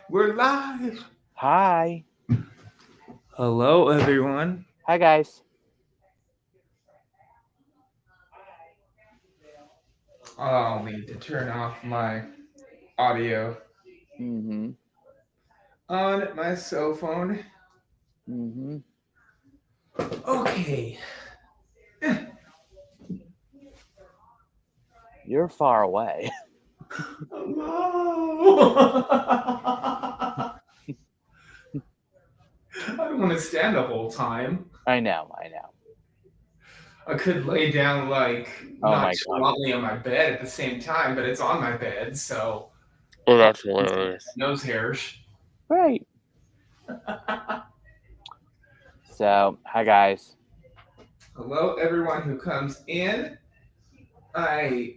We're live. Hi. Hello, everyone. Hi, guys. I'll need to turn off my audio Mm-hmm. on my cell phone. Mm-hmm. Okay. You're far away. Hello. I don't want to stand the whole time. I know. I know. I could lay down like Oh my God. nonchalantly on my bed at the same time, but it's on my bed, so Oh, probably that's hilarious. nose hairs. Right. So, hi, guys. Hello, everyone who comes in. I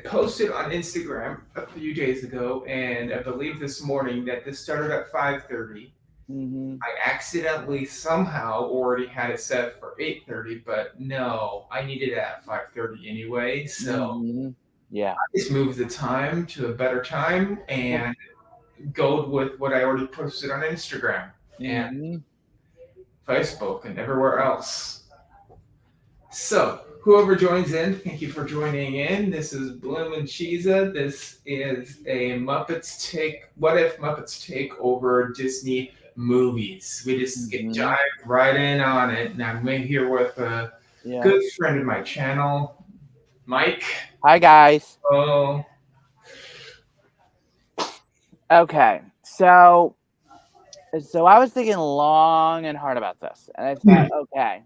posted on Instagram a few days ago, and I believe this morning that this started at 5:30. Mm-hmm. I accidentally somehow already had it set for 8:30, but no, I needed it at 5:30 anyway. So Mm-hmm. Yeah. I just moved the time to a better time and go with what I already posted on Instagram and Mm-hmm. Facebook and everywhere else. So, whoever joins in, thank you for joining in. This is Bloom and Cheesa. This is a Muppets take. What if Muppets take over Disney movies? We just get Mm-hmm. dive right in on it. And I'm here with a Yeah. good friend of my channel, Mike. Hi, guys. Oh, Okay. So I was thinking long and hard about this, and I thought, okay,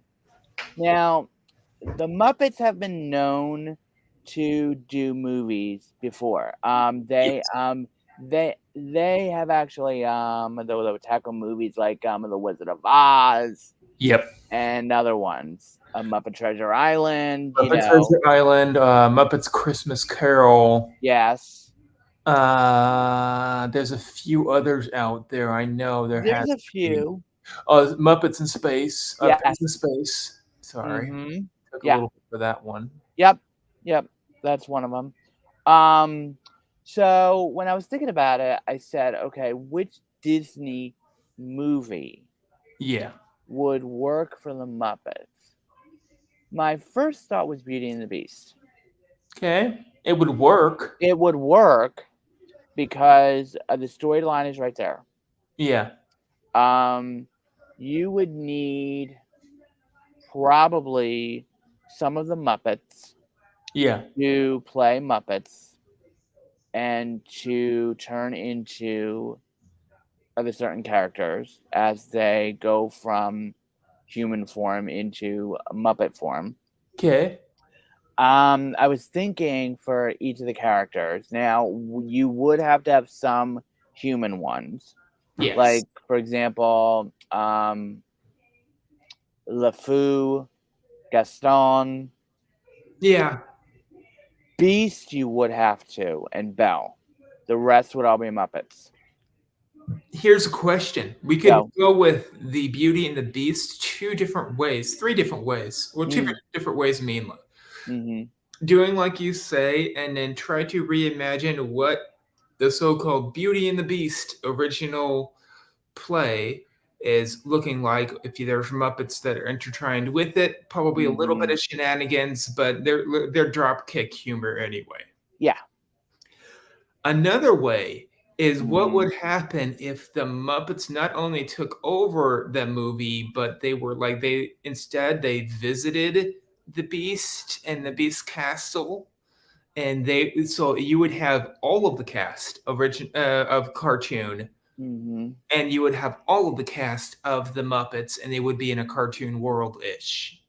now the Muppets have been known to do movies before. They have actually they would tackle movies like The Wizard of Oz yep. and other ones, Muppet Treasure Island. Muppet Treasure Island, Muppets Christmas Carol. Yes, There's a few others out there. I know there has there's a to be. few. Muppets in Space. Things in Yes. Space. Sorry, Mm-hmm. took a Yeah. little bit for that one. Yep. Yep. That's one of them. Um, so when I was thinking about it, I said, okay, which Disney movie Yeah. would work for the Muppets? My first thought was Beauty and the Beast. Okay. It would work. It would work because the storyline is right there. Yeah. Um, you would need probably some of the Muppets Yeah. to play Muppets and to turn into other certain characters as they go from human form into Muppet form. Okay. I was thinking for each of the characters. Now, you would have to have some human ones, Yes. like for example, LeFou, Gaston, Yeah. Beast. You would have to, and Belle. The rest would all be Muppets. Here's a question. We could Go. go with the Beauty and the Beast two different ways, three different ways, or two Mm, different ways mainly. mm-hmm. Doing like you say, and then try to reimagine what the so-called Beauty and the Beast original play is looking like. If there's Muppets that are intertwined with it, probably a little bit Mm-hmm. of shenanigans, but they're drop kick humor anyway. Yeah. Another way is what Mm-hmm. would happen if the Muppets not only took over the movie, but they were like they visited the Beast and the Beast Castle, and they so you would have all of the cast of cartoon, Mm-hmm. and you would have all of the cast of the Muppets, and they would be in a cartoon world ish.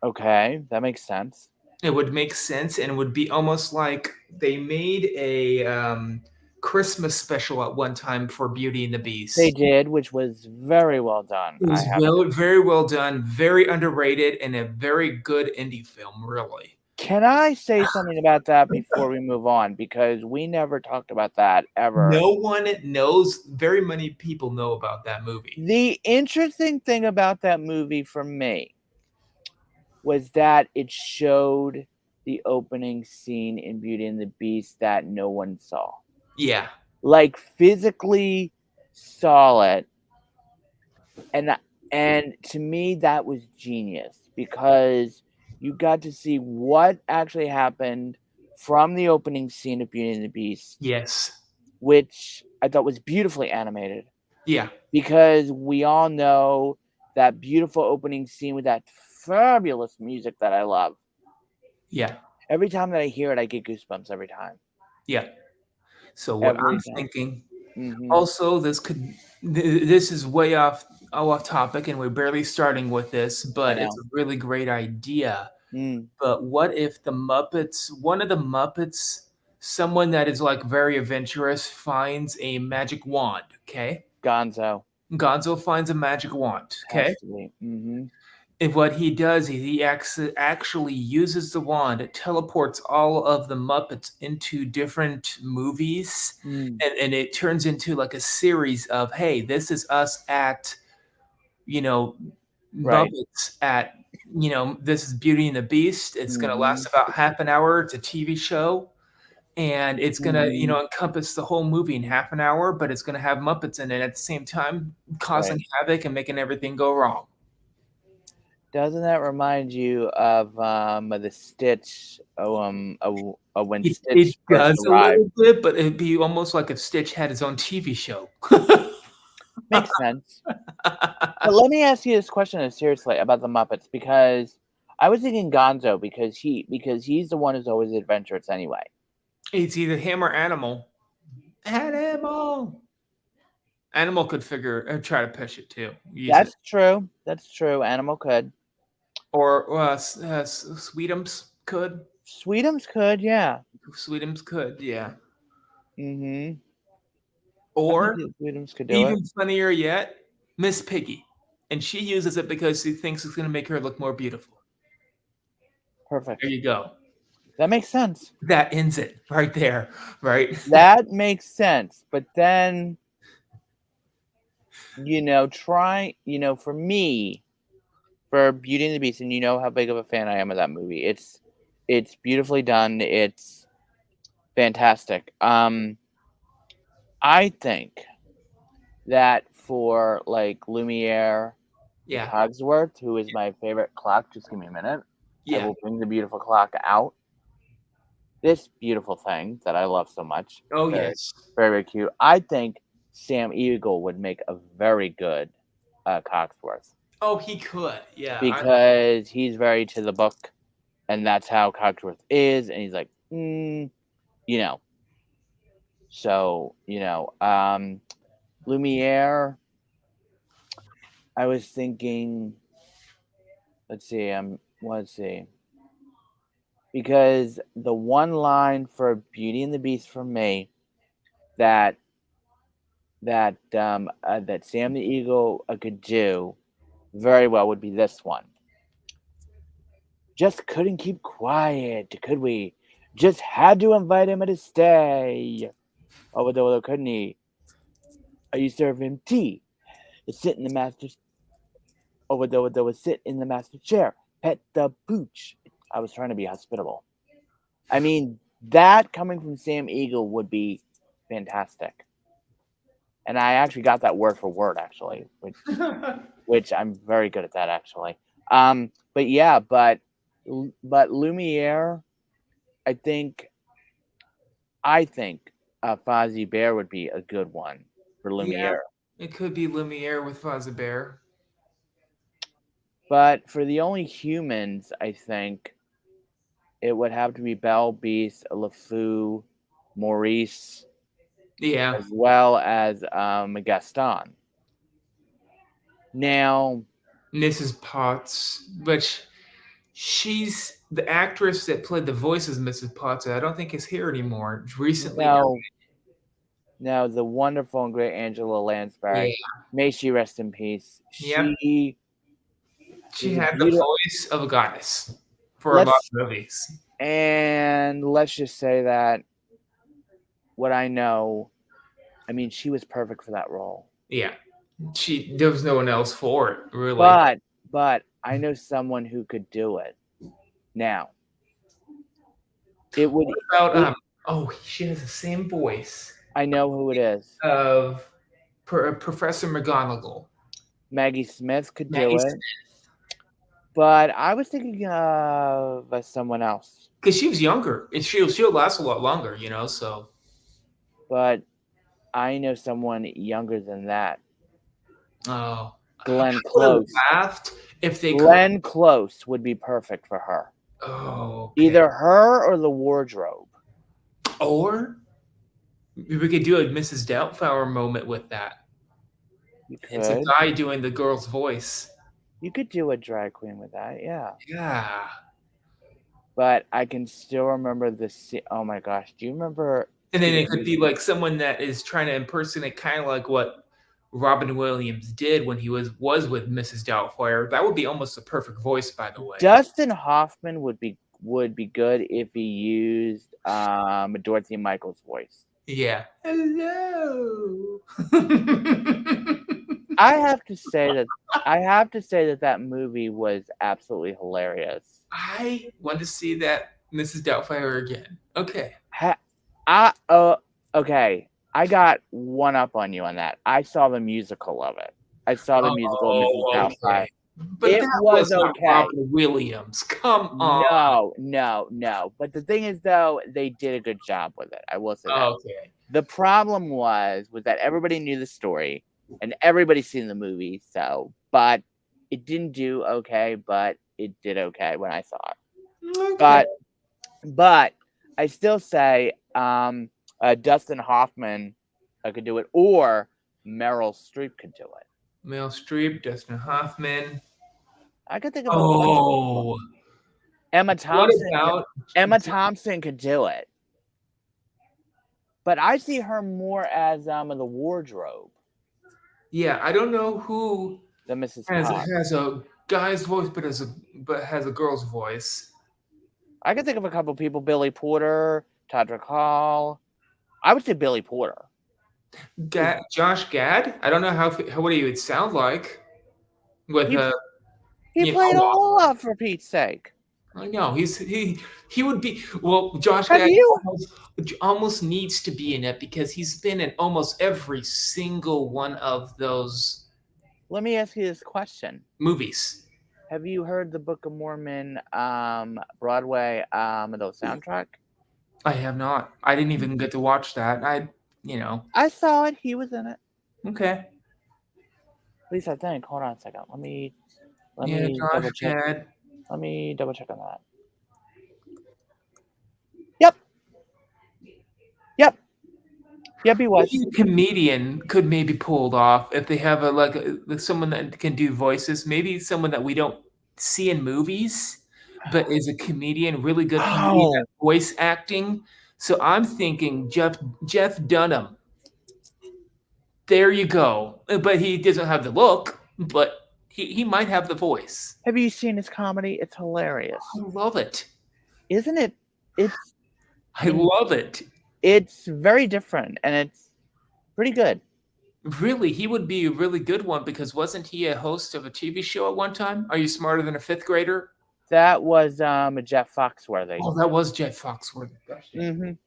Okay, that makes sense. It would make sense, and it would be almost like they made a Christmas special at one time for Beauty and the They Beast. did, which was very well done. It I was have to. very well done, very underrated, and a very good indie film, really. Can I say something about that before we move on? Because we never talked about that ever. No one knows, very many people know about that movie. The interesting thing about that movie for me was that it showed the opening scene in Beauty and the Beast that no one saw. Yeah. like physically saw it, and and to me that was genius because you got to see what actually happened from the opening scene of Beauty and the Beast, Yes. which I thought was beautifully animated Yeah. because we all know that beautiful opening scene with that fabulous music that I love. Yeah. Every time that I hear it, I get goosebumps every time. Yeah. So what Every I'm time. thinking, Mm-hmm. also, this is way off topic, and we're barely starting with this, I but it's know. a really great idea. Mm. But what if the Muppets, one of the Muppets, someone that is like very adventurous, finds a magic wand? Okay, Gonzo Gonzo finds a magic wand. Okay, has to be. Mm-hmm. and what he does is he actually uses the wand, it teleports all of the Muppets into different movies, Mm. and it turns into like a series of, hey, this is us at, you know, Right. Muppets at, this is Beauty and the Beast. It's going to Mm-hmm. last about half an hour. It's a TV show. And it's going to, Mm-hmm. encompass the whole movie in half an hour, but it's going to have Muppets in it at the same time, Right. causing havoc and making everything go wrong. Doesn't that remind you of the Stitch? When It Stitch first does a arrived. little bit, but it'd be almost like if Stitch had his own TV show. Makes sense. But let me ask you this question seriously about the Muppets because I was thinking Gonzo because he's the one who's always adventurous anyway. It's either him or Animal. Animal. Animal could try to push it too, use it. That's true. That's true. Animal could. Or Sweetums could. Sweetums could, yeah. Sweetums could, yeah. Mm-hmm. I think Or that Sweetums could do it. even funnier yet, Miss Piggy. And she uses it because she thinks it's going to make her look more beautiful. There Perfect. you go. That makes sense. That ends it right there, right? That makes sense. But then, for me, for Beauty and the Beast, and you know how big of a fan I am of that movie. It's beautifully done. It's fantastic. I think that for like Lumiere and Yeah. Cogsworth, who is my favorite clock, just give me a minute. I Yeah. will bring the beautiful clock out. This beautiful thing that I love so much. Oh, Very, yes. very, very cute. I think Sam Eagle would make a very good Cogsworth Oh, he could. Yeah. because he's very to the book, and that's how Cogsworth is. And he's like, you know. So Lumiere. I was thinking. Let's see. Let's see. Because the one line for Beauty and the Beast for me that that Sam the Eagle could do very well would be this one. Just couldn't keep quiet, could we? Just had to invite him to stay. Oh, although couldn't he? You serve him tea. Sit in the master's. Oh, although sit in the master's chair. Pet the pooch. I was trying to be hospitable. I mean, that coming from Sam Eagle would be fantastic. And I actually got that word for word, actually, which I'm very good at that, actually. But yeah, but Lumiere, I think Fozzie Bear would be a good one for Yeah. Lumiere. It could be Lumiere with Fozzie Bear. But for the only humans, I think it would have to be Belle, Beast, LeFou, Maurice, Yeah. as well as Gaston. Now, Mrs. Potts, which she's the actress that played the voice as Mrs. Potts. I don't think is here anymore. Recently died. now, now the wonderful and great Angela Yeah. Lansbury, may she rest in peace. Yep. She She was a had the beautiful. voice of a goddess for a lot Let's of movies. let's just say that what I know, I mean, she was perfect for that role. Yeah. There was no one else for it, really. But I know someone who could do it. Now, it would What about it oh, she has the same voice. I know who it is. of Professor McGonagall. Maggie Smith could Maggie do it, but I was thinking of someone else. because she was younger, and she'll last a lot longer, you know. So But I know someone younger than that. oh, I Glenn would have Close. laughed if they could. Glenn Close would be perfect for her. Oh, okay. Either her or the wardrobe. Or we could do a Mrs. Doubtfire moment with that. You It's a could. guy doing the girl's voice. You could do a drag queen with that, yeah. Yeah. But I can still remember the scene. Oh my gosh, do you remember? And then it could be like someone that is trying to impersonate kind of like what Robin Williams did when he was with Mrs. Doubtfire. That would be almost a perfect voice, by the way. Dustin Hoffman would be good if he used Dorothy Michaels' voice. Yeah. Hello. I have to say that movie was absolutely hilarious. I want to see that Mrs. Doubtfire again. Okay. Okay. I got one up on you on that. I saw the musical of it. I saw the musical of Mrs. Doubtfire. Okay. But It that was not okay. Robin Williams. Come on. No. But the thing is, though, they did a good job with it. I will say that. Okay. The problem was that everybody knew the story and everybody's seen the movie. But it didn't do okay. But it did okay when I saw it. Okay. But I still say Dustin Hoffman could do it, or Meryl Streep could do it. Meryl Streep, Dustin Hoffman. I could think of a bunch of people. Emma Thompson. What about Emma Thompson could do it, but I see her more as the wardrobe. Yeah, I don't know who The Mrs. has a guy's voice, but has a girl's voice. I could think of a couple people: Billy Porter, Todrick Hall. I would say Billy Porter. Josh Gad. I don't know what he would sound like with He played Olaf, for Pete's sake. I know he would be Josh Have Gad you? almost needs to be in it because he's been in almost every single one of those. Let me ask you this question: movies. Have you heard the Book of Mormon Broadway the soundtrack? I have not. I didn't even get to watch that. I saw it. He was in it. Okay. At least I think. Hold on a second. Let me Josh Gad. Let me double check on that. Yep, he was. A comedian could maybe pull it off if they have someone that can do voices. Maybe someone that we don't see in movies, but is a comedian, really good comedian at voice acting. So I'm thinking Jeff Dunham. There you go. But he doesn't have the look, but he might have the voice. Have you seen his comedy? It's hilarious. I love it. Isn't it? I love it. It's very different, and it's pretty good. Really, he would be a really good one because wasn't he a host of a TV show at one time? Are You Smarter Than a Fifth Grader? That was Jeff Foxworthy. Oh, that was Jeff Foxworthy.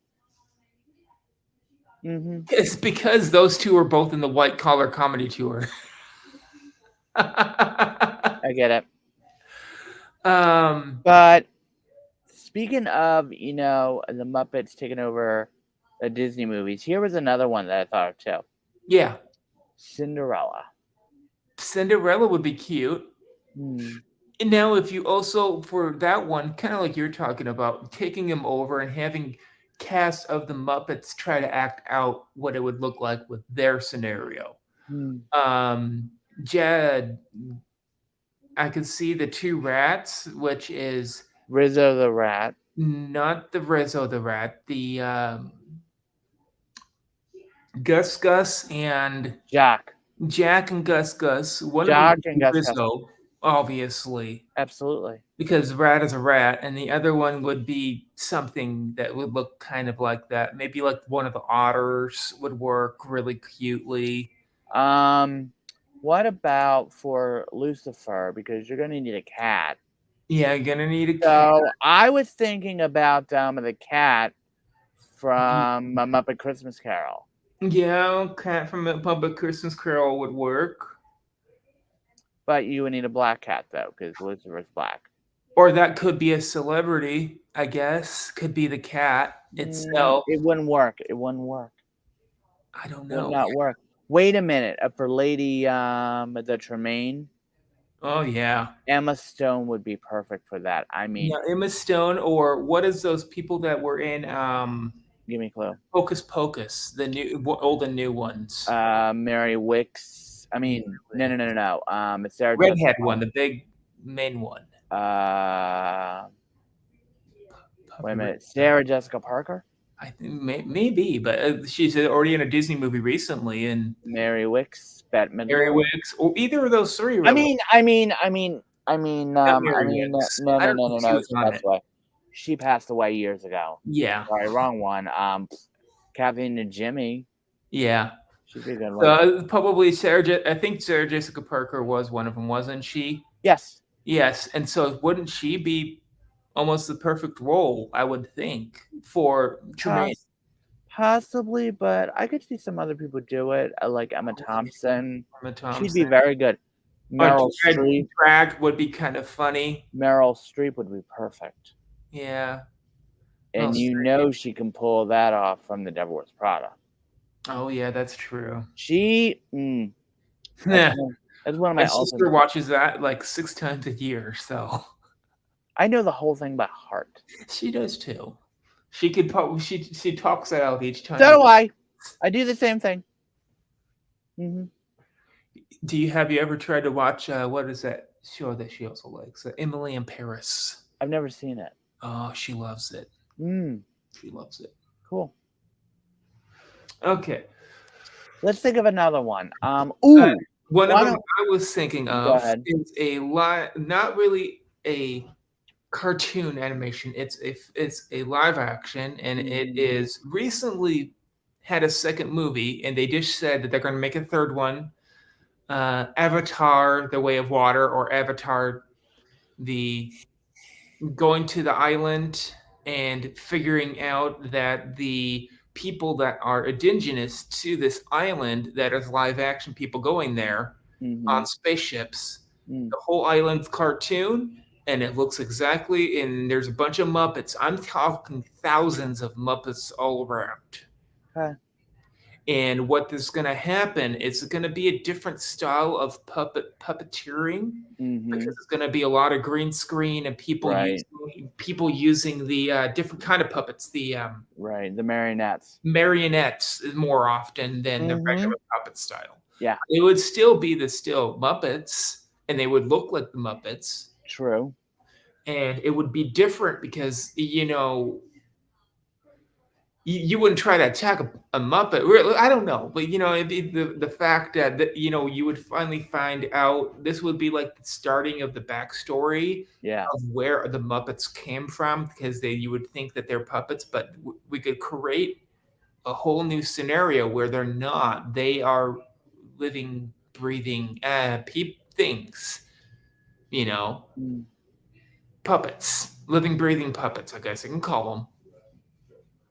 It's because those two are both in the White Collar Comedy Tour. I get it. But speaking of, the Muppets taking over the Disney movies, here was another one that I thought of too. Yeah. Cinderella. Cinderella would be cute. And now if you also, for that one, kind of like you're talking about, taking them over and having cast of the Muppets try to act out what it would look like with their scenario. Jed, I could see the two rats, which is Rizzo the Rat. Not the Rizzo the Rat, the Gus and Jack and Gus. One Jack of them and Gus Rizzo, obviously. Absolutely. Because rat is a rat, and the other one would be something that would look kind of like that. Maybe like one of the otters would work really cutely. What about for Lucifer? Because you're gonna need a cat. Yeah, you're gonna need a cat. So I was thinking about the cat from A Muppet Christmas Carol. Yeah, Cat from a Public Christmas Carol would work. But you would need a black cat though, because Lucifer's black. Or that could be a celebrity, I guess. Could be the cat itself. It wouldn't work. It wouldn't work. I don't Would know. not work. Wait a minute. For Lady the Tremaine, Oh yeah. Emma Stone would be perfect for that. I mean, Yeah, Emma Stone, or what is those people that were in give me a clue. Hocus Pocus, the new old and new ones. Mary Wicks. I Yeah, mean, no. It's Sarah Jessica redhead one, the big main one. Parker. Wait a Puppy minute. Sarah Jessica Parker? I think maybe, but she's already in a Disney movie recently, and Mary Wicks, Bette Mary Midler. Wicks, or either of those three. I Really, mean, not Mary Wicks. I don't think she no. was on it. She passed away years ago. Yeah, Sorry, wrong one. Kathleen and Jimmy. yeah. She'd be a good So one. probably Sarah. I think Sarah Jessica Parker was one of them, wasn't she? Yes. Yes, and so wouldn't she be almost the perfect role? I would think for Tremaine. Possibly, but I could see some other people do it, like Emma Thompson. Emma She'd be Thompson. very good. Meryl Streep. Drag would be kind of funny. Meryl Streep would be perfect. Yeah. And Meryl you Streep. know she can pull that off from The Devil Wears Prada. Oh yeah, that's true. She, Yeah. that's one of My my sister watches that like 6 times a year, so I know the whole thing by heart. she does too. She could probably she talks it out each time. So do I. I do the same thing. Mm-hmm. Have you ever tried to watch what is that show that she also likes? Emily in Paris. I've never seen it. Oh, she loves it. She loves it. Cool. Okay. Let's think of another one. One of them I was thinking of is not really a cartoon animation. It's a live action, and it is recently had a second movie, and they just said that they're going to make a third one. Avatar: The Way of Water, or Avatar: the going to the island and figuring out that the people that are indigenous to this island, that is live action people going there on spaceships. The whole island's cartoon, and it looks exactly, and there's a bunch of Muppets. I'm talking thousands of Muppets all around. Okay. And what is going to happen, it's going to be a different style of puppeteering, because it's going to be a lot of green screen and people using the different kind of puppets, the marionettes more often than the regular puppet style. Yeah, it would still be the Muppets, and they would look like the Muppets. True. And it would be different because you wouldn't try to attack a Muppet. I don't know, but the fact that you would finally find out, this would be like the starting of the backstory of where the Muppets came from, because you would think that they're puppets, but we could create a whole new scenario where they're not. They are living, breathing things. Puppets, living, breathing puppets, I guess I can call them.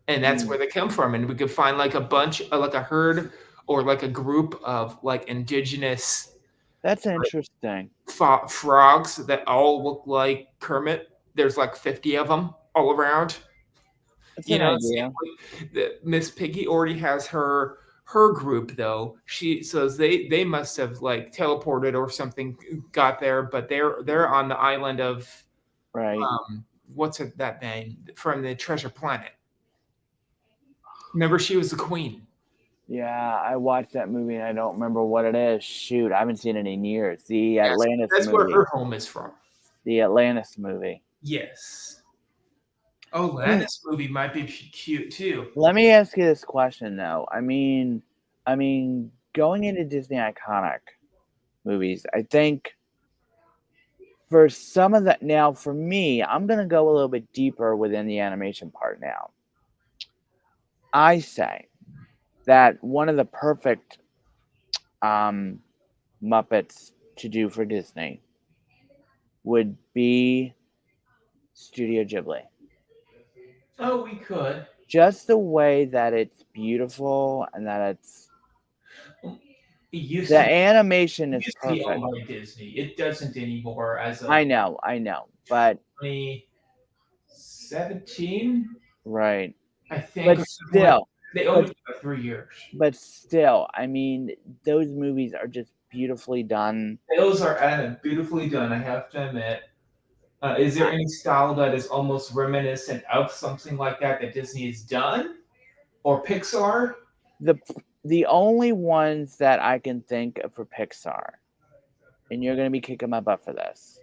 And that's where they come from. And we could find like a bunch, like a herd or like a group of like indigenous. That's interesting. Frogs that all look like Kermit. There's like 50 of them all around. That's an idea. Miss Piggy already has her group though. They must have like teleported or something, got there, but they're on the island of what's that name from the Treasure Planet. Remember, she was the queen. Yeah, I watched that movie and I don't remember what it is. Shoot, I haven't seen it in years. The Atlantis that's movie. Where her home is from. The Atlantis movie. Yes. Oh, Atlantis movie might be cute too. Let me ask you this question though. I mean, going into Disney iconic movies, I think for some of that, now for me, I'm going to go a little bit deeper within the animation part now. I say that one of the perfect Muppets to do for Disney would be Studio Ghibli. Oh, we could. just the way that it's beautiful and that it's It used the to animation is used to be perfect. owned by Disney. It doesn't anymore as of I know, but 2017, right, I think, but or something like still, that. They owned but it for 3 years. I mean, those movies are just beautifully done. Those are beautifully done, I have to admit. Is there I- any style that is almost reminiscent of something like that that Disney has done or Pixar? The the only ones that I can think of for Pixar, and you're gonna be kicking my butt for this.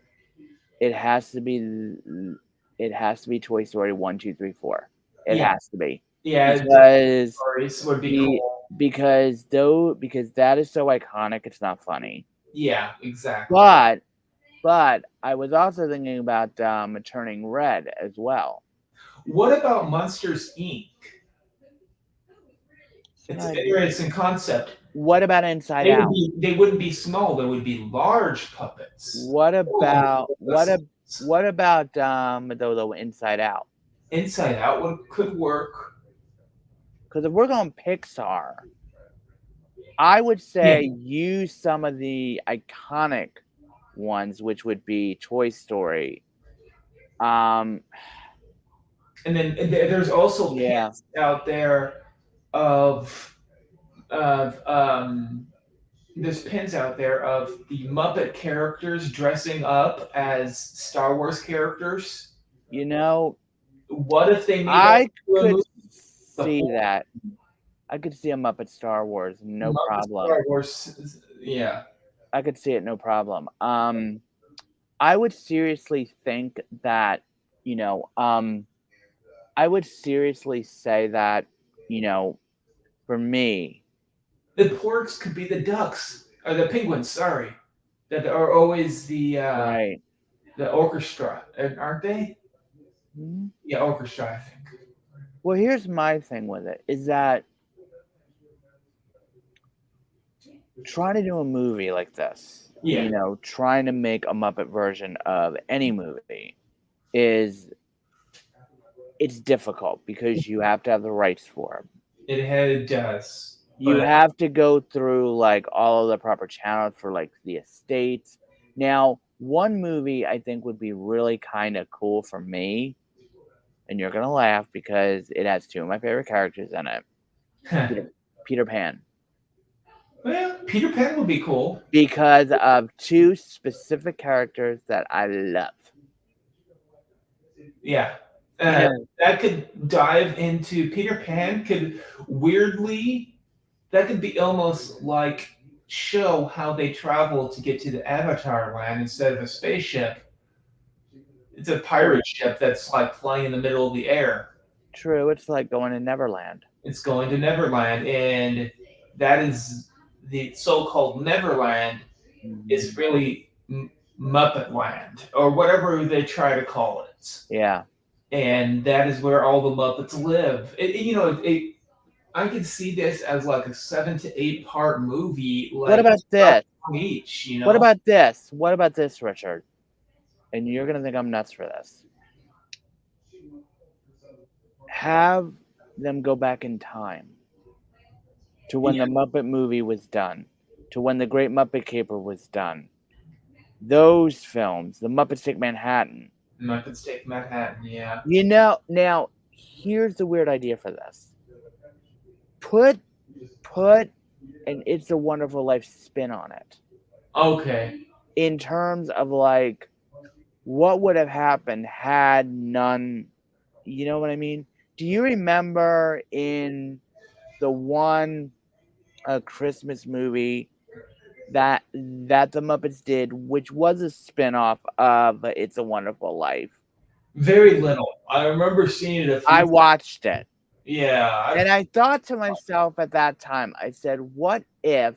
It has to be it has to be Toy Story 1, 2, 3, 4. It Yeah, has to be yeah. because Stories would be the cool. because that is so iconic. It's not funny. Yeah, exactly. But I was also thinking about Turning Red as well. What about Monsters Inc? See, It's an interesting concept. what about Inside Out? They wouldn't be small. They would be large puppets. What Oh, about what about the Inside Out? Inside Out could work. Because if we're going Pixar, I would Yeah, say use some of the iconic ones, which would be Toy Story. Um, there's also yeah, pins out there of of there's pins out there of the Muppet characters dressing up as Star Wars characters. you know, What if they made that I into a could movie? The see whole that. I could see a Muppet Star Wars, no Muppet Star problem. Wars, yeah. I could see it, no problem. I would seriously think that, you know, I would seriously say that, you know, for me, The porks could be the ducks or the penguins. Sorry, that are always right? the orchestra, aren't they? Mhm. Yeah, orchestra. I think. Well, here's my thing with it is that trying to do a movie like this, Yeah, trying to make a Muppet version of any movie is it's difficult because you have to have the rights for 'em. it does, You but have to go through like all of the proper channels for like the estates. Now, one movie I think would be really kind of cool for me, and you're gonna laugh because it has two of my favorite characters in it. Peter, Peter Pan. well, Peter Pan would be cool. Because of two specific characters that I love. Yeah, You uh, know, that could dive into Peter Pan. Could weirdly that could be almost like show how they travel to get to the Avatar land instead of a spaceship. It's a true, pirate ship that's like flying in the middle of the air. true. It's like going to Neverland. It's going to Neverland, and that is the so-called Neverland is Mhm. really Muppet Land or whatever they try to call it, Yeah. and that is where all the Muppets live. I could see this as like a 7 to 8 part movie, What like about 12 this? each. What about this? What about this, Richard? And you're gonna think I'm nuts for this. Have them go back in time to when Yeah, the Muppet movie was done, to when the Great Muppet Caper was done. Those films, The Muppets Take Manhattan. Muppets Take Manhattan. Yeah. Now here's the weird idea for this. Put put an It's a Wonderful Life spin on it. Okay. In terms of like what would have happened had none, you know what I mean? Do you remember in the one Christmas movie that the Muppets did, which was a spin-off of It's a Wonderful Life? Very little. I remember seeing it a few I times. watched it. Yeah. And I thought to myself at that time, I said, what if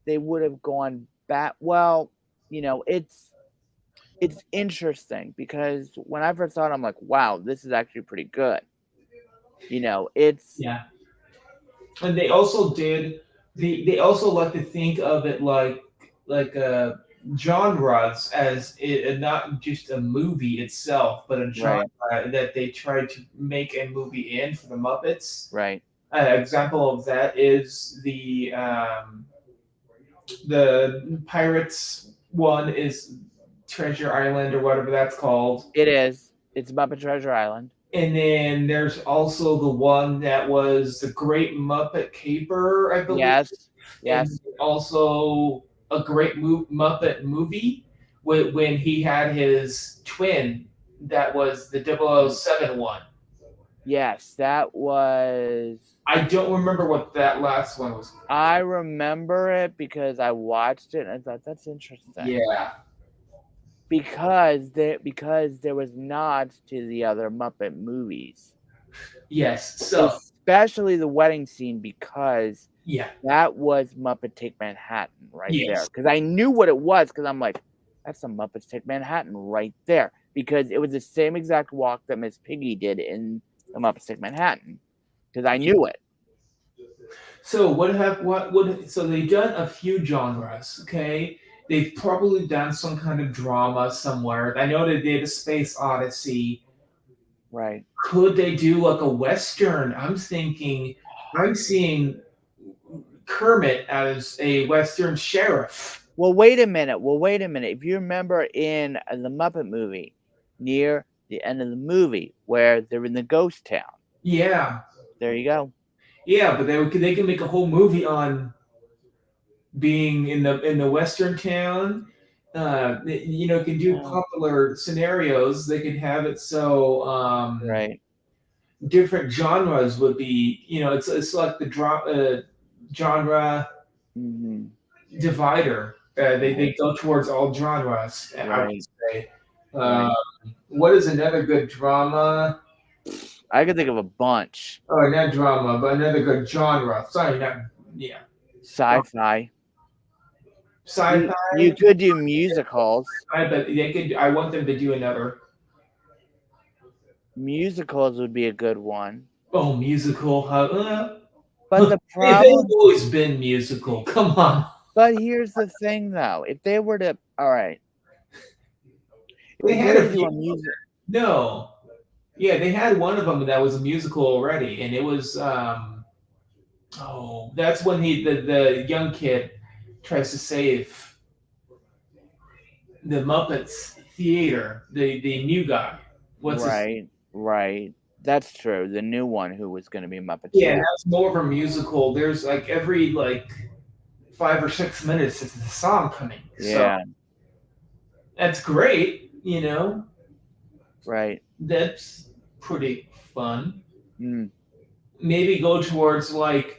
they would have gone back? Well, it's interesting because when I first saw it, I'm like, wow, this is actually pretty good. It's Yeah. And they also did. They also like to think of it like genres as not just a movie itself, but a genre Right. that they tried to make a movie in for the Muppets. Right. Example of that is the Pirates one is Treasure Island or whatever that's called. It is. It's Muppet Treasure Island. And then there's also the one that was the Great Muppet Caper, I believe, Yes. and Yes. also a Great Muppet movie when he had his twin that was the 007 one. Yes. That was. I don't remember what that last one was. I remember it because I watched it and I thought that's interesting. Yeah. Because there was nods to the other Muppet movies. Yes. So Especially the wedding scene, because yeah. that was Muppet Take Manhattan right there. Yes. Because I knew what it was, because I'm like, that's the Muppets Take Manhattan right there. Because it was the same exact walk that Miss Piggy did in the Muppets Take Manhattan. Because I knew it. So so they've done a few genres, okay? They've probably done some kind of drama somewhere. I know they did a Space Odyssey. Right. Could they do like a Western? I'm seeing Kermit as a Western sheriff. Well, wait a minute. If you remember in the Muppet movie, near the end of the movie, where they're in the ghost town. Yeah. There you go. Yeah, but they can make a whole movie on being in the Western town. Can do popular scenarios. They could have it so Right. different genres would be. It's like the genre Mm-hmm. divider. They go towards all genres. I would Right. say. Right. What is another good drama? I could think of a bunch. Oh, not drama, but another good genre. Sorry, not yeah. Sci-fi. Sci-fi. You could do musicals. But they could. I want them to do another. Musicals would be a good one. Oh, musical. But the They've problem. always been musical. Come on. But here's the thing, though. If they were to, all right. They If had were a to do a few. music. No. Yeah, they had one of them that was a musical already, and it was that's when the young kid tries to save the Muppets theater, the new guy. What's his Right. Right. That's true. The new one who was going to be Yeah, Muppeteer. that's more of a musical. There's like every 5 or 6 minutes it's the song coming. Yeah. So that's great, Right. That's pretty fun. Mm. Maybe go towards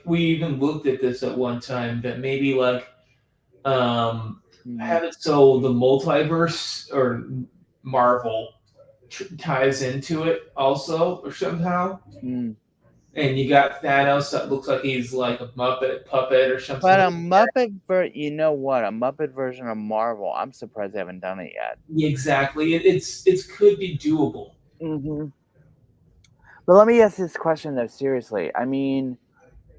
we even looked at this at one time, that maybe have it so the multiverse or Marvel ties into it also or somehow. Mm. And you got Thanos that looks like he's like a Muppet puppet or something. But a Muppet, you know what? A Muppet version of Marvel. I'm surprised they haven't done it yet. Exactly. It could be doable. Mm-hmm. But let me ask this question though, seriously. I mean,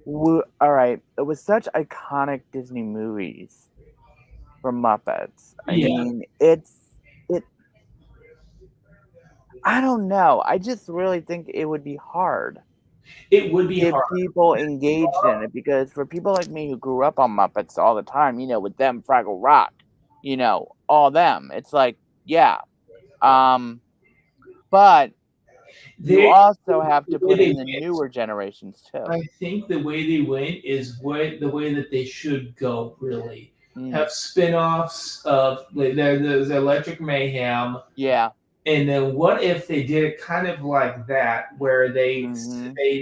all right, it was such iconic Disney movies for Muppets. I mean, I don't know. I just really think it would be hard. It would be Get hard. people engaged in it, because for people like me who grew up on Muppets all the time, with them, Fraggle Rock, all them, it's like, yeah. But you also have to put in the newer generations too. I think the way they went is the way that they should go, really. Have spin-offs of there's Electric Mayhem. Yeah. And then what if they did it kind of like that, where they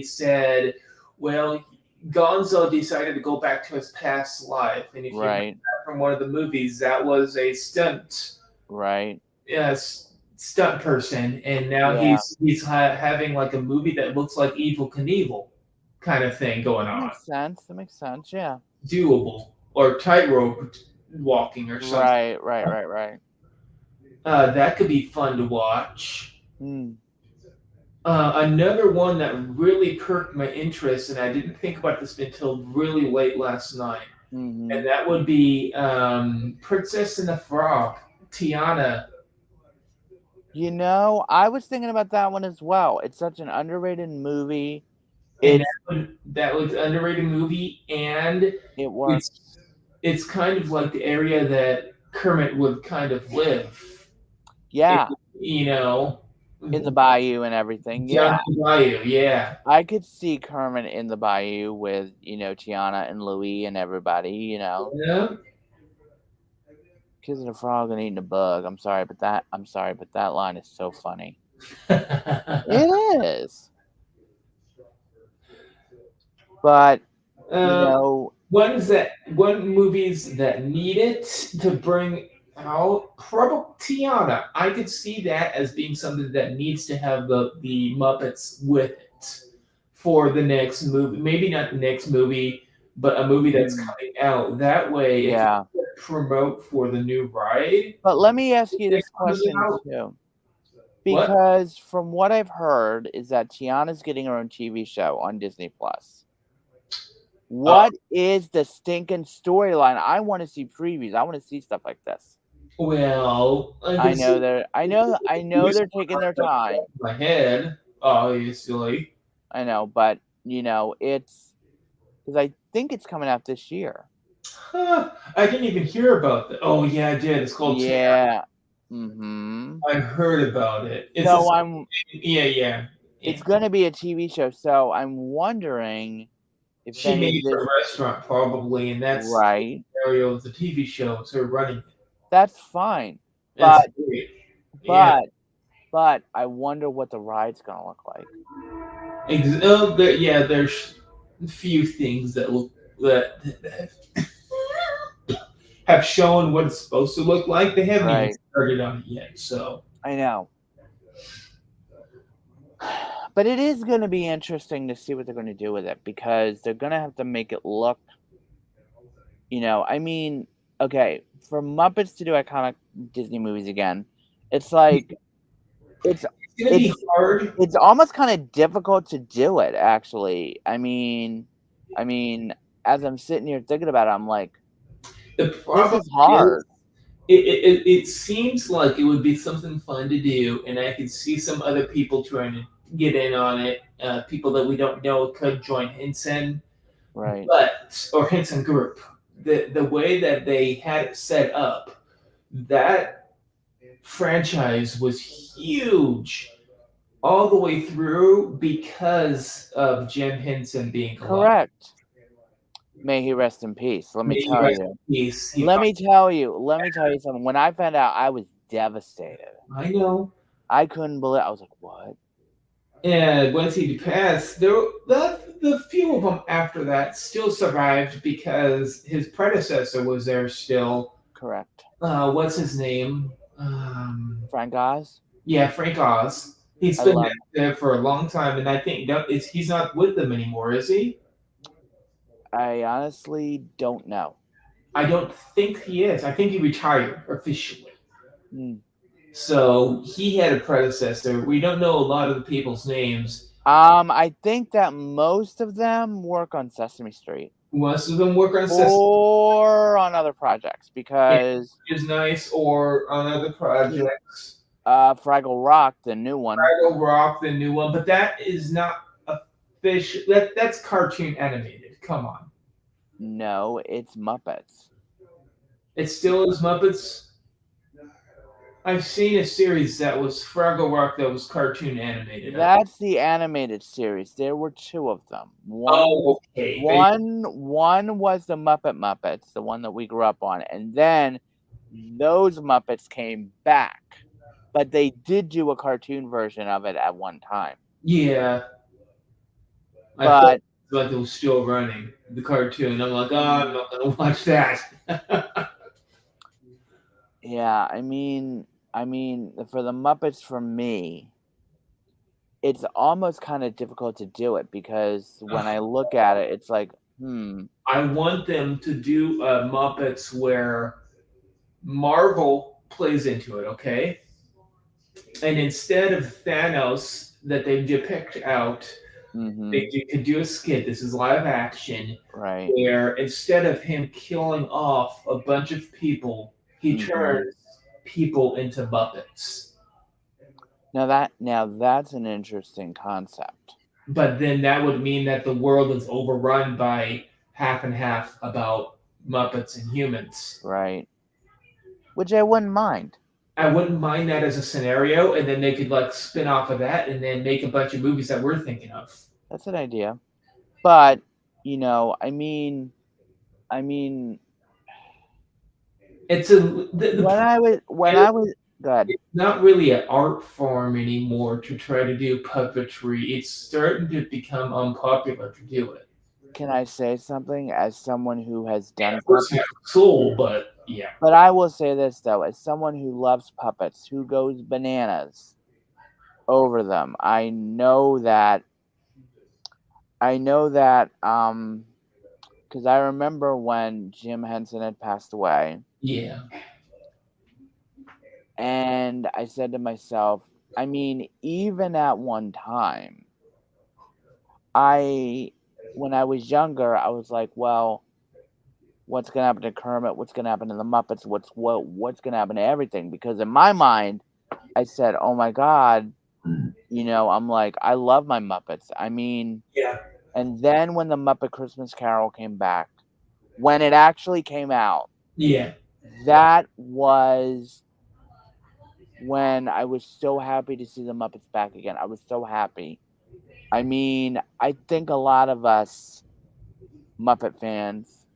said, well, Gonzo decided to go back to his past life, and if you remember from one of the movies, that was a stunt. Right. Yes. Stunt person, and now he's having like a movie that looks like Evil Knievel kind of thing going on. That makes sense. Yeah. Doable, or tightrope walking or something. Right. That could be fun to watch. Another one that really perked my interest, and I didn't think about this until really late last night. Hmm. and that would be Princess and the Frog, Tiana. I was thinking about that one as well. It's such an underrated movie. And It's that was an underrated movie, and it works. it's it's kind of like the area that Kermit would kind of live. It, Yeah, you know, in the bayou and everything. John Yeah, Bayou, yeah. I could see Kermit in the bayou with Tiana and Louie and everybody. Yeah. Kissing a frog and eating a bug. I'm sorry, but that line is so funny. It is. But you um, know, one movies that need it to bring out probably Tiana. I could see that as being something that needs to have the Muppets with it for the next movie. Maybe not the next movie, but a movie that's mm, coming out. That way, it can yeah. promote for the new ride But let me ask you that this comes question out. too. What? Because from what I've heard is that Tiana's getting her own TV show on Disney Plus. Oh, What is the stinking storyline? I want to see previews. I want to see stuff like this. well, I I can know see they're they're taking their time. my head, obviously. I know, but it's because I think it's coming out this year. Huh, I didn't even hear about that. Oh yeah, I did. It's called Tam. Yeah. Mhm. I heard about it. It's So the I'm yeah, yeah. Yeah. It's gonna be a TV show, so I'm wondering if She any made of it for this. a restaurant probably, and that's the Right. scenario of the TV show. So running it. That's fine. That's But great. Yeah. but but I wonder what the ride's gonna look like. Yeah, there's a few things that have shown what it's supposed to look like. They haven't even Right. started on it yet. So I know. But it is gonna be interesting to see what they're gonna do with it because they're gonna have to make it look, I mean, okay, for Muppets to do iconic Disney movies again, it's like it's it's gonna be it's hard. it's almost kind of difficult to do it actually. I mean, as I'm sitting here thinking about it, I'm like, The this problem is is hard. it seems like it would be something fun to do, and I could see some other people trying to get in on it. People that we don't know could join Henson, Right. or Henson Group. The way that they had it set up, that franchise was huge all the way through because of Jim Henson being alive. Correct. May he rest in peace. Let me May he tell rest you. in peace. Let me tell you something. When I found out, I was devastated. I know. I couldn't believe. I was like, "What?" And once he passed, the few of them after that still survived because his predecessor was there still. Correct. What's his name? Frank Oz. Yeah, Frank Oz. He's I been love. there for a long time, and I think he's not with them anymore, is he? I honestly don't know. I don't think he is. I think he retired officially. Hmm. So he had a predecessor. We don't know a lot of the people's names. I think that most of them work on Sesame Street Most of them work on Sesame, or on other projects because which is nice, or on other projects. Fraggle Rock, the new one, Fraggle Rock, the new one, but that is not official. That's cartoon animated. Come on, no, it's Muppets. it still is Muppets. I've seen a series that was Fraggle Rock that was cartoon animated. That's the animated series. There were two of them. Oh, okay. One was the Muppets, the one that we grew up on, and then those Muppets came back, but they did do a cartoon version of it at one time. Yeah, I felt But like it was still running the cartoon. I'm like, oh, I'm not gonna watch that. yeah, I mean, for the Muppets, for me, it's almost kind of difficult to do it because when I look at it, it's like, I want them to do Muppets where Marvel plays into it, okay? And instead of Thanos that they depict out, Mm-hmm. They could do a skit. This is live action, Right. where instead of him killing off a bunch of people, he Mm-hmm. turns people into muppets. Now that's an interesting concept. But then that would mean that the world is overrun by half and half about muppets and humans. Right. Which I wouldn't mind. I wouldn't mind that as a scenario, and then they could like spin off of that and then make a bunch of movies that we're thinking of. That's an idea. But, I mean It's a the when I was when problem I was good. is it's not really an art form anymore to try to do puppetry. It's starting to become unpopular to do it. Can I say something as someone who has Yeah, done of course you puppets? have a soul, but yeah. But I will say this though, as someone who loves puppets, who goes bananas over them, I know that because I remember when Jim Henson had passed away, Yeah. and I said to myself, I mean, even at one time, I when I was younger, I was like, well, what's gonna happen to Kermit? What's gonna happen to the Muppets? What's gonna happen to everything? Because in my mind, I said, oh my god, I'm like, I love my Muppets. I mean, Yeah. and then when the Muppet Christmas Carol came back, when it actually came out, Yeah. that was when I was so happy to see the Muppets back again. I was so happy. I mean, I think a lot of us Muppet fans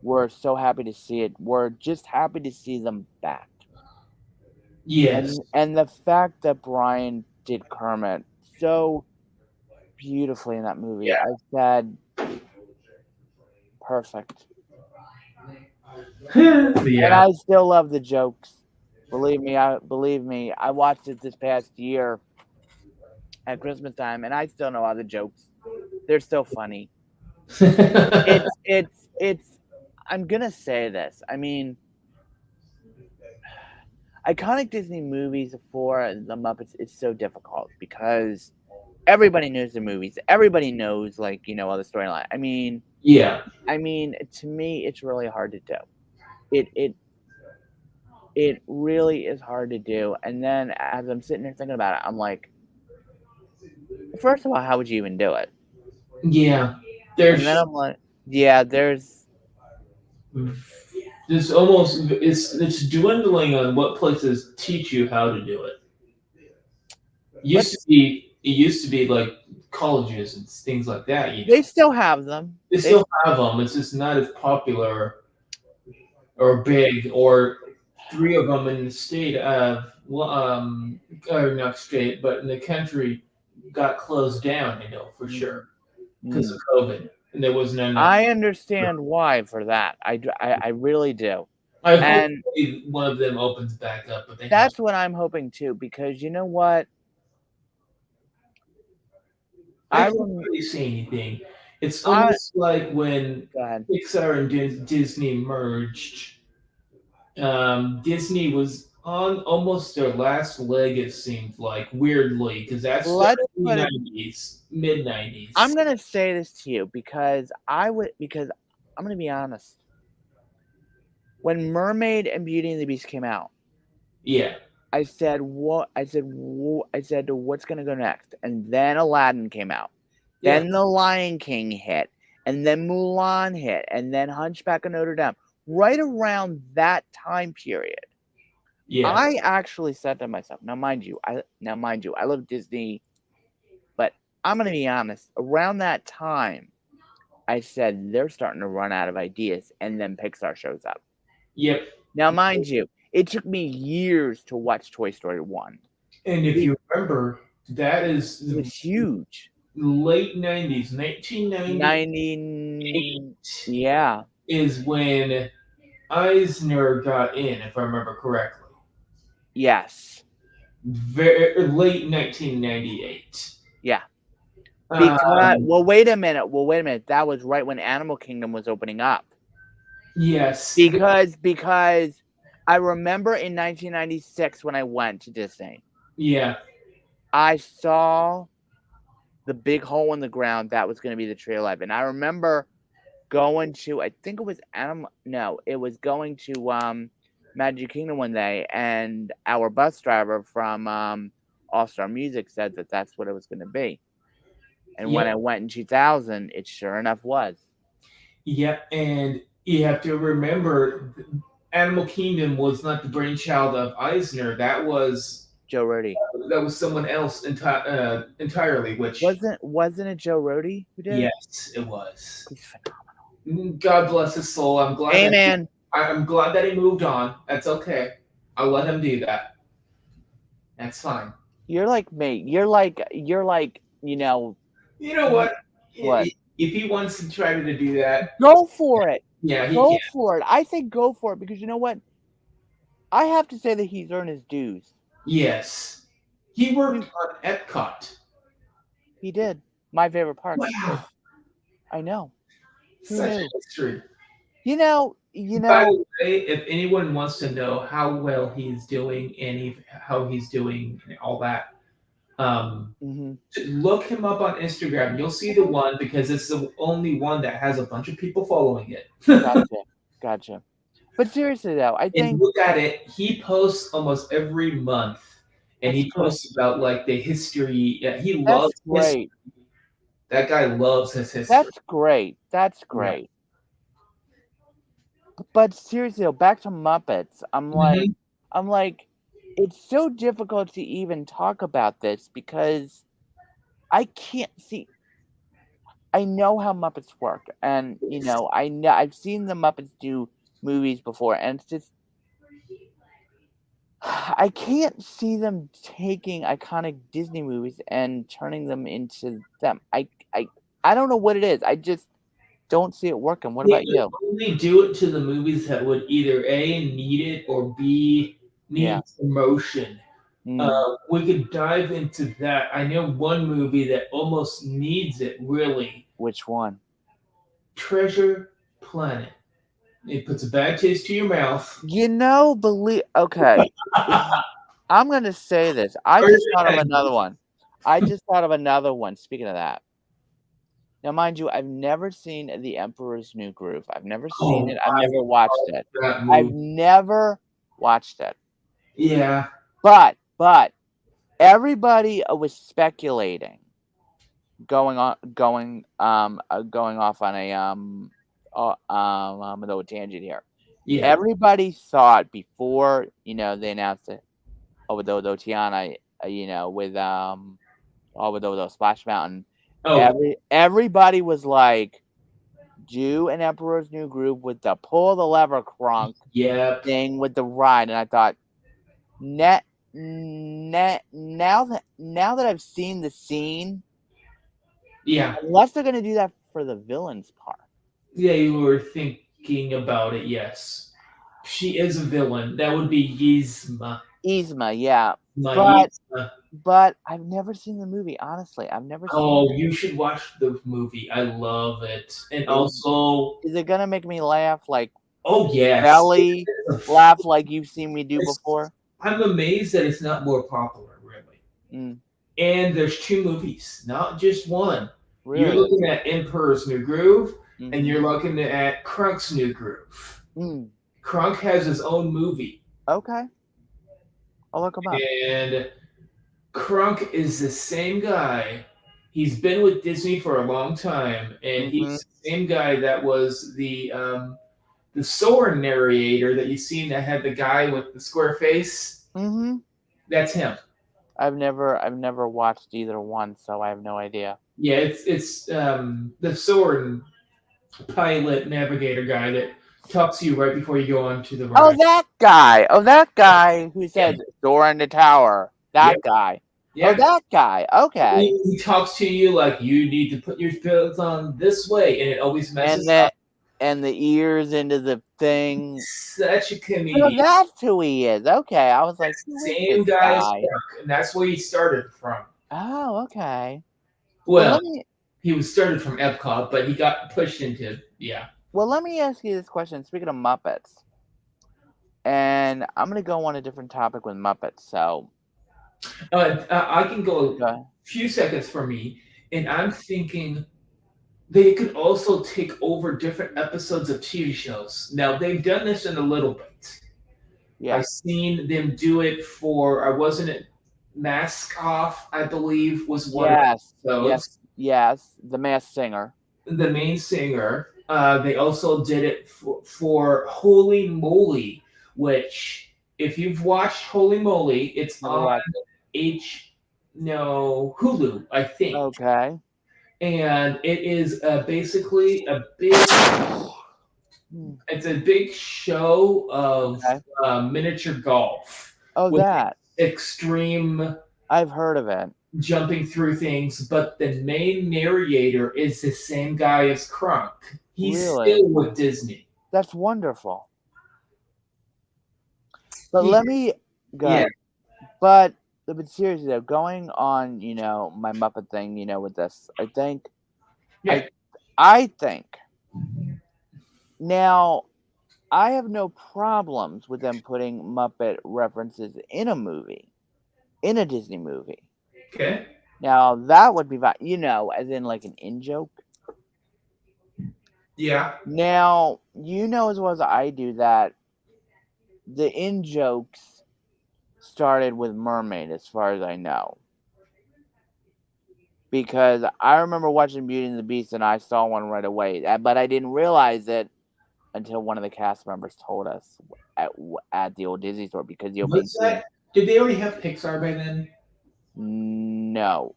were so happy to see it. We're just happy to see them back. Yes. And the fact that Brian did Kermit so beautifully in that movie, I said, perfect. And Yeah. I still love the jokes. Believe me, I watched it this past year at Christmas time, and I still know all the jokes. They're still funny. It's. I'm gonna say this. I mean, iconic Disney movies for the Muppets is so difficult because everybody knows the movies. Everybody knows, like, all the storyline. Yeah. I mean, to me, it's really hard to do. It really is hard to do. And then as I'm sitting there thinking about it, I'm like, first of all, how would you even do it? Yeah. And then There's I'm like, yeah, this almost it's dwindling on what places teach you how to do it. let's. It used to be like colleges and things like that. They still have them. They still have them. It's just not as popular or big, or three of them in the state of or not state, but in the country got closed down. I know for sure because Mm. of COVID, and there wasn't enough. I understand why for that. I really do. I hope And one of them opens back up, but they have. that's what I'm hoping too, because you know what? I I can't rem- really say anything. It's I almost like when Go ahead. Pixar and Disney merged. Disney was on almost their last leg. It seemed like weirdly because that's the Let's early put it. '90s, mid '90s. I'm gonna say this to you because I'm gonna be honest. When Mermaid and Beauty and the Beast came out, Yeah, I said what? I said what's gonna go next? And then Aladdin came out. yeah, Then The Lion King hit, and then Mulan hit, and then Hunchback of Notre Dame. Right around that time period, yeah, I actually said to myself, I love Disney, but I'm gonna be honest. Around that time, I said they're starting to run out of ideas, and then Pixar shows up. yep. Now, mind you, it took me years to watch Toy Story 1. And if you remember, that is It the was huge. late '90s, 1998 90, yeah, is when Eisner got in, if I remember correctly. yes, Very late 1998. yeah. Because, Um, wait a minute. That was right when Animal Kingdom was opening up. yes, Because I remember in 1996 when I went to Disney, yeah, I saw the big hole in the ground that was going to be the tree of life. And I remember going to, I think it was it was going to Magic Kingdom one day, and our bus driver from All Star Music said that that's what it was going to be. And when Yep. I went in 2000, it sure enough was. Yep. And you have to remember, Animal Kingdom was not the brainchild of Eisner. Joe Rohde. That was someone else entirely. Which, Wasn't it Joe Rohde who did it? yes, it was. He's phenomenal. God bless his soul. Amen. I'm glad that he moved on. That's okay. I'll let him do that. That's fine. You're like me. You're like You know what? What? If he wants to try to do that, Go for it. yeah, he Go can. for it. I say go for it because you know what? I have to say that he's earned his dues. Yes, he worked on Epcot. He did. My favorite park. Wow, I know. Who such knew? a history. You know. By the way, if anyone wants to know how well he's doing and how he's doing and all that, look him up on Instagram. You'll see the one because it's the only one that has a bunch of people following it. Gotcha. But seriously though, I And think look at it. He posts almost every month, and That's he posts about like the history. Yeah, he that's loves history. great. That guy loves his history. That's great. That's great. But seriously though, back to Muppets. I'm like, it's so difficult to even talk about this because I can't see. I know how Muppets work, and I know I've seen the Muppets do movies before, and it's just I can't see them taking iconic Disney movies and turning them into them. I don't know what it is. I just don't see it working. What They about you? would only do it to the movies that would either A, need it, or B, Yeah. need promotion. We could dive into that. I know one movie that almost needs it, really. Which one? Treasure Planet. It puts a bad taste to your mouth. Okay. I'm going to say this. I just thought of another one. Speaking of that. Now, mind you, I've never seen The Emperor's New Groove. I've never seen it. I've never watched it. I've never watched it. Yeah. But everybody was speculating, going off on a little tangent here. Yeah. Everybody thought before they announced it over the Tiana, with the Splash Mountain. Everybody was like, do an Emperor's New Groove with the pull the lever crunk thing with the ride, and I thought, now that I've seen the scene, unless they're gonna do that for the villain's part. Yeah, you were thinking about it. Yes, she is a villain. That would be Yzma. Yeah. But I've never seen the movie. Honestly, I've never seen. Oh, you should watch the movie. I love it, and also, is it gonna make me laugh like? Oh yes, belly laugh like you've seen me do before. I'm amazed that it's not more popular, really. And there's 2 movies, not just one. Really? You're looking at Emperor's New Groove, and you're looking at Krunk's New Groove. Krunk has his own movie. Okay. I'll look him up. And Krunk is the same guy. He's been with Disney for a long time, and he's the same guy that was the Soarin' narrator that you seen that had the guy with the square face. That's him. I've never watched either one, so I have no idea. Yeah, it's the Soarin' pilot navigator guy that talks to you right before you go onto the ride. Oh, that guy who says door in the tower. That guy. Yeah. Oh, that guy. Okay. He talks to you like you need to put your pants on this way, and it always messes up. And the ears into the thing. Such a comedian. Oh, that's who he is. Okay, I was like, same guy as Mark, and that's where he started from. Oh, okay. Well, he was started from Epcot, but he got pushed into Well, let me ask you this question. Speaking of Muppets, and I'm gonna go on a different topic with Muppets. So, I can go a few seconds for me. And I'm thinking they could also take over different episodes of TV shows. Now they've done this in a little bit. Yeah. I've seen them do it for I wasn't it Mask Off, I believe, was one of Yes. those. Yes. Yes. The Masked Singer. The main singer. They also did it for Holy Moly, which if you've watched Holy Moly, it's Never on watched it. H no Hulu, I think, Okay. and it is basically a big. Hmm. It's a big show of Okay. miniature golf Oh, with that. extreme I've heard of it. jumping through things, but the main narrator is the same guy as Kronk. He's Really? still with Disney. That's wonderful. But He, let me go yeah, ahead. But seriously though, going on, my Muppet thing, with this, I think yeah, I think now I have no problems with them putting Muppet references in a movie, in a Disney movie. okay, Now that would be fine, as in like an in joke. yeah. Now, as well as I do that the in jokes started with Mermaid, as far as I know. Because I remember watching Beauty and the Beast and I saw one right away, but I didn't realize it until one of the cast members told us at the old Disney store because the opening Was scene. that? Did they already have Pixar by then? No,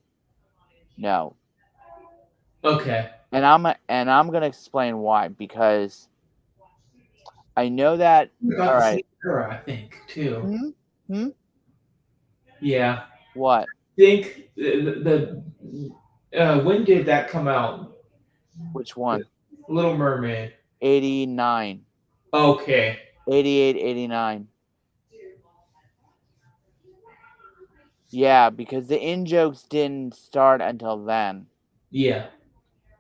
no, Okay. and I'm gonna explain why because I know that. About All the same right. era, I think, too. Hmm. Hmm. Yeah. What? Think when did that come out? Which one? Little Mermaid. 89, Okay. 88, 89. Yeah, because the in jokes didn't start until then. Yeah.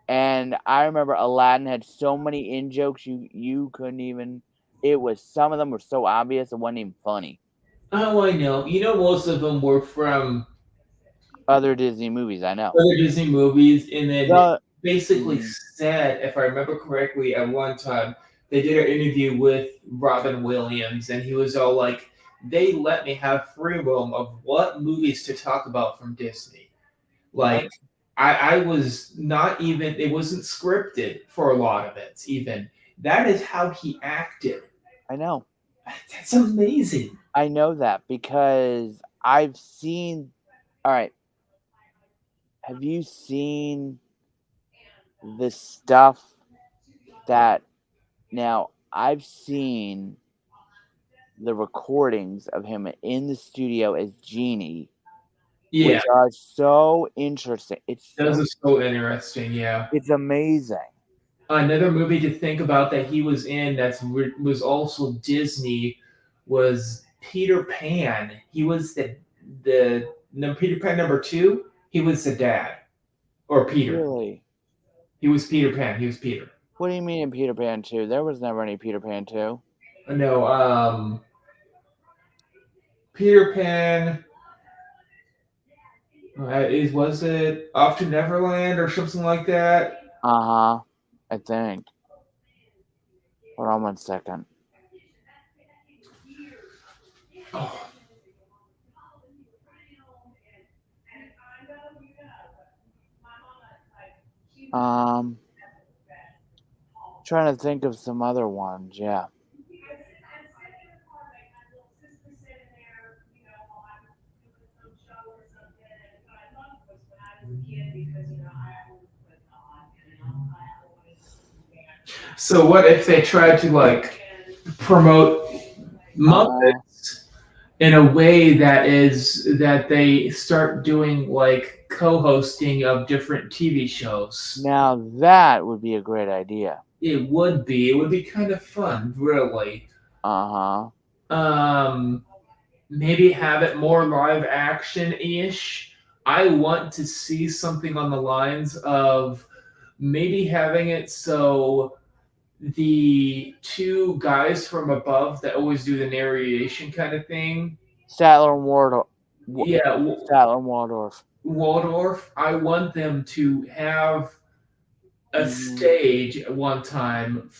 And I remember Aladdin had so many in jokes you couldn't even. It was some of them were so obvious it wasn't even funny. Oh, I know. You know, most of them were from Other Disney movies, I know. other Disney movies, and then The basically mm, said, if I remember correctly, at one time they did an interview with Robin Williams, and he was all like, "They let me have free roam of what movies to talk about from Disney." yep, Like, I was not even. It wasn't scripted for a lot of it. Even that is how he acted. I know. That's amazing. I know that because I've seen. All right, have you seen the stuff that now I've seen the recordings of him in the studio as Genie, Yeah, which are so interesting. those are so interesting. Yeah. It's amazing. Another movie to think about that he was in was also Disney was Peter Pan. He was the no, Peter Pan number two. He was the dad or Peter. Really? He was Peter Pan. He was Peter. What do you mean in Peter Pan 2? There was never any Peter Pan 2. No, Peter Pan is was it Off to Neverland or something like that? Uh-huh. I think. Hold on 1 second. Oh, Um, trying to think of some other ones. Yeah. so what if they tried to like promote Uh, Muppets in a way that they start doing like co-hosting of different TV shows. now that would be a great idea. It would be kind of fun, really. Uh-huh. Um, maybe have it more live action ish. I want to see something on the lines of maybe having it so the two guys from above that always do the narration kind of thing. Statler and Waldorf. Yeah, Statler and Waldorf. Waldorf, I want them to have a Mhm. stage at one time Mhm.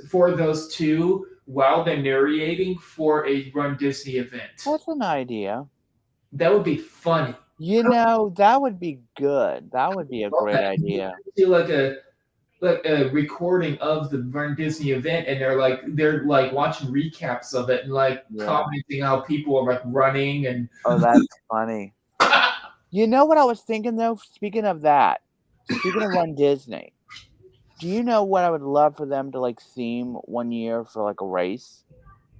for those two while they're narrating for a Run Disney event. That's an idea. That would be funny. That would be good. That would be a Love great that. idea. Do like a recording of the Run Disney event, and they're like watching recaps of it and like Yeah. commenting how people are like running and Oh, that's funny. You know what I was thinking though? Speaking of that, speaking of Run Disney, do you know what I would love for them to like theme one year for like a race?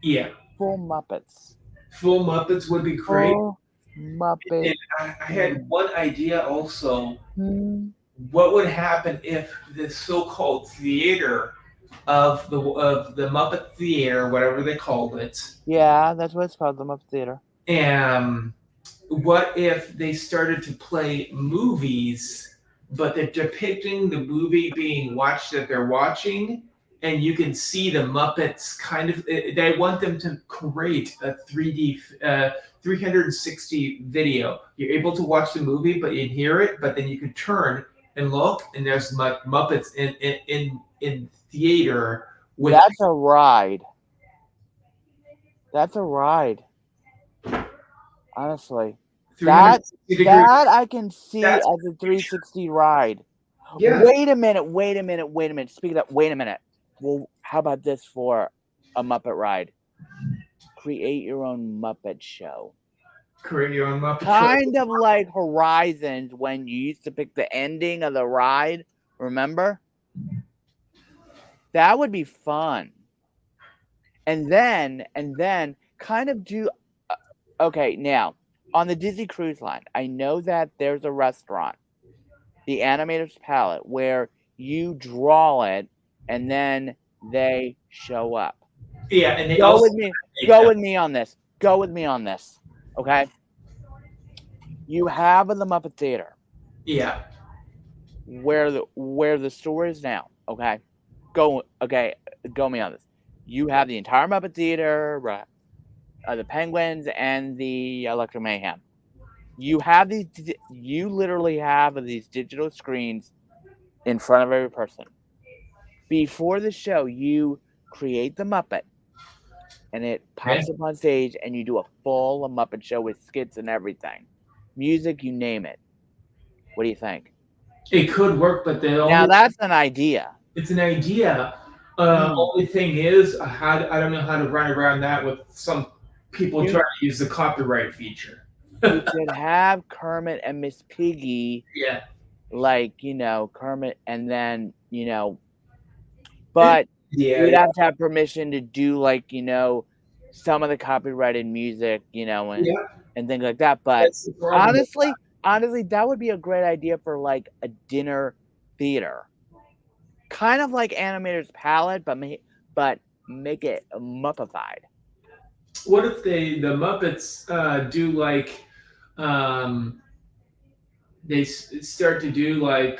yeah, Full Muppets. full Muppets would be great. Full Muppet. And I had one idea also. Mhm. What would happen if this so-called theater of the Muppet Theater, whatever they called it, Yeah, that's what it's called, the Muppet Theater. and what if they started to play movies, but they're depicting the movie being watched that they're watching, and you can see the Muppets kind of. They want them to create a 3D, 360 video. You're able to watch the movie, but you hear it, but then you can turn and look, and there's Muppets in theater with That's a ride. That's a ride. Honestly. That 360 degree. that I can see That's as a 360 ride. yeah. Wait a minute, wait a minute, wait a minute. Speaking of that, wait a minute. Well, how about this for a Muppet ride? Create your own Muppet show. Create your own Muppet show. Kind of like Horizons when you used to pick the ending of the ride. Remember? That would be fun. And then kind of do okay, now on the Disney Cruise Line, I know that there's a restaurant, the Animator's Palette, where you draw it and then they show up. Yeah, and they Go also with me. Go with me on this. Go with me on this. Okay? You have the Muppet Theater yeah, where the store is now. Okay? Go me on this. You have the entire Muppet Theater, the Penguins and the Electro Mayhem. You literally have these digital screens in front of every person. Before the show, you create the Muppet and it yeah. pops up on stage and you do a full Muppet show with skits and everything. Music, you name it. What do you think? It could work, but Now that's an idea. it's an idea. Hmm. Only thing is, I don't know how to run around that with some people You trying to use the copyright feature. you could have Kermit and Miss Piggy, Yeah, like, Kermit and then, but yeah, you'd yeah, have to have permission to do like, some of the copyrighted music, yeah. and things like that. But That's the problem. honestly, that would be a great idea for like a dinner theater. Kind of like Animator's Palette, but make it Muppified. What if the Muppets do like um, start to do like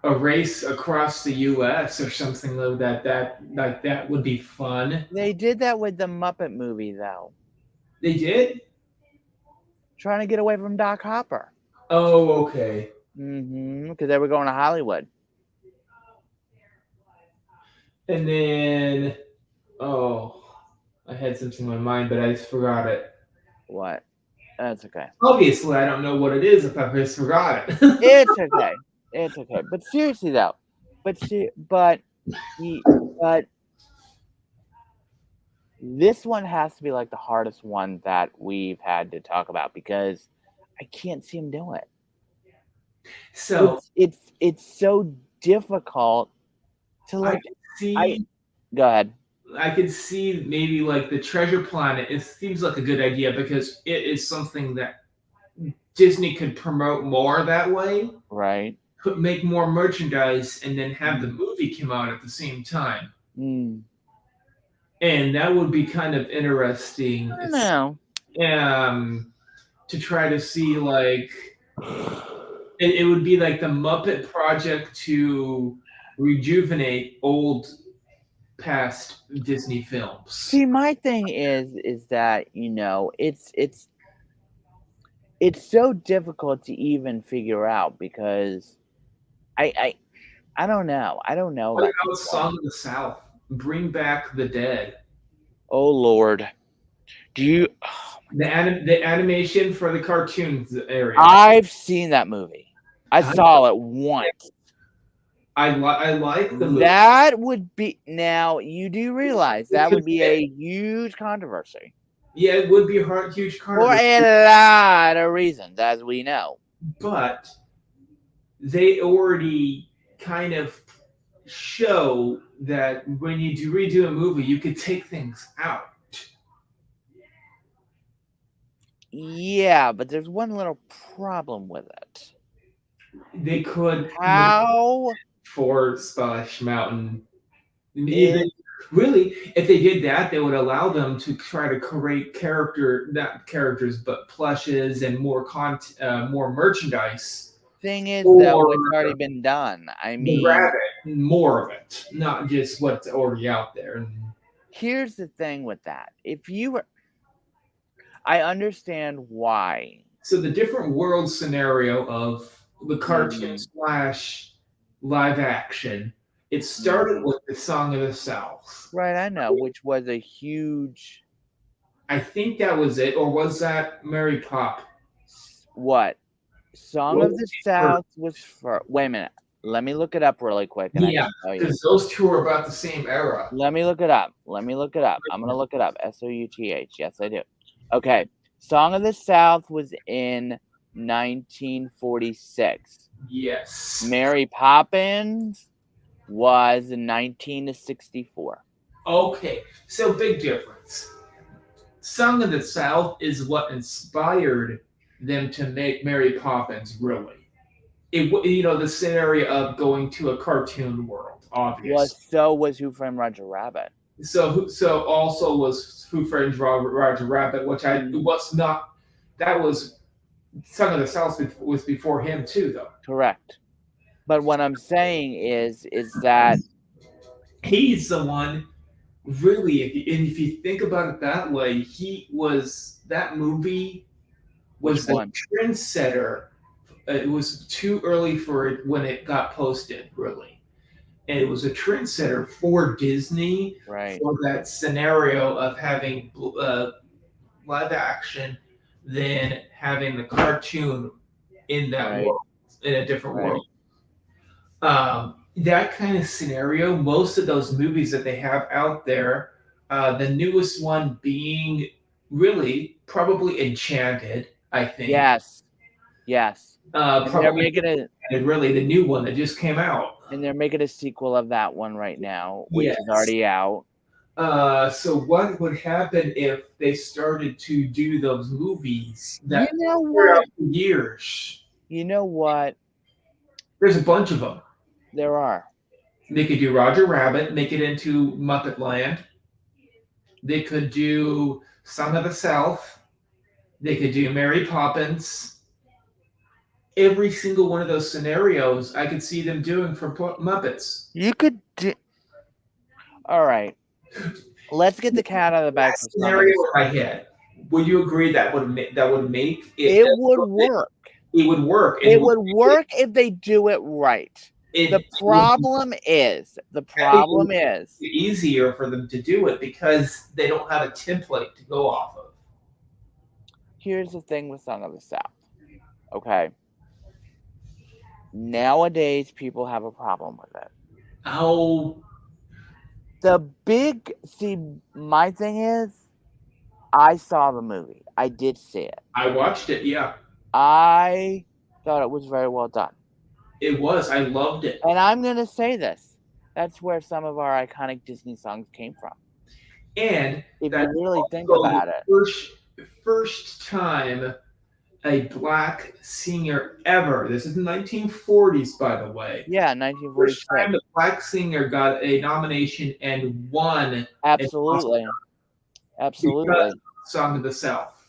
a race across the U.S. or something like that? That would be fun. They did that with the Muppet movie though. They did. Trying to get away from Doc Hopper. Oh, okay. Because they were going to Hollywood. And then, oh, I had something in my mind, but I just forgot it. What? That's okay. Obviously, I don't know what it is if I just forgot it. It's okay. It's okay. But seriously though, but this one has to be like the hardest one that we've had to talk about because I can't see him do it. So It's so difficult to I like. can see, Go ahead. I can see maybe like the Treasure Planet. It seems like a good idea because it is something that Disney could promote more that way. Right. Could make more merchandise and then have the Mm. movie come out at the same time. Mm. And that would be kind of interesting. I don't know. To try to see like it would be like the Muppet Project to rejuvenate old past Disney films. See, my thing is that it's it's so difficult to even figure out because I I I don't know. I don't know What about about this one. Song of the South? Bring back the dead. Oh Lord. Do you oh, The animation for the cartoons area. I've seen that movie. I I saw it once. I like the movie. That would be now you do realize that would be a huge controversy Yeah, it would be a huge for controversy, a lot of reasons, as we know. but they already kind of show that when you redo a movie, you could take things out. Yeah, but there's one little problem with it. They could make How for Splash Mountain. is Even really, if they did that, they would allow them to try to create not characters, but plushes and more merchandise thing is though, for it's already been done. I the mean, rabbit, more of it, not just what's already out there. here's the thing with that. If you were I understand why. So the different world scenario of the cartoon Mhm, slash live action, it started mhm. with the Song of the South. Right, I know, which was a huge I think that was it, or was that Mary Pop? what? Song What of was the it for? South was for wait a minute. Let me look it up really quick and I Yeah, can tell you. because those two are about the same era. Let me look it up. Let me look it up. I'm gonna look it up. South. Yes, I do. Okay. Song of the South was in 1946. Yes. Mary Poppins was in 1964. Okay, so big difference. Song of the South is what inspired them to make Mary Poppins. Really, the scenario of going to a cartoon world, Was obvious. so was Who Framed Roger Rabbit. So also was Who Framed Roger Rabbit, which I Mhm. was not. That was Son of the South was before him too, though. Correct. But what I'm saying is that He's the one, really. If you think about it that way, he was that movie which was the one? trendsetter. It was too early for it when it got posted, really, and it was a trendsetter for Disney Right. for that scenario of having live action, then having the cartoon in that Right. world, in a different Right. world. That kind of scenario, most of those movies that they have out there, the newest one being really probably Enchanted, I think. Yes. Yes. And they're Probably making a really the new one that just came out. and they're making a sequel of that one right now, which is Yes. already out. So what would happen if they started to do those movies You that know throughout what? the years? You know what? There's a bunch of them. There are. They could do Roger Rabbit, make it into Muppet Land. They could do Song of the South. They could do Mary Poppins. Every single one of those scenarios, I could see them doing for Muppets. You could do all right. Let's get the cat out of the That bag for Song of scenario the in my head, would you agree that would make it? It would work. It would work, It and would work if they do it right. The it would the it would problem is be easier for them to do it because they don't have a template to go off of. here's the thing with Song of the South. Okay. Nowadays people have a problem with it. Oh, My thing is I saw the movie. I did see it. I watched it. Yeah, I thought it was very well done. it was. I loved it. And I'm going to say this. That's where some of our iconic Disney songs came from. And If that's you really think also the about it. first time a black singer ever. This is the 1940s, by the way. Yeah, First 1946. time a black singer got a nomination and won an Oscar Absolutely. because Absolutely. of Song of the South.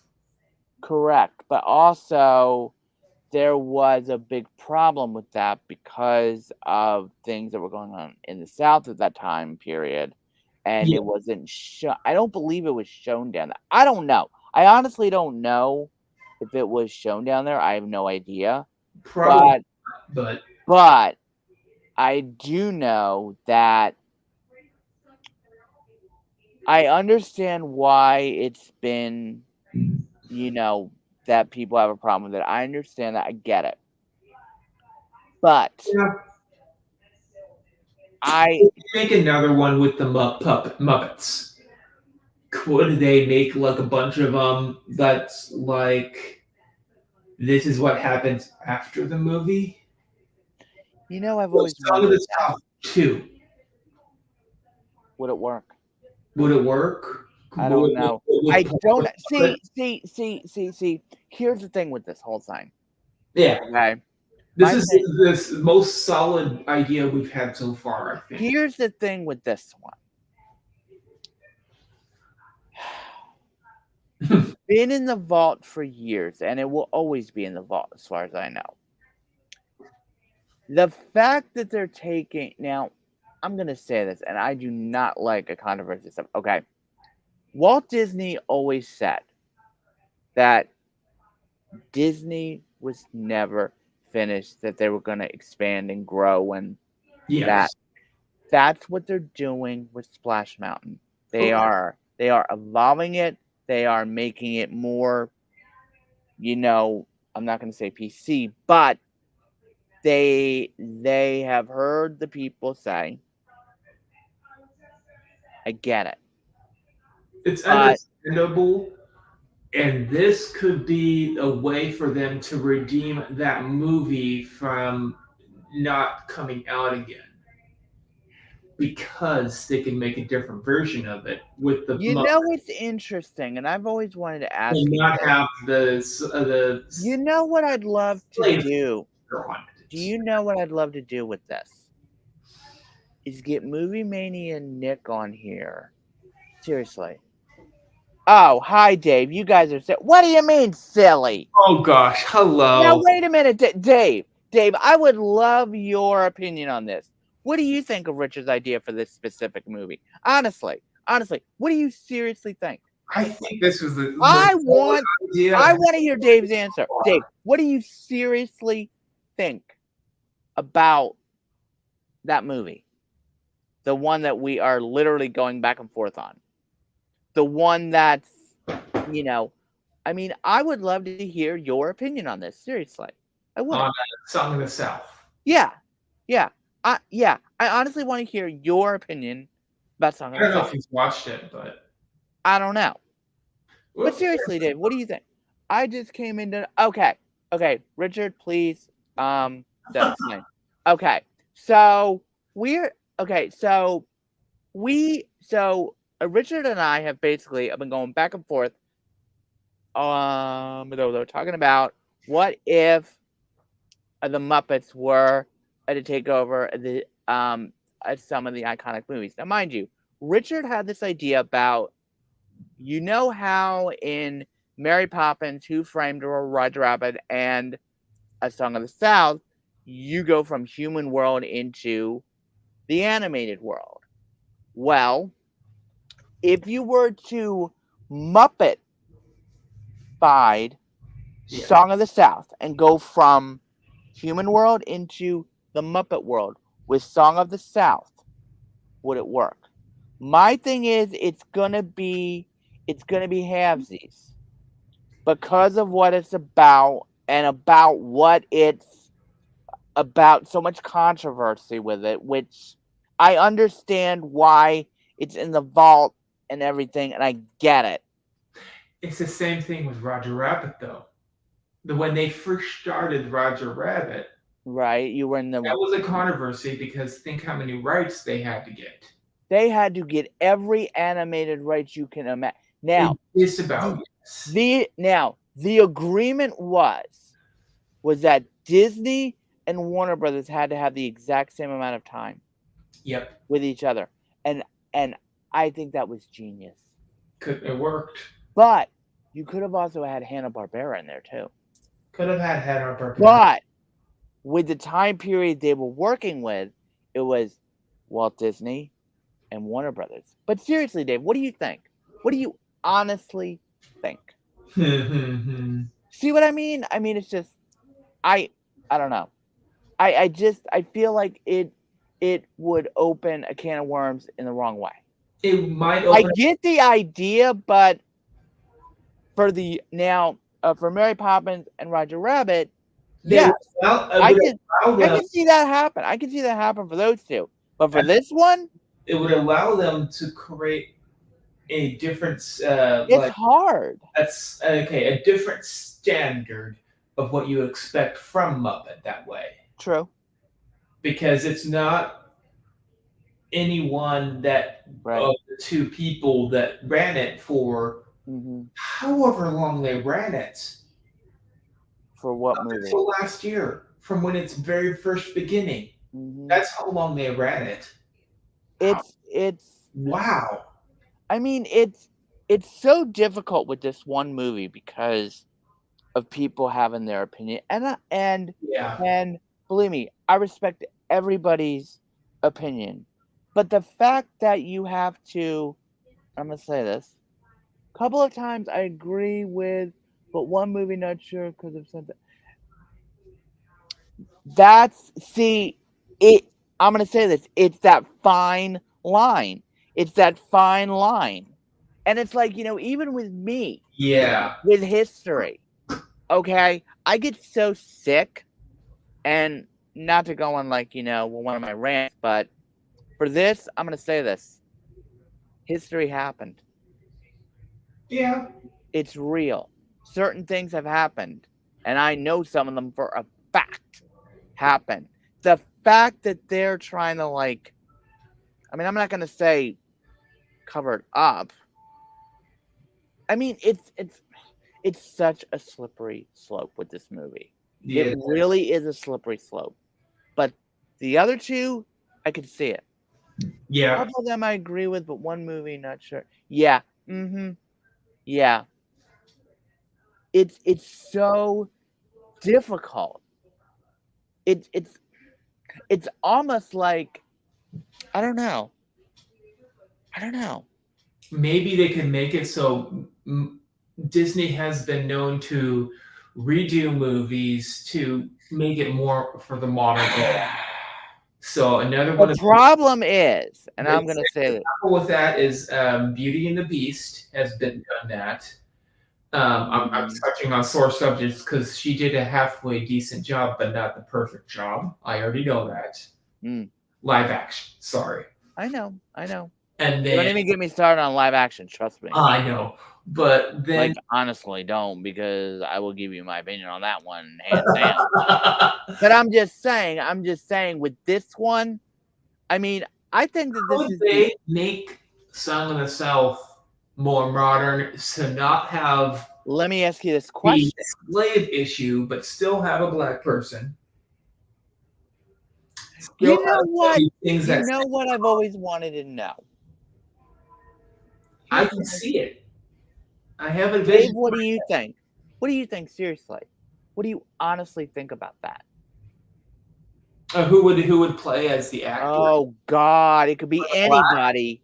Correct. But also there was a big problem with that because of things that were going on in the South at that time period. And Yeah, it wasn't shown. I don't believe it was shown down there. I don't know. I honestly don't know. if it was shown down there. I have no idea. Probably, but But I do know that I understand why it's been, that people have a problem with it. I understand that. I get it. But yeah, I make another one with the Muppets. Could they make like a bunch of that's like this is what happens after the movie? I've always Some of wondered the that. stuff too. Would it work? Would it work? I don't know. I don't Muppet? see. Here's the thing with this whole thing. Yeah, Okay. this My is thing, this most solid idea we've had so far. I think. here's the thing with this one. It's been in the vault for years, and it will always be in the vault, as far as I know. The fact that they're taking now, I'm gonna say this, and I do not like a controversy stuff. Okay, Walt Disney always said that Disney was never finished; that they were gonna expand and grow, and Yes. that's what they're doing with Splash Mountain. They Okay. are evolving it. They are making it more, I'm not going to say PC, but they have heard the people say, I get it. It's But understandable, and this could be a way for them to redeem that movie from not coming out again. Because they can make a different version of it with the it's interesting, and I've always wanted to ask and you not this. have the You know what I'd love to slave do? on Do it. you know what I'd love to do with this? Is get Movie Mania Nick on here. Seriously. Oh, hi, Dave. You guys are what do you mean, silly? Oh gosh, Now, hello. wait a minute, Dave. Dave, I would love your opinion on this. What do you think of Richard's idea for this specific movie? Honestly, what do you seriously think? I think this was the I most want idea. to hear Dave's answer. Dave, what do you seriously think about that movie? The one that we are literally going back and forth on. The one that's, I mean, I would love to hear your opinion on this. Seriously. I would. On Song of the South. Yeah. I honestly want to hear your opinion about Song I of the don't know South. if he's watched it, but I don't know. But whoops. seriously, Dave, what do you think? I just came into okay, Richard, please, that's fine. Okay, so Richard and I have basically been going back and forth. They're talking about what if the Muppets were to take over the some of the iconic movies. Now, mind you, Richard had this idea about, how in Mary Poppins, Who Framed Roger Rabbit, and A Song of the South, you go from human world into the animated world. Well, if you were to Muppet Song of the South and go from human world into the Muppet world with Song of the South, would it work? My thing is, it's gonna be halvesies because of what it's about and about what it's about. So much controversy with it, which I understand why it's in the vault and everything, and I get it. It's the same thing with Roger Rabbit, though. When they first started Roger Rabbit, Right? You were in that was a controversy because think how many rights they had to get. They had to get every animated rights you can imagine. Now, Just about the agreement was that Disney and Warner Brothers had to have the exact same amount of time. Yep. With each other, and I think that was genius. It worked. But you could have also had Hanna-Barbera in there too. Could have had Hanna-Barbera. But with the time period they were working with, it was Walt Disney and Warner Brothers. But seriously, Dave, what do you think? What do you honestly think? See what I mean? I mean, it's just I don't know. I feel like it would open a can of worms in the wrong way. It might I open. get the idea, but for Mary Poppins and Roger Rabbit, They yeah, would allow, I would can allow I them. can see that happen. I can see that happen for those two. But for this one, It would allow them to create a different, it's hard. that's okay, a different standard of what you expect from Muppet that way, True. because it's not anyone that Right. of the two people that ran it for Mm-hmm. however long they ran it. For what Up movie? until last year, from when its very first beginning. Mm-hmm. That's how long they ran it. It's Wow. I mean, it's so difficult with this one movie because of people having their opinion, and Yeah. believe me, I respect everybody's opinion, but the fact that you have to, I'm gonna say this, a couple of times I agree with, but one movie not sure because of something. I'm gonna say this. It's that fine line. It's that fine line. And it's like, even with me, Yeah. with history, okay, I get so sick, and not to go on like, one of my rants, but for this, I'm gonna say this. History happened. Yeah. It's real. Certain things have happened, and I know some of them for a fact happened. The fact that they're trying to I'm not gonna say cover it up. I mean, it's such a slippery slope with this movie. Yeah. It really is a slippery slope. But the other two, I could see it. A Yeah. couple of them I agree with, but one movie, not sure. Yeah. Mm-hmm. Yeah. It's so difficult. It's almost like I don't know. Maybe they can make it so Disney has been known to redo movies to make it more for the modern era. So another one The of problem is, and the I'm gonna say that example with that is Beauty and the Beast has been done that. I'm touching on sore subjects because she did a halfway decent job, but not the perfect job. I already know that. Live action, sorry. I know. And Don't then even get me started on live action, trust me. I know, but then Honestly, don't, because I will give you my opinion on that one, hands down. But I'm just saying with this one, I mean, I think that this could is they make Song of the South more modern to not have let me ask you this the question. slave issue, but still have a black person? You Still know have what? things You that know what I've always wanted to know? I can see it. I have a Dave, vision. what do you think? What do you think, seriously? What do you honestly think about that? Who would play as the actor? Oh, God. It could be anybody.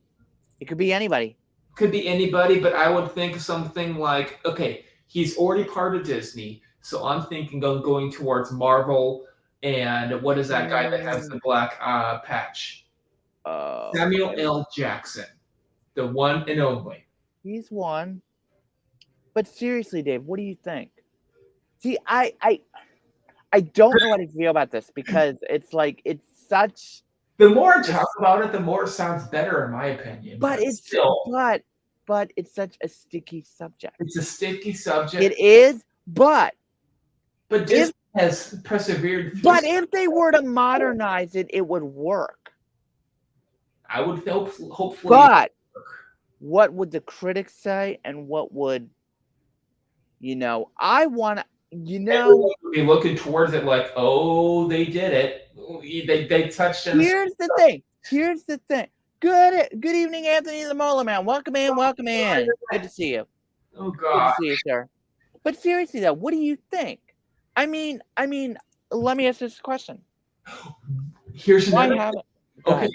It could be anybody. Could be anybody, but I would think something like, okay, he's already part of Disney, so I'm thinking of going towards Marvel. And what is that guy that has the black patch? Samuel L. Jackson, the one and only. He's one. But seriously, Dave, what do you think? See, I don't know how to feel about this because it's like it's such. The more I talk about it, the more it sounds better, in my opinion. But it's still, but it's such a sticky subject. it's a sticky subject. It is, but Disney has persevered. But if they were to modernize it, it would work. I would hopefully. But what would the critics say, and what would I want to. Everyone would be looking towards it like, oh, they did it. They touched on. Here's the thing. Good evening, Anthony the Mola Man. Welcome in. Good to see you. Oh God. Good to see you, sir. But seriously though, what do you think? I mean, let me ask this question. Here's another. Okay.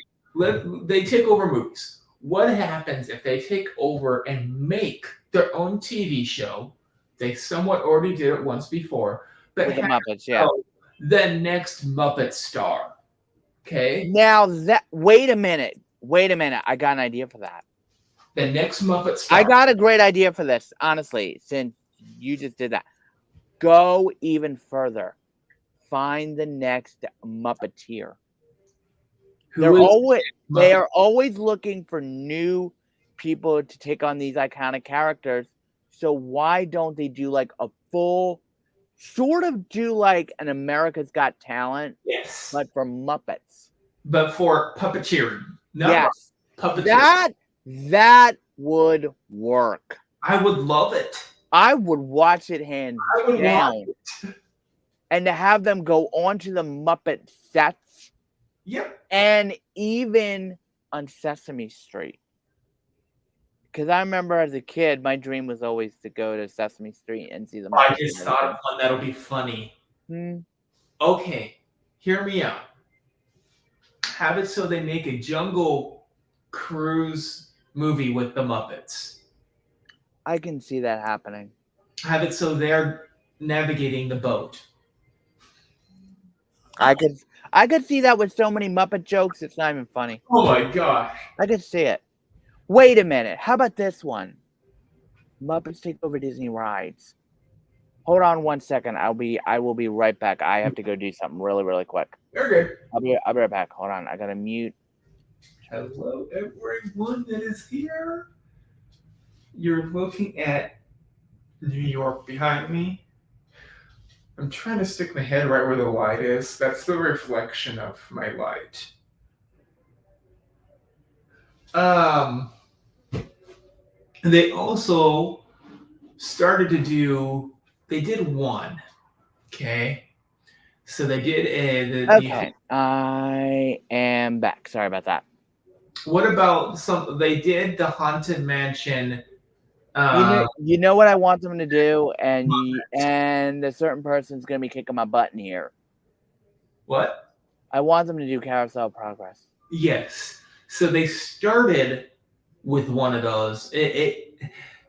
They take over movies. What happens if they take over and make their own TV show They somewhat already did it once before, but with the have Muppets, yeah. the next Muppet star. Okay, Now that wait a minute. I got an idea for that. the next Muppet star. I got a great idea for this, honestly, since you just did that. Go even further. Find the next Muppeteer. They are always looking for new people to take on these iconic characters. So why don't they do like a full, sort of do like an America's Got Talent, Yes, but for Muppets? but for puppeteering, not Yes, puppeteering. that would work. I would love it. I would watch it hands I would down. watch it. And to have them go onto the Muppet sets. Yep. And even on Sesame Street. Because I remember as a kid, my dream was always to go to Sesame Street and see the Muppets. I just thought of one that'll be funny. Okay, hear me out. Have it so they make a Jungle Cruise movie with the Muppets. I can see that happening. Have it so they're navigating the boat. I could see that with so many Muppet jokes, it's not even funny. Oh my gosh. I could see it. Wait a minute. How about this one? Muppets take over Disney rides. Hold on 1 second. I will be right back. I have to go do something really, really quick. You're good. I'll be right back. Hold on. I gotta mute. Hello, everyone that is here. You're looking at New York behind me. I'm trying to stick my head right where the light is. That's the reflection of my light. They also started to do. They did one. Okay. So they did okay. I am back. Sorry about that. What about some? They did the Haunted Mansion. You know what I want them to do, and a certain person's gonna be kicking my butt in here. What? I want them to do Carousel Progress. Yes. So they started with one of those. It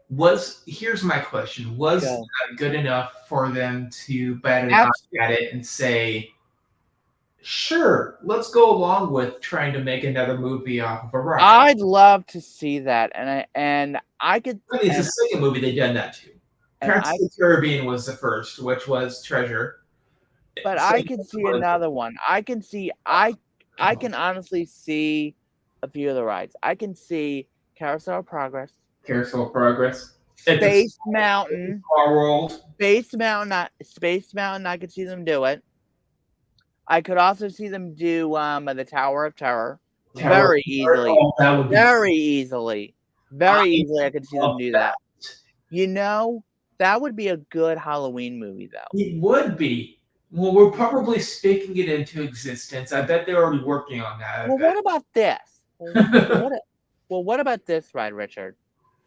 was. Here's my question: was that good enough for them to bat an eye at it and say, "Sure, let's go along with trying to make another movie off of a ride"? I'd love to see that, and I could. It's the second movie they've done that too. Pirates of the Caribbean was the first, which was Treasure. But I can see another one. I can honestly see a few of the rides. I can see Carousel of Progress. Carousel of Progress. Space Mountain. Star World. Space Mountain. I could see them do it. I could also see them do the Tower of Terror. Very easily. Very easily. I could see them do that. You know, that would be a good Halloween movie, though. It would be. Well, we're probably speaking it into existence. I bet they're already working on that. Well, what about this? What about this ride, Richard?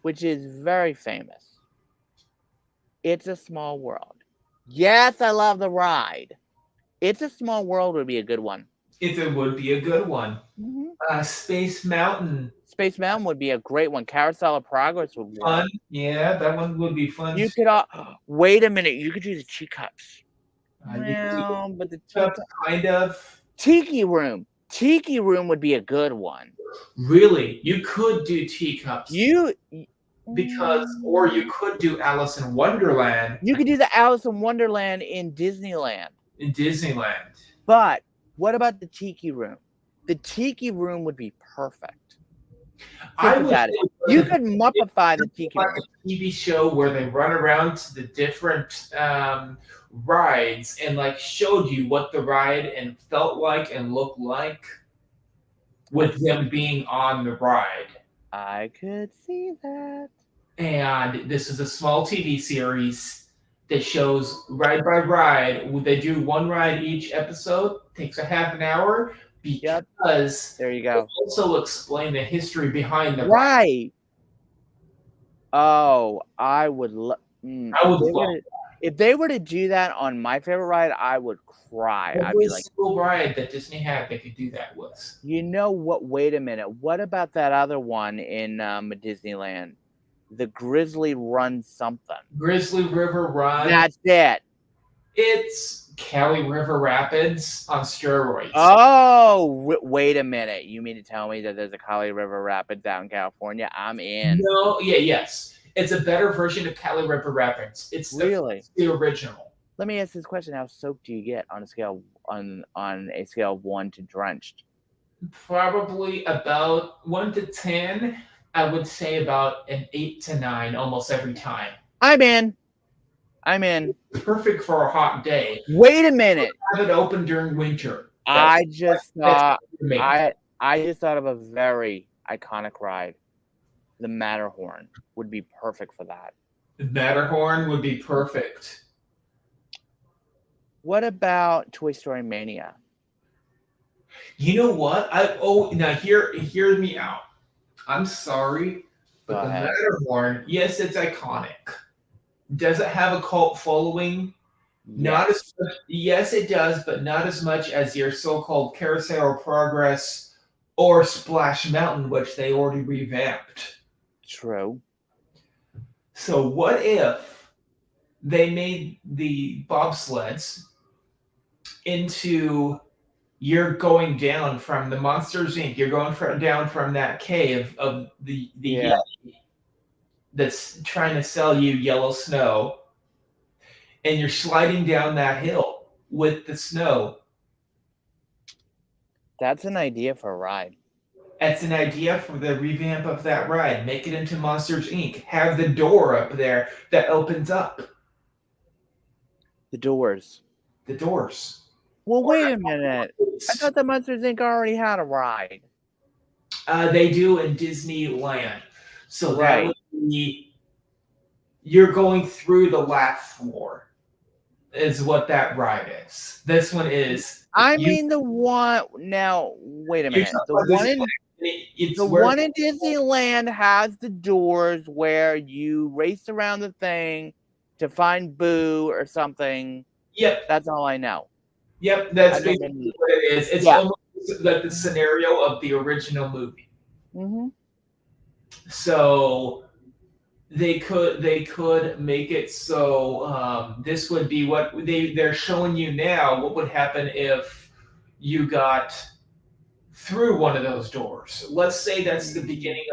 Which is very famous. It's a Small World. Yes, I love the ride. It's a Small World would be a good one. It would be a good one. Mm-hmm. Space Mountain. Space Mountain would be a great one. Carousel of Progress would be fun. Yeah, that one would be fun. You could wait a minute. You could do the teacups. But the teacups, kind of Tiki Room. Tiki Room would be a good one. Really, you could do teacups. Or you could do Alice in Wonderland. You could do the Alice in Wonderland in Disneyland. But what about the Tiki Room? The Tiki Room would be perfect. You could muppify the Tiki Room. A TV show where they run around to the different rides and showed you what the ride and felt like and looked like with them being on the ride. I could see that. And this is a small TV series that shows ride by ride. They do one ride each episode. Takes a half an hour because there you go. They also explain the history behind the ride. Oh, I would love. If they were to do that on my favorite ride, I would cry. I'd be like, single ride that Disney had they could do that with. You know what? Wait a minute. What about that other one in Disneyland? The Grizzly Run something. Grizzly River Run. That's it. It's Cali River Rapids on steroids. Oh, wait a minute. You mean to tell me that there's a Kali River Rapids out in California? I'm in. No, yes. It's a better version of Cali River Rapids. It's Really? the original. Let me ask this question: how soaked do you get on a scale on a scale of 1 to drenched? Probably about 1 to 10. I would say about an 8 to 9 almost every time. I'm in. Perfect for a hot day. Wait a minute. Have it open during winter. I just thought of a very iconic ride. The Matterhorn would be perfect for that. The Matterhorn would be perfect. What about Toy Story Mania? You know what? Now hear me out. I'm sorry, but the Matterhorn, yes, it's iconic. Does it have a cult following? Yes. Not as much, yes, it does, but not as much as your so-called Carousel of Progress or Splash Mountain, which they already revamped. True. So what if they made the bobsleds into you're going down from the Monsters Inc. You're going down from that cave of the Yeti that's trying to sell you yellow snow, and you're sliding down that hill with the snow. That's an idea for a ride. That's an idea for the revamp of that ride. Make it into Monsters Inc. Have the door up there that opens up. The doors. The doors. Well, wait a minute. I thought the Monsters Inc. already had a ride. They do in Disneyland. So that would be you're going through the laugh floor is what that ride is. This one is. I mean the one. Now wait a minute. The one in Disneyland has the doors where you race around the thing to find Boo or something. Yep. That's all I know. Yep, that's basically what it is. It's almost like the scenario of the original movie. Mm-hmm. So they could make it so this would be what they're showing you now. What would happen if you got through one of those doors? Let's say that's the beginning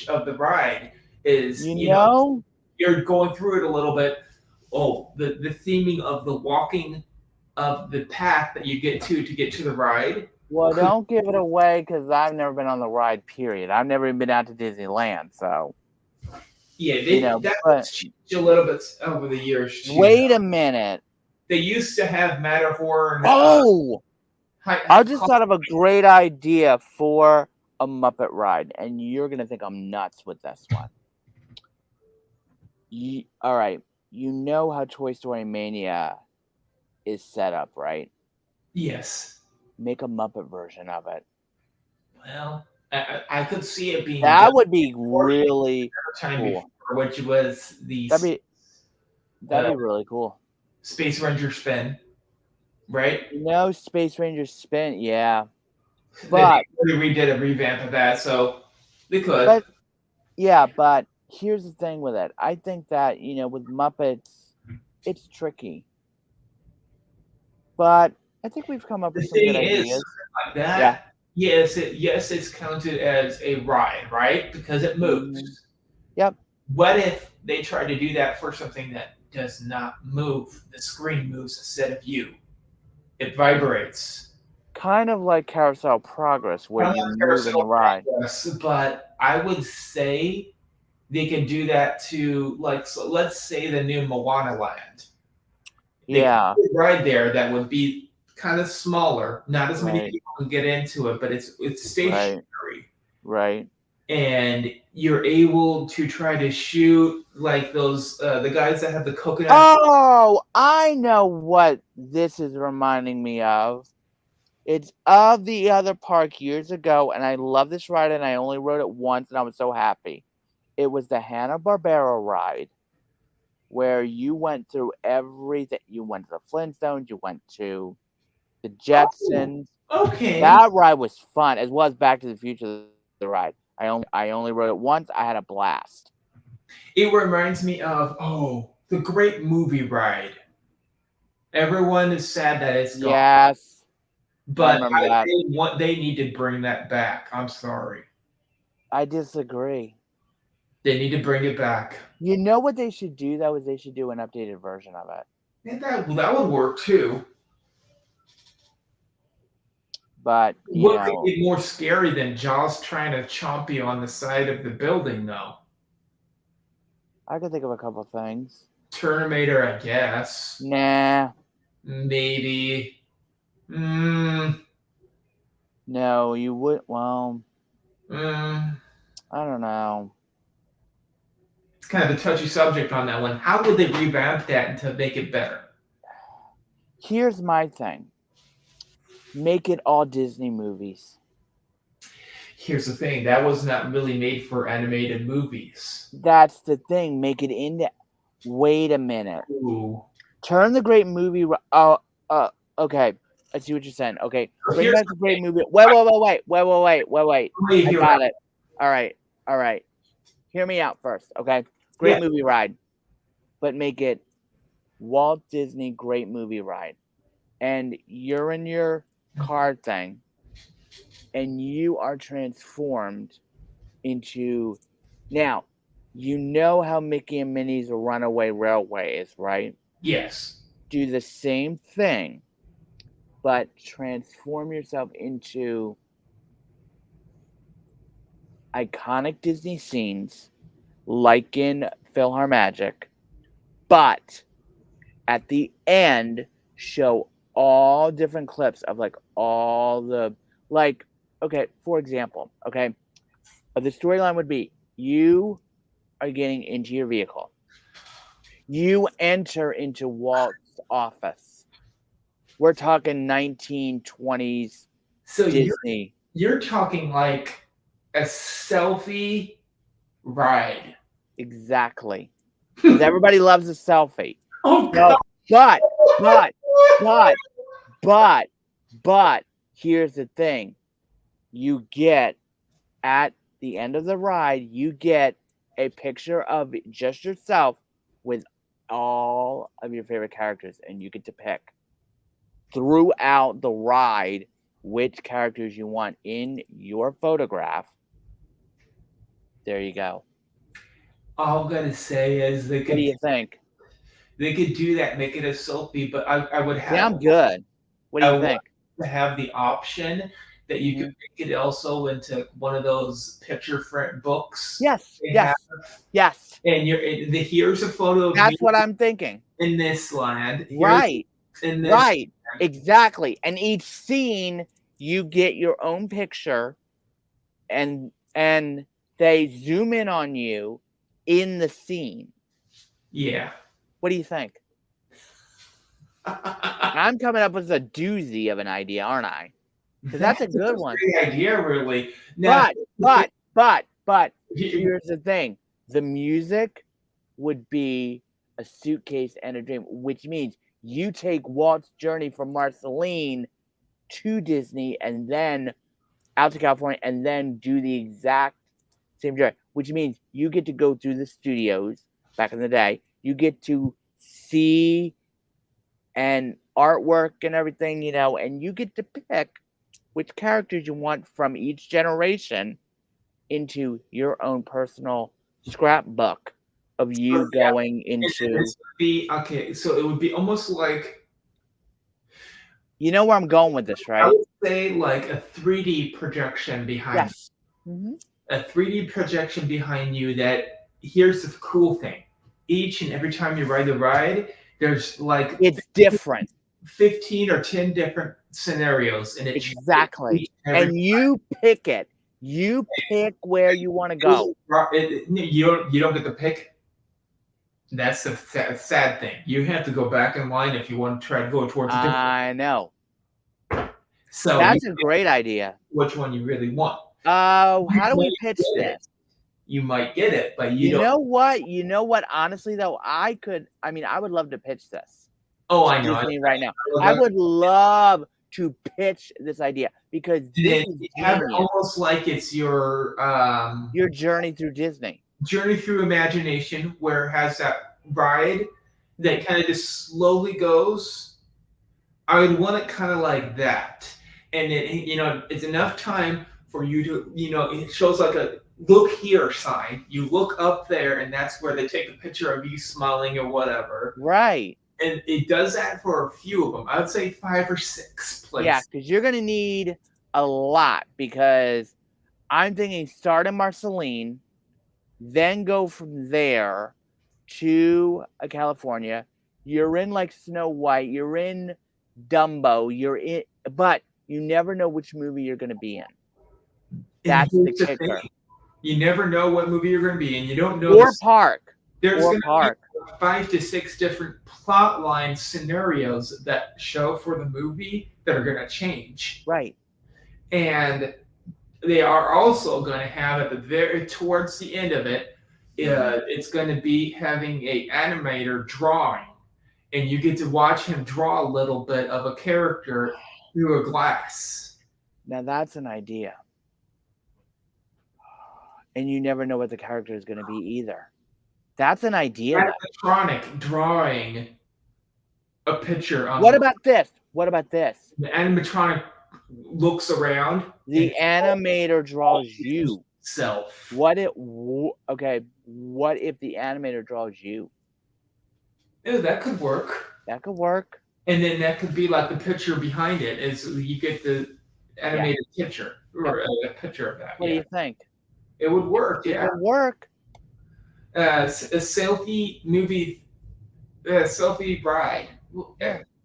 of the ride. Is you know you're going through it a little bit. Oh, the theming of the walking of the path that you get to the ride. Well, don't give it away because I've never been on the ride. Period. I've never even been out to Disneyland, so. Yeah, that's changed a little bit over the years. Too, wait a minute. They used to have Matterhorn. Oh, I just thought of a great idea for a Muppet ride, and you're gonna think I'm nuts with this one. All right, you know how Toy Story Mania is set up, right? Yes. Make a Muppet version of it. Well, I could see it being. That would be really cool. Which was the. That'd be really cool. Space Ranger Spin, right? No, Space Ranger Spin, yeah. But we redid a revamp of that, so they could. But here's the thing with it. I think that with Muppets, it's tricky. But I think we've come up with some good ideas. Like that. Yeah. Yes, it's counted as a ride, right? Because it moves. Mm-hmm. Yep. What if they try to do that for something that does not move? The screen moves instead of you. It vibrates. Kind of like Carousel Progress, where you move in the ride. But I would say they can do that to let's say the new Moana Land. Ride there that would be kind of smaller. Not as many people can get into it, but it's stationary. Right. And you're able to try to shoot like those the guys that have the coconut. Oh, I know what this is reminding me of. It's of the other park years ago, and I love this ride, and I only rode it once, and I was so happy. It was the Hanna-Barbera ride, where you went through everything. You went to the Flintstones, you went to the Jetsons. Oh, okay. That ride was fun, as well as Back to the Future, the ride. I only rode it once. I had a blast. It reminds me of the Great Movie Ride. Everyone is sad that it's gone, Yes, I but remember that. they need to bring that back. I'm sorry, I disagree. they need to bring it back. You know what they should do though is they should do an updated version of it. And that would work too. But What make it more scary than Jaws trying to chomp you on the side of the building, though? I can think of a couple things. Terminator, I guess. Nah, Maybe. no, you would. Well, Mm, I don't know. it's kind of a touchy subject on that one. How would they revamp that to make it better? Here's my thing. Make it all Disney movies. Here's the thing, that was not really made for animated movies. That's the thing. Make it into. Wait a minute. Ooh. Turn the great movie. Okay. I see what you're saying. Okay. So Bring here's back the the great thing. movie. Wait. Let me I hear got it. it. All right. Hear me out first. Okay. Great Yeah. movie ride. But make it Walt Disney Great Movie Ride. And you're in your car thing. And you are transformed into. Now, you know how Mickey and Minnie's Runaway Railway is, right? Yes. Do the same thing, but transform yourself into iconic Disney scenes like in PhilharMagic, but at the end show all different clips of like all the like okay, for example, okay, the storyline would be you are getting into your vehicle. You enter into Walt's office. We're talking 1920s So Disney. you're talking like a selfie ride. Exactly. Because everybody loves a selfie. Oh No, God. but here's the thing. You get at the end of the ride, you get a picture of just yourself with all of your favorite characters, and you get to pick throughout the ride which characters you want in your photograph. There you go. All I'm gonna say is What do you think? they could do that, make it a selfie, but I would have Sound good. What do I you want think? to have the option that you could make it also into one of those picture frame books. Yes, they yes, have. yes. And here's a photo of That's you what I'm thinking. in this land. Here's Right, in this right, exactly. And each scene, you get your own picture, and they zoom in on you in the scene. Yeah. What do you think? I'm coming up with a doozy of an idea, aren't I? Because that's a good one. Great idea, really. Now, But here's the thing: the music would be a suitcase and a dream, which means you take Walt's journey from Marceline to Disney and then out to California and then do the exact same journey, which means you get to go through the studios back in the day. You get to see and artwork and everything, and you get to pick which characters you want from each generation into your own personal scrapbook of you going into. This would be okay. So it would be almost like, You know where I'm going with this, I right? would say, like a 3D projection behind. Yes. Mm-hmm. A 3D projection behind you. That here's the cool thing: each and every time you ride the ride, there's like It's different. 15 or 10 different scenarios, and it's Exactly. And you pick it. You pick where you want to go. You don't get to pick. That's the sad thing. You have to go back in line if you want to try to go towards a different. I know. So That's a great idea. Which one you really want? How do we pitch this? You might get it, but you know what? You know what? Honestly, though, I would love to pitch this. Oh, I know. Disney right now. I would love to pitch this idea because this is have it almost like it's your journey through Disney. Journey Through Imagination, where it has that ride that kind of just slowly goes. I would want it kind of like that, and it's enough time for you to, it shows like a look here sign. You look up there, and that's where they take a picture of you smiling or whatever. Right. And it does that for a few of them. I would say 5 or 6 places. Yeah, because you're gonna need a lot, because I'm thinking start in Marceline, then go from there to California. You're in like Snow White, you're in Dumbo, but you never know which movie you're gonna be in. That's the kicker. You never know what movie you're going to be in. You don't know. Or park. There's going to be 5 to 6 different plot line scenarios that show for the movie that are going to change. Right. And they are also going to have at the very towards the end of it, it's going to be having a animator drawing, and you get to watch him draw a little bit of a character through a glass. Now that's an idea. And you never know what the character is going to be either. That's an idea. Animatronic drawing a picture. What about this? What about this? The animatronic looks around. The animator draws you. Self. What if the animator draws you? Yeah, that could work. That could work. And then that could be like the picture behind it. Is you get the animated picture or a picture of that. What do you think? It would work. It would work. A selfie movie, selfie ride.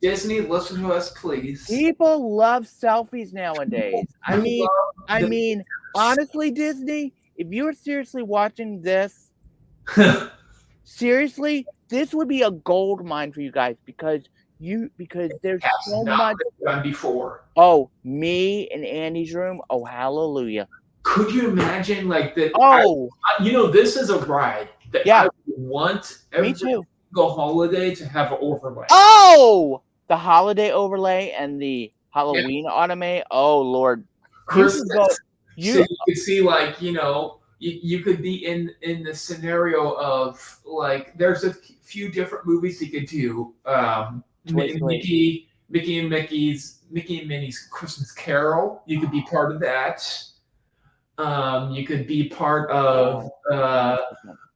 Disney, listen to us, please. People love selfies nowadays. I mean, honestly, Disney, if you were seriously watching this, seriously, this would be a gold mine for you guys because there's so much done before. Oh, me in Andy's room. Oh, hallelujah. Could you imagine like that? Oh, this is a ride that I would want every single holiday to have an overlay. Oh, the holiday overlay and the Halloween automated. Oh Lord, Christmas. You could see like you could be in the scenario of like there's a few different movies you could do. Mickey and Minnie's Christmas Carol. You could be part of that. You could be part of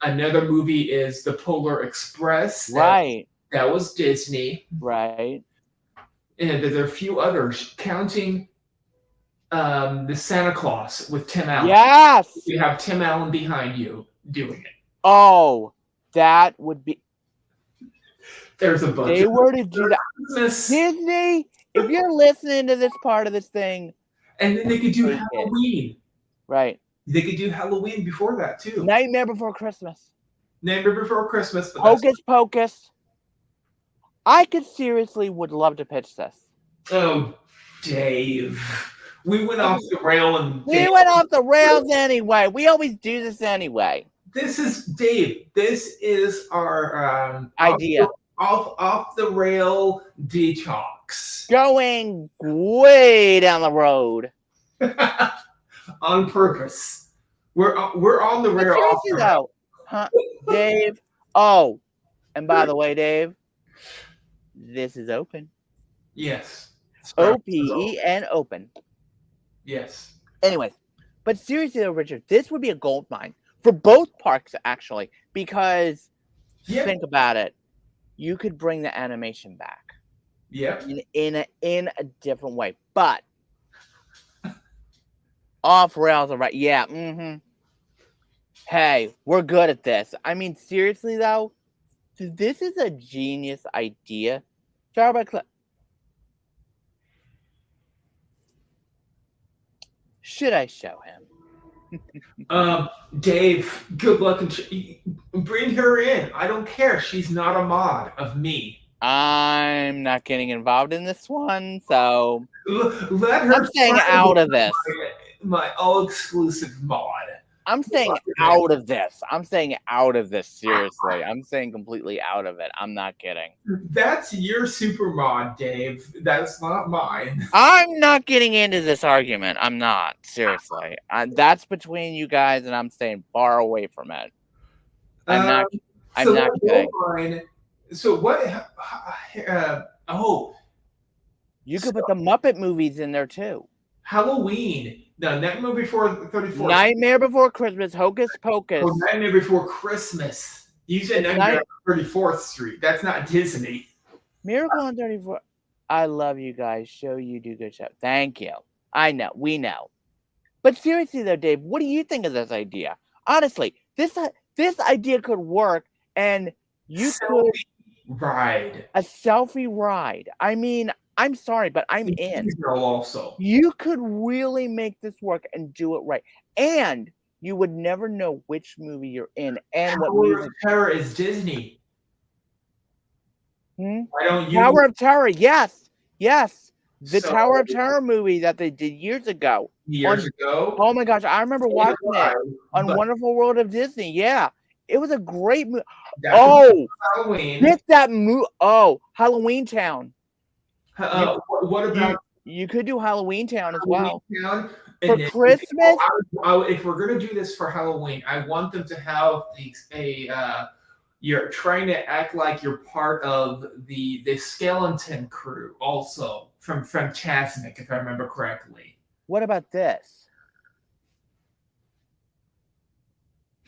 another movie is The Polar Express. Right. That was Disney. Right. And there are a few others, counting the Santa Claus with Tim Allen. Yes. You have Tim Allen behind you doing it. Oh, that would be. There's a bunch. They were to do that. Disney, if you're listening to this part of this thing. And then they could do Halloween. Right. They could do Halloween before that too. Nightmare Before Christmas. Nightmare Before Christmas. Hocus Pocus. I seriously would love to pitch this. Oh, Dave. We went off the rail We went off the rails anyway. We always do this anyway. This is Dave. This is our idea. Off the rail detox. Going way down the road. On purpose. We're on the rail. Seriously though, Dave. Oh, and by the way, Dave, this is open. Yes. OPEN open. Yes. Anyways, but seriously though, Richard, this would be a gold mine for both parks actually, because think about it, you could bring the animation back. Yeah. In a different way, but off rails are right. Yeah. Mm-hmm. Hey, we're good at this. I mean, seriously though, this is a genius idea. Should I show him? Dave, good luck and bring her in. I don't care. She's not a mod of me. I'm not getting involved in this one, so let her. I'm staying out of this. My all-exclusive mod. I'm staying out of this. I'm staying out of this, seriously. I'm staying completely out of it. I'm not kidding. That's your super mod, Dave. That's not mine. I'm not getting into this argument. I'm not, seriously. That's between you guys, and I'm staying far away from it. I'm not. I'm So not kidding. So what? Oh, You so could put the Muppet movies in there too. Halloween. No, Nightmare Before 34th. Nightmare Before Christmas, Hocus Pocus. Oh, Nightmare Before Christmas. You said It's Nightmare on 34th Street. That's not Disney. Miracle on 34. I love you guys. Show you do good show. Thank you. I know. We know. But seriously though, Dave, what do you think of this idea? Honestly, this idea could work, and you could Ride. a selfie ride. I mean, I'm sorry, but I'm in. Also. You could really make this work and do it right, and you would never know which movie you're in and what music. Terror is Disney. Why don't you? Tower of Terror, yes. The Tower of Terror movie that they did years ago. Oh my gosh, I remember watching it on Wonderful World of Disney. Yeah, it was a great movie. Halloween. Get that movie. Oh, Halloween Town. What about? You could do Halloween Town as well. For Christmas? If we're going to do this for Halloween, I want them to have you're trying to act like you're part of the skeleton crew also from Chasnick, if I remember correctly. What about this?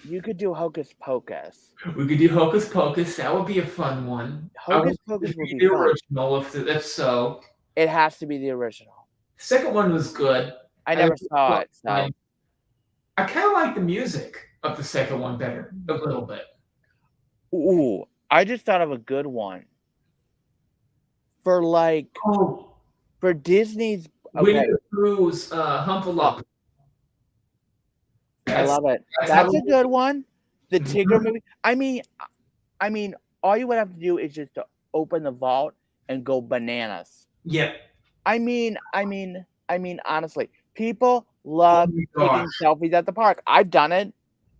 You could do Hocus Pocus. We could do Hocus Pocus. That would be a fun one. Hocus Pocus would be the fun. Original, if so. It has to be the original. The second one was good. I never saw it, so. I kind of like the music of the second one better, a little bit. Ooh, I just thought of a good one. For for Disney's. Okay. Winnie the Pooh's Humpalump. I love it. That's a good one. The Tigger movie. I mean, all you would have to do is just to open the vault and go bananas. Yep. I mean, honestly, people love taking selfies at the park. I've done it.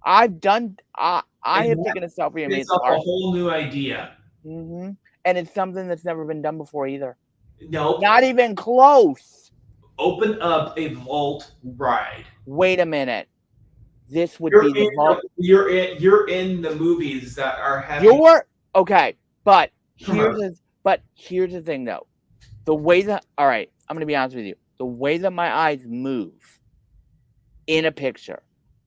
I have taken a selfie and made it a whole new idea. And it's something that's never been done before either. Nope. Not even close. Open up a vault ride. Wait a minute. This would be the vault. You're in the movies that are having. Okay, but here's the thing though. The way that I'm gonna be honest with you. The way that my eyes move in a picture,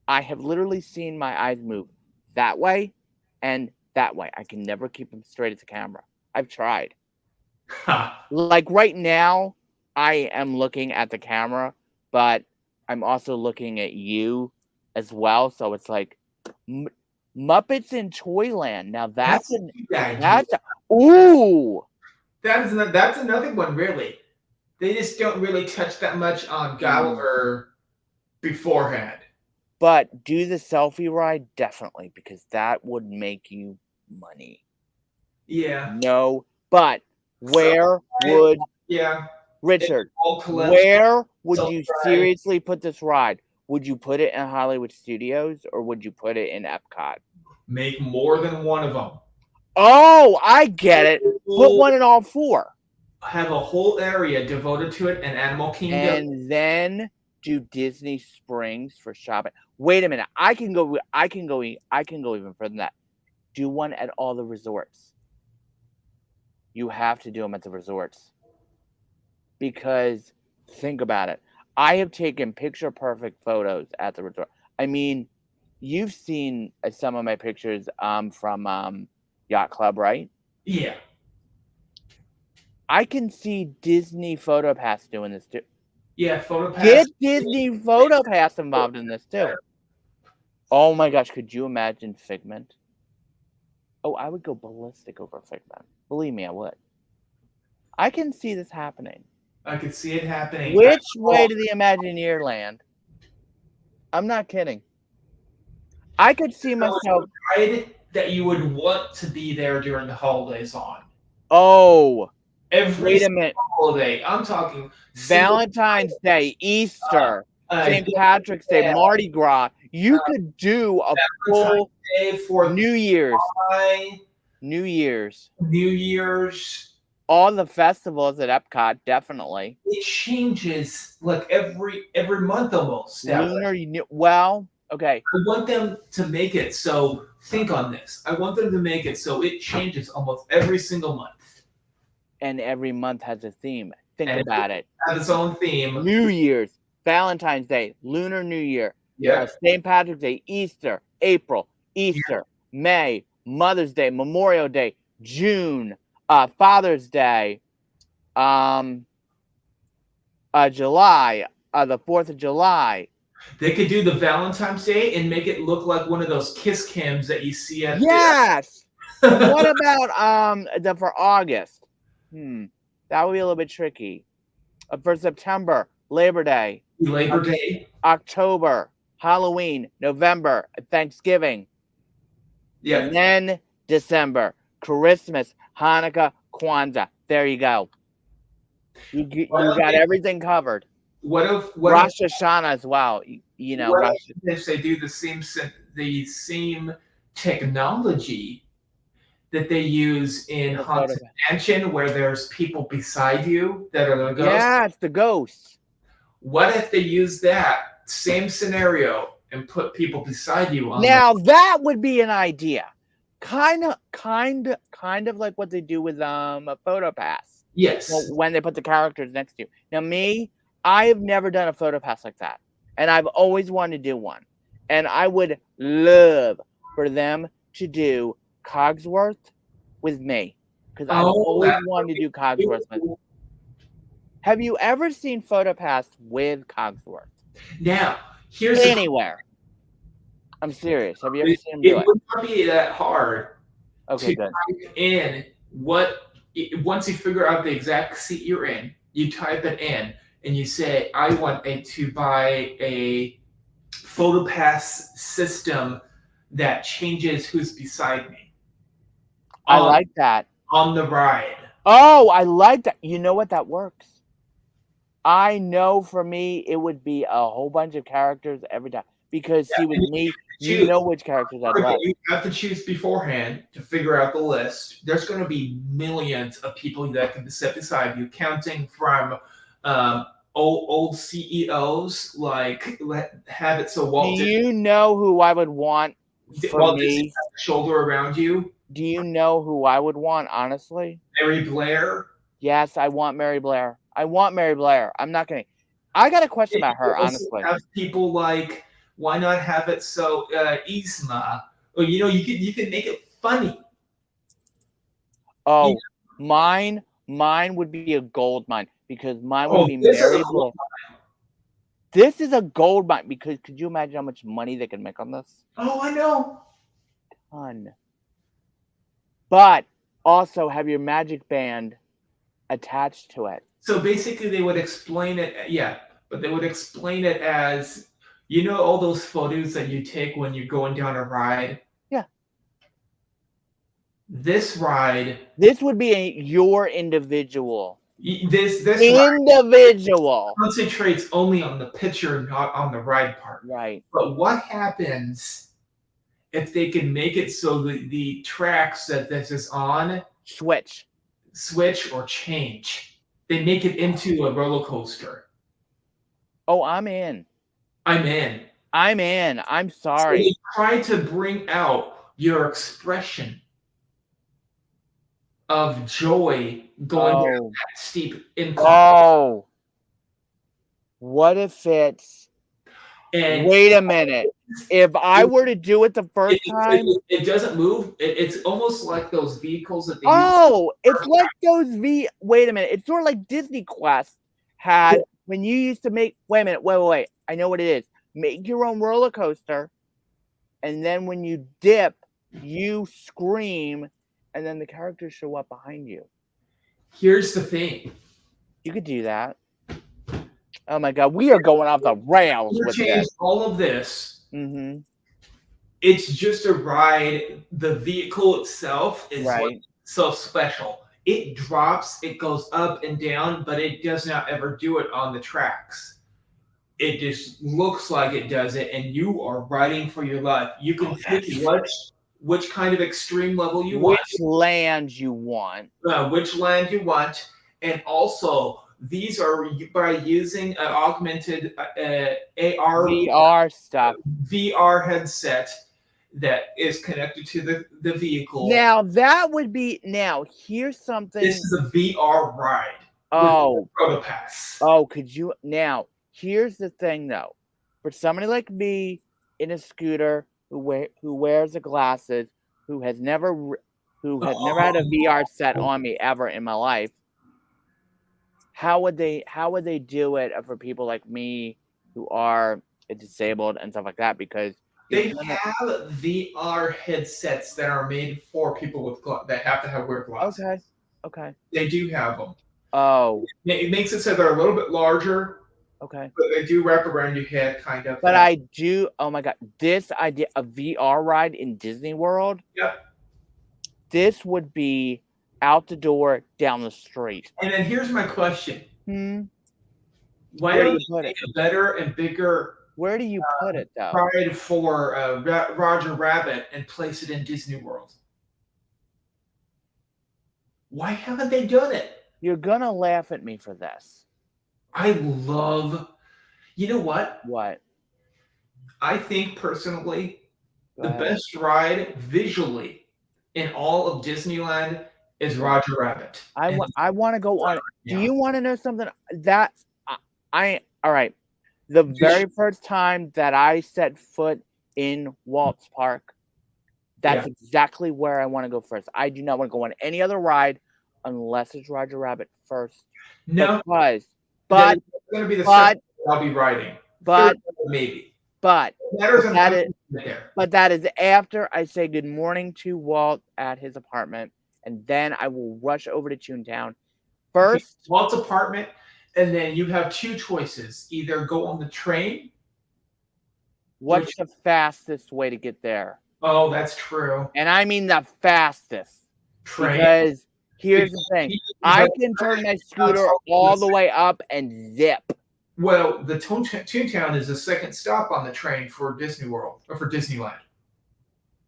I have literally seen my eyes move that way and that way. I can never keep them straight at the camera. I've tried. Like right now, I am looking at the camera, but I'm also looking at you as well. So it's like Muppets in Toyland. Now that's another one, really. They just don't really touch that much on Gulliver beforehand. But do the selfie ride, definitely, because that would make you money. Yeah. No, but where would Richard? Where would you seriously put this ride? Would you put it in Hollywood Studios or would you put it in Epcot? Make more than one of them. Oh, I get it. Put one in all four. Have a whole area devoted to it and Animal Kingdom. And then do Disney Springs for shopping. Wait a minute. I can go even further than that. Do one at all the resorts. You have to do them at the resorts. Because think about it. I have taken picture-perfect photos at the resort. I mean, you've seen some of my pictures from Yacht Club, right? Yeah. I can see Disney PhotoPass doing this too. Yeah, PhotoPass. Get Disney PhotoPass involved in this too. Oh my gosh, could you imagine Figment? Oh, I would go ballistic over Figment. Believe me, I would. I can see this happening. I could see it happening. Which way to the Imagineer land? I'm not kidding. I could see myself. Ride that you would want to be there during the holidays on. Oh. Wait a minute. Holiday. I'm talking Valentine's Day, Easter, St. Patrick's Day, Mardi Gras. You could do a full day for New Year's. New Year's. All the festivals at Epcot, definitely. It changes like every month almost. Well, Okay. I want them to make it so, think on this. I want them to make it so it changes almost every single month. And every month has a theme. Think And about it. has its own theme. New Year's, Valentine's Day, Lunar New Year, Yeah. St. Patrick's Day, Easter, April, Easter, May, Mother's Day, Memorial Day, June, Father's Day, July, the 4th of July. They could do the Valentine's Day and make it look like one of those kiss cams that you see at Yes. What about for August? That would be a little bit tricky. For September, Labor Day. Labor Day. October, Halloween, November, Thanksgiving. Yeah. And then December, Christmas, Hanukkah, Kwanzaa. There you go. You got everything covered. What if Rosh Hashanah as well? You know, what if they do the same technology that they use in Haunted Mansion, where there's people beside you that are the ghosts? Yeah, it's the ghosts. What if they use that same scenario and put people beside you on now that would be an idea. Kind of like what they do with a photo pass. Yes. Well, when they put the characters next to you. Now I have never done a photo pass like that. And I've always wanted to do one. And I would love for them to do Cogsworth with me. Because I've always wanted to do Cogsworth with me. Have you ever seen photo pass with Cogsworth? Now, here's anywhere. I'm serious. Have you ever seen him do it? It would not be that hard to type in once you figure out the exact seat you're in, you type it in and you say, I want to buy a photo pass system that changes who's beside me. I like that. On the ride. Oh, I like that. You know what? That works. I know for me, it would be a whole bunch of characters every time. Because, see, with me, you know which characters I'd like. You have to choose beforehand to figure out the list. There's going to be millions of people that can sit beside you, counting from old CEOs like Have It So Walt. Do you know who I would want for me? Shoulder around you. Do you know who I would want, honestly? Mary Blair? Yes, I want Mary Blair. I want Mary Blair. I'm not going to. I got a question about her, honestly. Have people like, why not have it so Yzma? Or, you can make it funny. Oh, mine would be a gold mine because mine would be Mary Blair. This is a gold mine because could you imagine how much money they could make on this? Oh, I know. Ton. But also have your magic band attached to it. So basically they would explain it, but they would explain it as, all those photos that you take when you're going down a ride? Yeah. This ride. This would be your individual. This individual concentrates only on the picture, not on the ride part. Right. But what happens if they can make it so the tracks that this is on switch or change? They make it into a roller coaster. Oh, I'm in. I'm sorry. So they try to bring out your expression of joy going down that steep incline. Oh. What if it's... wait a minute. If I were to do it the first time... It doesn't move. It's almost like those vehicles that they use. It's like those wait a minute. It's sort of like Disney Quest had when you used to make... Wait a minute. Wait. I know what it is. Make your own roller coaster. And then when you dip, you scream. And then the characters show up behind you. Here's the thing. You could do that. Oh my God, we are going off the rails with this. All of this. Mm-hmm. It's just a ride. The vehicle itself is so special. It drops, it goes up and down, but it does not ever do it on the tracks. It just looks like it does it, and you are riding for your life. You can pick which kind of extreme level you want. Which land you want. And also These are by using an augmented AR VR stuff. VR headset that is connected to the vehicle. Now that would be. Now here's something. This is a VR ride. Oh, with ProtoPass. Oh, could you now? Here's the thing, though. For somebody like me in a scooter who wears the glasses, who has never had a VR set on me ever in my life, how would they do it for people like me who are disabled and stuff like that? Because they have VR headsets that are made for people with that have to wear glasses. Okay. They do have them. Oh. It makes it so they're a little bit larger. Okay. But they do wrap around your head, kind of. But I do. Oh my god! This idea, a VR ride in Disney World. Yeah. This would be out the door, down the street. And then here's my question. Why Where don't do you put make a better and bigger Where do you put it, though? ride for Roger Rabbit and place it in Disney World? Why haven't they done it? You're gonna laugh at me for this. I love. You know what? What? I think personally, the best ride visually in all of Disneyland is Roger Rabbit. I want to go on. Do you want to know something? That all right. The very first time that I set foot in Walt's Park, that's exactly where I want to go first. I do not want to go on any other ride unless it's Roger Rabbit first. No, but it's going to be the second I'll be riding. But maybe. But that is after I say good morning to Walt at his apartment, and then I will rush over to Toontown. First, Walt's apartment, and then you have two choices: either go on the train. What's the fastest way to get there? Oh, that's true. And I mean the fastest. Train. Because here's the thing: I can turn my scooter all the way up and zip. Well, the Toontown is the second stop on the train for Disney World or for Disneyland.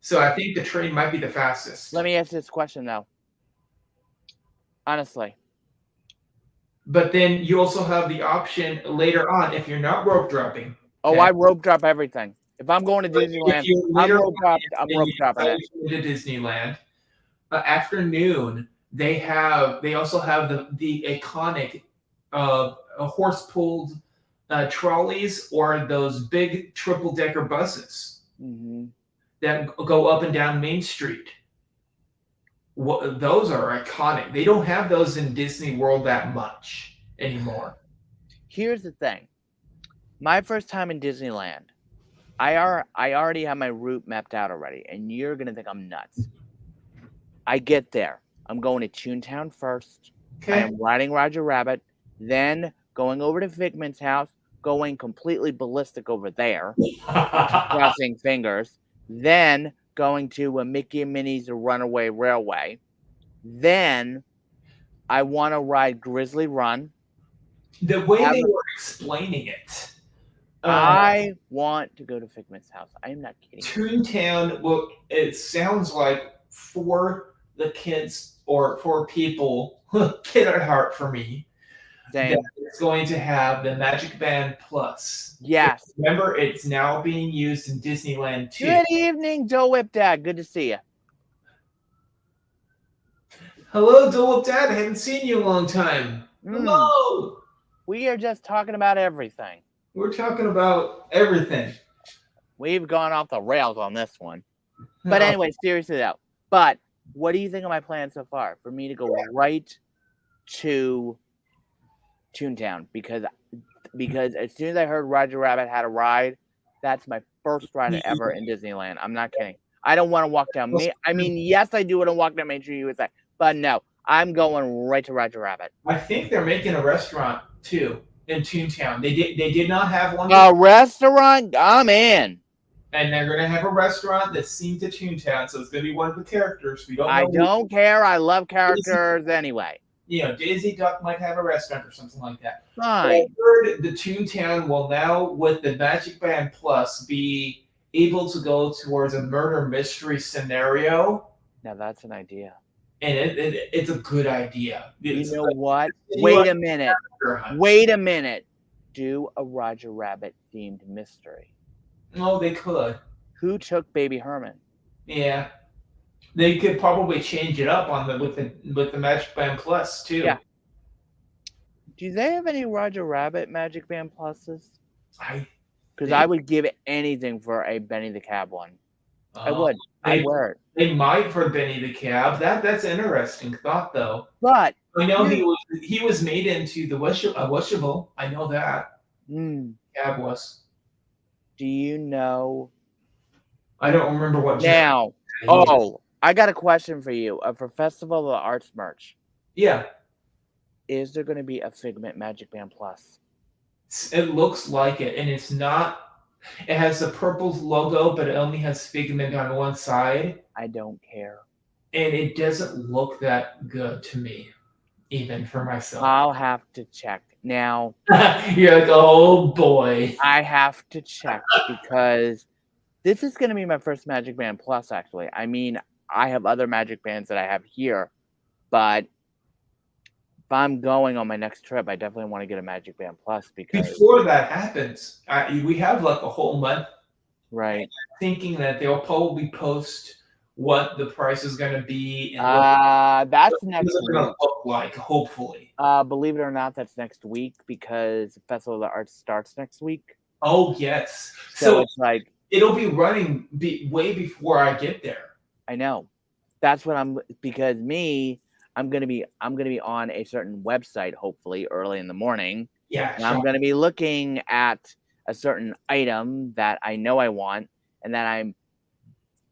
So I think the train might be the fastest. Let me ask this question though. Honestly. But then you also have the option later on if you're not rope dropping. Oh, I rope drop everything. If I'm going to Disneyland, I'm rope dropping it. To Disneyland. Afternoon, they also have the iconic horse-pulled trolleys or those big triple-decker buses that go up and down Main Street. Those are iconic. They don't have those in Disney World that much anymore. Here's the thing. My first time in Disneyland, I already have my route mapped out already, and you're going to think I'm nuts. I get there. I'm going to Toontown first. Okay. I am riding Roger Rabbit, then going over to Figment's house, going completely ballistic over there, crossing fingers, then going to Mickey and Minnie's Runaway Railway. Then I want to ride Grizzly Run. The way they were explaining it. I want to go to Figment's house. I am not kidding. Toontown, well, it sounds like for the kids or for people, kid at heart for me, that it's going to have the Magic Band Plus. Yes. Remember, it's now being used in Disneyland too. Good evening, Dole Whip Dad. Good to see you. Hello, Dole Whip Dad. I haven't seen you in a long time. Hello. We are just talking about everything. We're talking about everything. We've gone off the rails on this one. But anyway, seriously though. But what do you think of my plan so far? For me to go right to Toontown, because as soon as I heard Roger Rabbit had a ride, that's my first ride ever in Disneyland. I'm not kidding. I don't want to walk down Main. I mean, yes, I do want to walk down Main Street USA, but no, I'm going right to Roger Rabbit. I think they're making a restaurant too in Toontown. They did not have one. A restaurant? I'm in. And they're going to have a restaurant that's themed to Toontown, so it's going to be one of the characters. We don't know. I don't care. I love characters anyway. You know, Daisy Duck might have a restaurant or something like that. Fine. I heard the Toontown will now, with the Magic Band Plus, be able to go towards a murder mystery scenario. Now that's an idea. and it's a good idea. You know what? You Wait like a minute. scavenger hunt. Wait a minute. Do a Roger Rabbit themed mystery. Oh, they could. Who took Baby Herman? Yeah, they could probably change it up on the with the Magic Band Plus too. Yeah. Do they have any Roger Rabbit Magic Band Pluses? Because I would give anything for a Benny the Cab one. I would. I'd wear it. They might for Benny the Cab. That's an interesting thought, though. But I know he was made into the washable. I know that. Cab was. Do you know? I don't remember what. Now, oh, I got a question for you. For Festival of the Arts merch. Yeah. Is there going to be a Figment Magic Band Plus? It looks like it, and it's not. It has the purple logo, but it only has Figment on one side. I don't care. And it doesn't look that good to me, even for myself. I'll have to check. Now, you're like, oh boy. I have to check because this is going to be my first Magic Band Plus, actually. I mean, I have other Magic Bands that I have here, but if I'm going on my next trip, I definitely want to get a Magic Band Plus because before that happens, we have like a whole month. Right. Thinking that they'll probably post what the price is going to be. And that's next week. Going to look like, hopefully. Believe it or not, that's next week because Festival of the Arts starts next week. Oh yes. So it's like it'll be running way before I get there. I know. That's what I'm because I'm gonna be on a certain website hopefully early in the morning. Yeah. And I'm gonna be looking at a certain item that I know I want and that I'm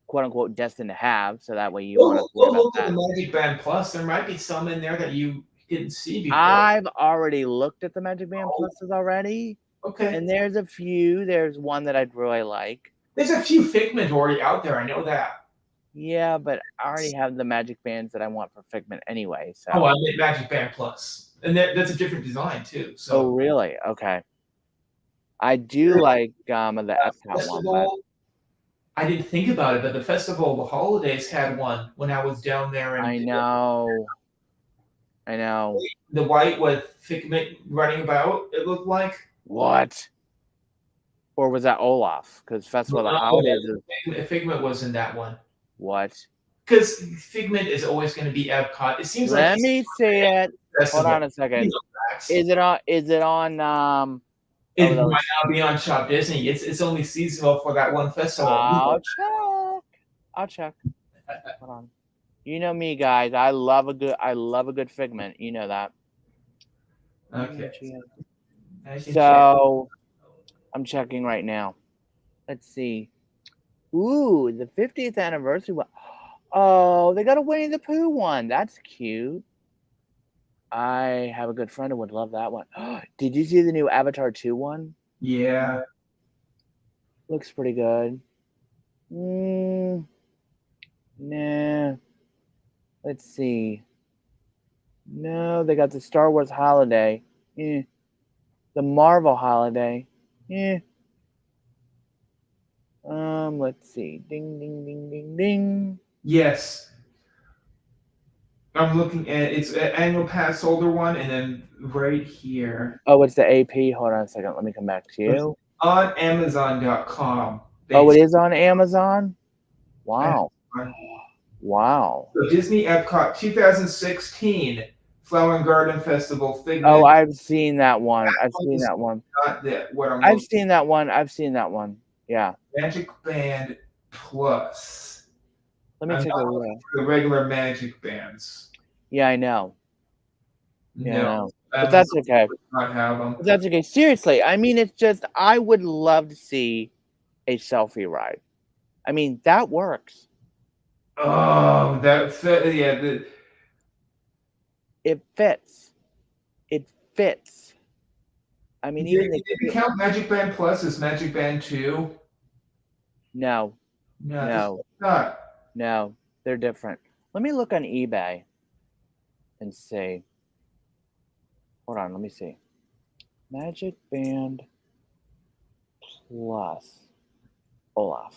quote unquote destined to have. So that way you want to look at the Magic Band Plus. There might be some in there that you didn't see before. I've already looked at the Magic Band Pluses already. Okay. And there's a few. There's one that I'd really like. There's a few Figment already out there. I know that. Yeah, but I already have the Magic Bands that I want for Figment anyway. So. Oh, I meant Magic Band Plus. And that's a different design too. So. Oh, really? Okay. I do like the Epcot one. But... I didn't think about it, but the Festival of the Holidays had one when I was down there. I know. The white with Figment running about, it looked like. What? Or was that Olaf? Because Festival of the Holidays Figment was in that one. What? Because Figment is always going to be Epcot. It seems Let me see it. Hold on a second. Is it on? It might not be on Shop Disney. It's only seasonal for that one festival. I'll check. Hold on. You know me, guys. I love a good Figment. You know that. Okay. So I'm checking right now. Let's see. Ooh, the 50th anniversary one. Oh, they got a Winnie the Pooh one. That's cute. I have a good friend who would love that one. Did you see the new Avatar 2 one? Yeah. Looks pretty good. Nah. Let's see. No, they got the Star Wars Holiday. The Marvel Holiday. Let's see. Ding, ding, ding, ding, ding. Yes. I'm looking at it's an annual pass holder one, and then right here. Oh, it's the AP. Hold on a second. Let me come back to you. On Amazon.com. Oh, it is on Amazon? Wow. Wow. So Disney Epcot 2016 Flower and Garden Festival Figment. Oh, I've seen that one. I've seen that one. I've seen that one. Yeah. Magic Band Plus. Let me take a look. The regular Magic Bands. Yeah, I know. Yeah, no, I know. But that's okay. Not have them. But that's okay. Seriously, I mean, it's just I would love to see a selfie ride. I mean, that works. Oh, yeah. It fits. It fits. I mean, even did you count Magic Band Plus as Magic Band 2? No. No, they're different. Let me look on eBay and see. Hold on, let me see. Magic Band Plus Olaf.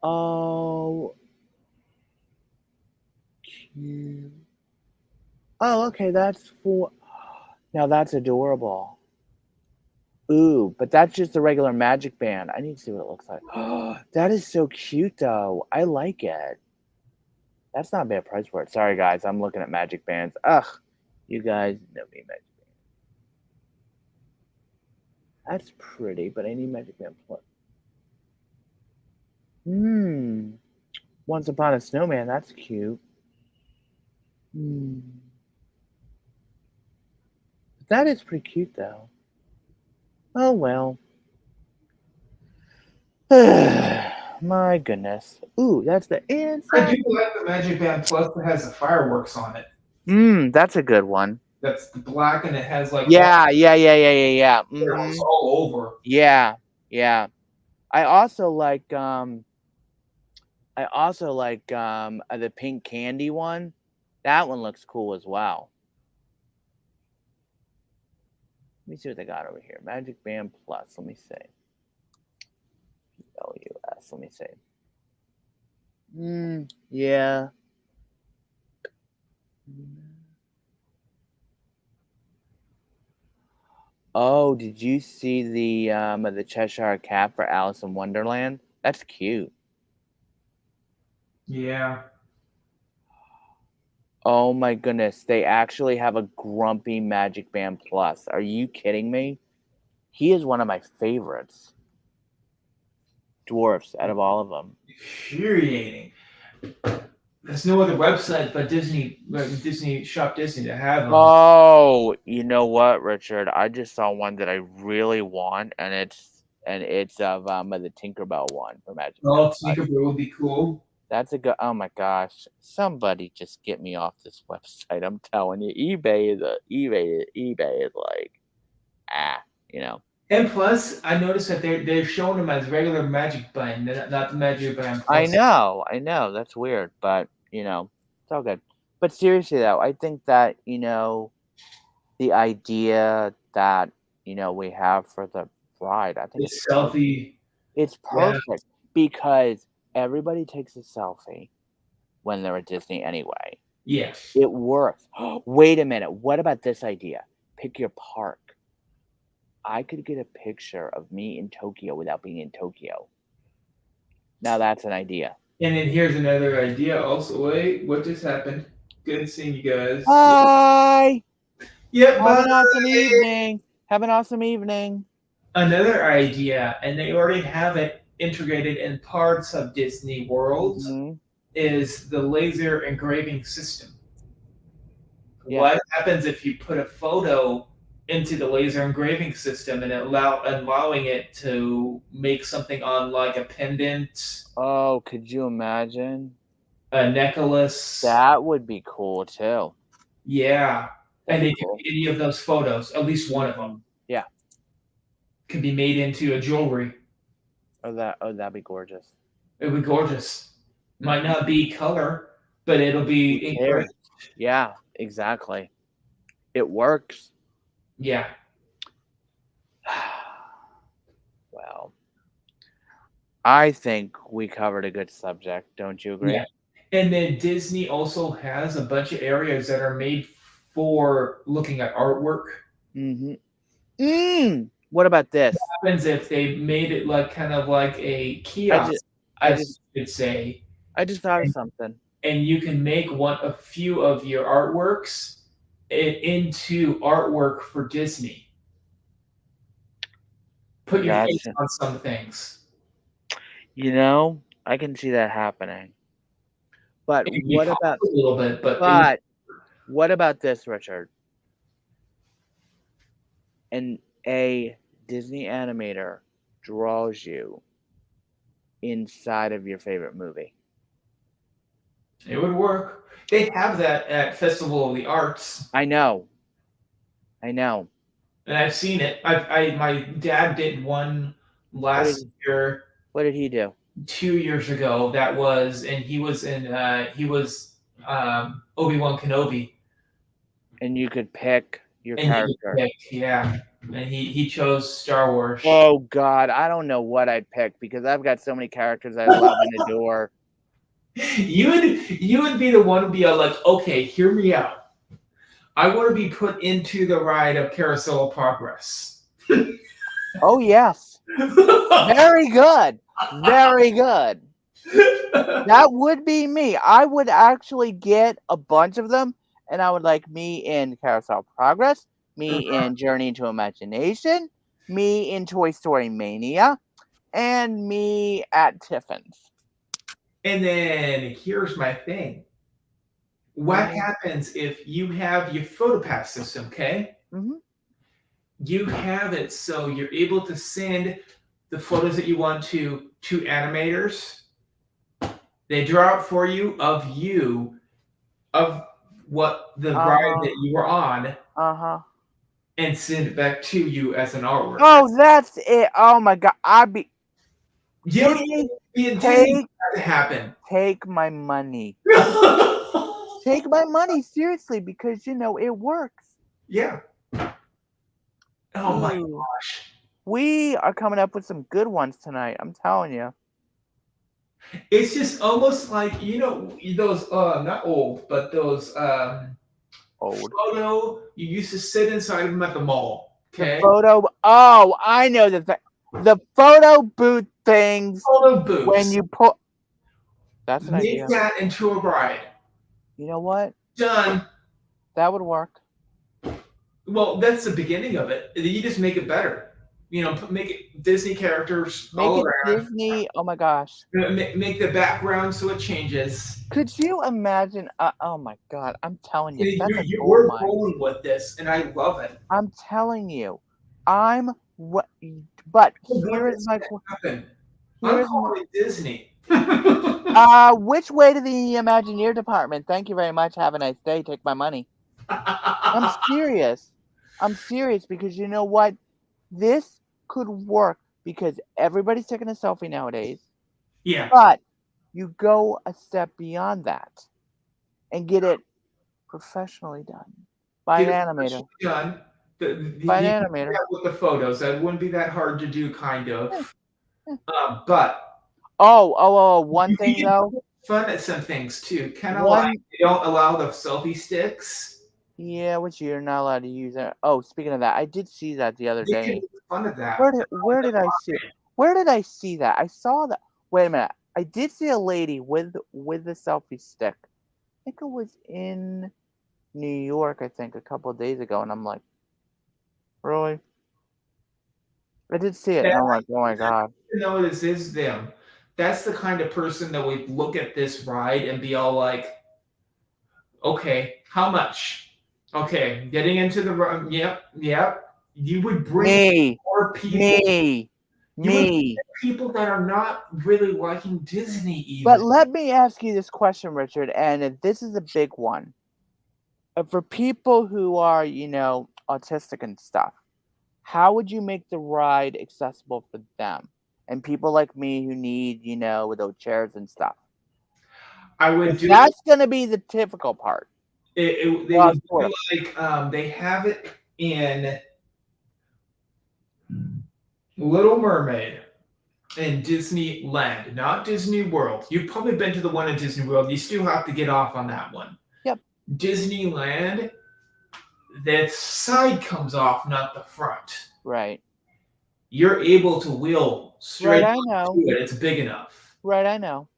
Oh, cute. Oh, okay, that's for. Now that's adorable. Ooh, but that's just a regular magic band. I need to see what it looks like. That is so cute, though. I like it. That's not a bad price for it. Sorry, guys. I'm looking at magic bands. Ugh, you guys know me, magic band. That's pretty, but I need magic band plus. Once Upon a Snowman. That's cute. That is pretty cute, though. Oh well. My goodness. Ooh, that's the I inside. do like the Magic Band Plus that has the fireworks on it. That's a good one. That's the black and it has like Yeah. fireworks all over. Yeah. I also like the pink candy one. That one looks cool as well. Let me see what they got over here. Magic Band Plus. Let me see. LUS. Let me see. Yeah. Oh, did you see the Cheshire Cat for Alice in Wonderland? That's cute. Yeah. Oh my goodness, they actually have a Grumpy Magic Band Plus. Are you kidding me? He is one of my favorites. Dwarfs out of all of them. Infuriating. There's no other website but Disney Shop Disney to have them. Oh, you know what, Richard? I just saw one that I really want, and it's of the Tinkerbell one for Magic Band Oh, Plus. Tinkerbell would be cool. That's a good. Oh my gosh! Somebody just get me off this website. I'm telling you, eBay is like, you know. And plus, I noticed that they're showing them as regular Magic Band, not the Magic Band I Plus. know. That's weird, but it's all good. But seriously though, I think that the idea that we have for the ride, I think The it's perfect. selfie. It's perfect because everybody takes a selfie when they're at Disney anyway. Yeah. It works. Wait a minute. What about this idea? Pick your park. I could get a picture of me in Tokyo without being in Tokyo. Now that's an idea. And then here's another idea also. Wait, what just happened? Good seeing you guys. Bye. Yep, Have bye. an awesome evening. Have an awesome evening. Another idea, and they already have it integrated in parts of Disney World, is the laser engraving system. Yeah. What happens if you put a photo into the laser engraving system and allowing it to make something on like a pendant? Oh, could you imagine? A necklace. That would be cool too. Yeah. And they cool. Any of those photos, at least one of them. Yeah. Could be made into a jewelry. That'd be gorgeous. It would be gorgeous. Might not be color, but it'll be engraved. Yeah, exactly. It works. Yeah. Well, I think we covered a good subject. Don't you agree? Yeah. And then Disney also has a bunch of areas that are made for looking at artwork. What about this? What happens if they made it like kind of like a kiosk, I should say. I just thought of something. And you can make a few of your artworks into artwork for Disney. Put your face on some things. I can see that happening. But what about a little bit? But what about this, Richard? And a Disney animator draws you inside of your favorite movie. It would work. They have that at Festival of the Arts. I know. And I've seen it. My dad did one last year. What did he do? 2 years ago. That was, and he was in. Obi-Wan Kenobi. And you could pick your character. And he chose Star Wars. Oh God, I don't know what I'd pick because I've got so many characters I love and adore. You would be the one to be like, okay, hear me out. I want to be put into the ride of Carousel of Progress. Oh yes, very good, very good. That would be me. I would actually get a bunch of them, and I would like me in Carousel of Progress, me in Journey into Imagination, me in Toy Story Mania, and me at Tiffin's. And then here's my thing. What Mhm. happens if you have your PhotoPass system, okay? Mhm. You have it so you're able to send the photos that you want to animators. They draw out for you of what the Uh ride huh. that you were on Uh huh. and send it back to you as an artwork. Oh, that's it. Oh my God, I'd be You don't Disney. even be in Disney Take for that to happen. take my money. Take my money seriously because it works. Yeah. Oh my Ooh, gosh. we are coming up with some good ones tonight. I'm telling you. It's just almost like those not old, but those Old. photo you used to sit inside of them at the mall. The Okay, photo. Oh, I know the photo booth things photo when booths. you put. That's an Make idea. that into a ride. You know what? Done. That would work. Well, that's the beginning of it. You just make it better. Make it Disney characters Make all it around. Disney. Oh my gosh. Make the background so it changes. Could you imagine? Oh my God. I'm telling you, that's a gold We're mine. rolling with this, and I love it. I'm telling you. I'm what. But I want here is this my. to happen. Here I'm is my. calling it Disney. Which way to the Imagineer department? Thank you very much. Have a nice day. Take my money. I'm serious. I'm serious because you know what? This could work because everybody's taking a selfie nowadays. Yeah. But you go a step beyond that and get it professionally done by Get an it animator. professionally done. By You an can do animator. that with the photos. That wouldn't be that hard to do, kind Eh, of. eh. But One you thing can though. poke fun at some things too. Kind of like One, they don't allow the selfie sticks. yeah, which you're not allowed to use it. Oh, speaking of that, I did see that the other You can day. make fun of that. Where did I see it? Where did I see that? I saw that. Wait a minute. I did see a lady with the selfie stick. I think it was in New York. I think a couple of days ago, and I'm like, really? I did see it, Yeah, and I'm like, oh my God. even though this is them, that's the kind of person that would look at this ride and be all like, okay, how much? Okay, getting into the room. Yep, yep. You would bring Me, more people. me, You would me. get people that are not really liking Disney But even. let me ask you this question, Richard, and this is a big one. For people who are, autistic and stuff, how would you make the ride accessible for them? And people like me who need, those chairs and stuff. I would 'Cause do that's going to be the difficult part. they Well, would sort do of. like they have it in Little Mermaid in Disneyland, not Disney World. You've probably been to the one in Disney World. You still have to get off on that one. Yep. Disneyland, the side comes off, not the front. Right. You're able to wheel Right, straight I onto know. it. It's big enough. Right, I know.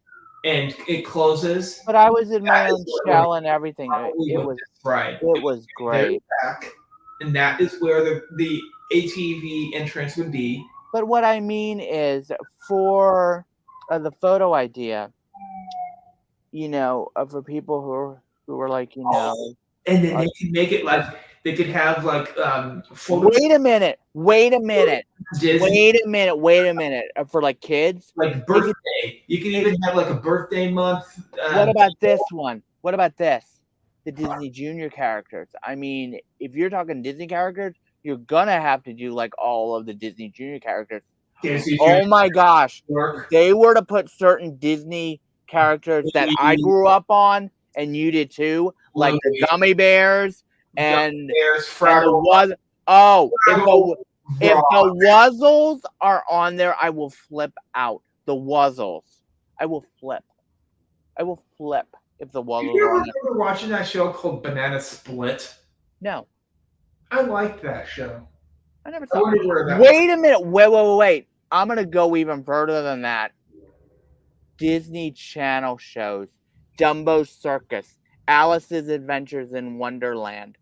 And it closes. But I was in my That is own what we're shell and everything. probably It with was this ride. it It would was be very great. back, and that is where the ATV entrance would be. But what I mean is for the photo idea, for people who are like, Oh, and then uh, they can make it like they could have like photo wait a minute, wait a minute, Disney wait a minute, wait a minute. For like kids, like they could birthday. You can they, even have like a birthday month. what about this one? What about this? The Disney Junior characters. I mean, if you're talking Disney characters, you're gonna have to do like all of the Disney Junior characters. Disney Junior Oh my gosh. If work. they were to put certain Disney characters that I grew up on and you did too, like the Louis, gummy bears Gummy and Bears, the Fraggle, was if Fraggle the Rock. Wuzzles are on there, I will flip out. The Wuzzles. I will flip. I will flip if the walls Did are you long ever enough. remember watching that show called Banana Split? No, I liked that show. I never I saw. wonder where that Wait a minute. Wait. I'm gonna go even further than that. Disney Channel shows, Dumbo Circus, Alice's Adventures in Wonderland.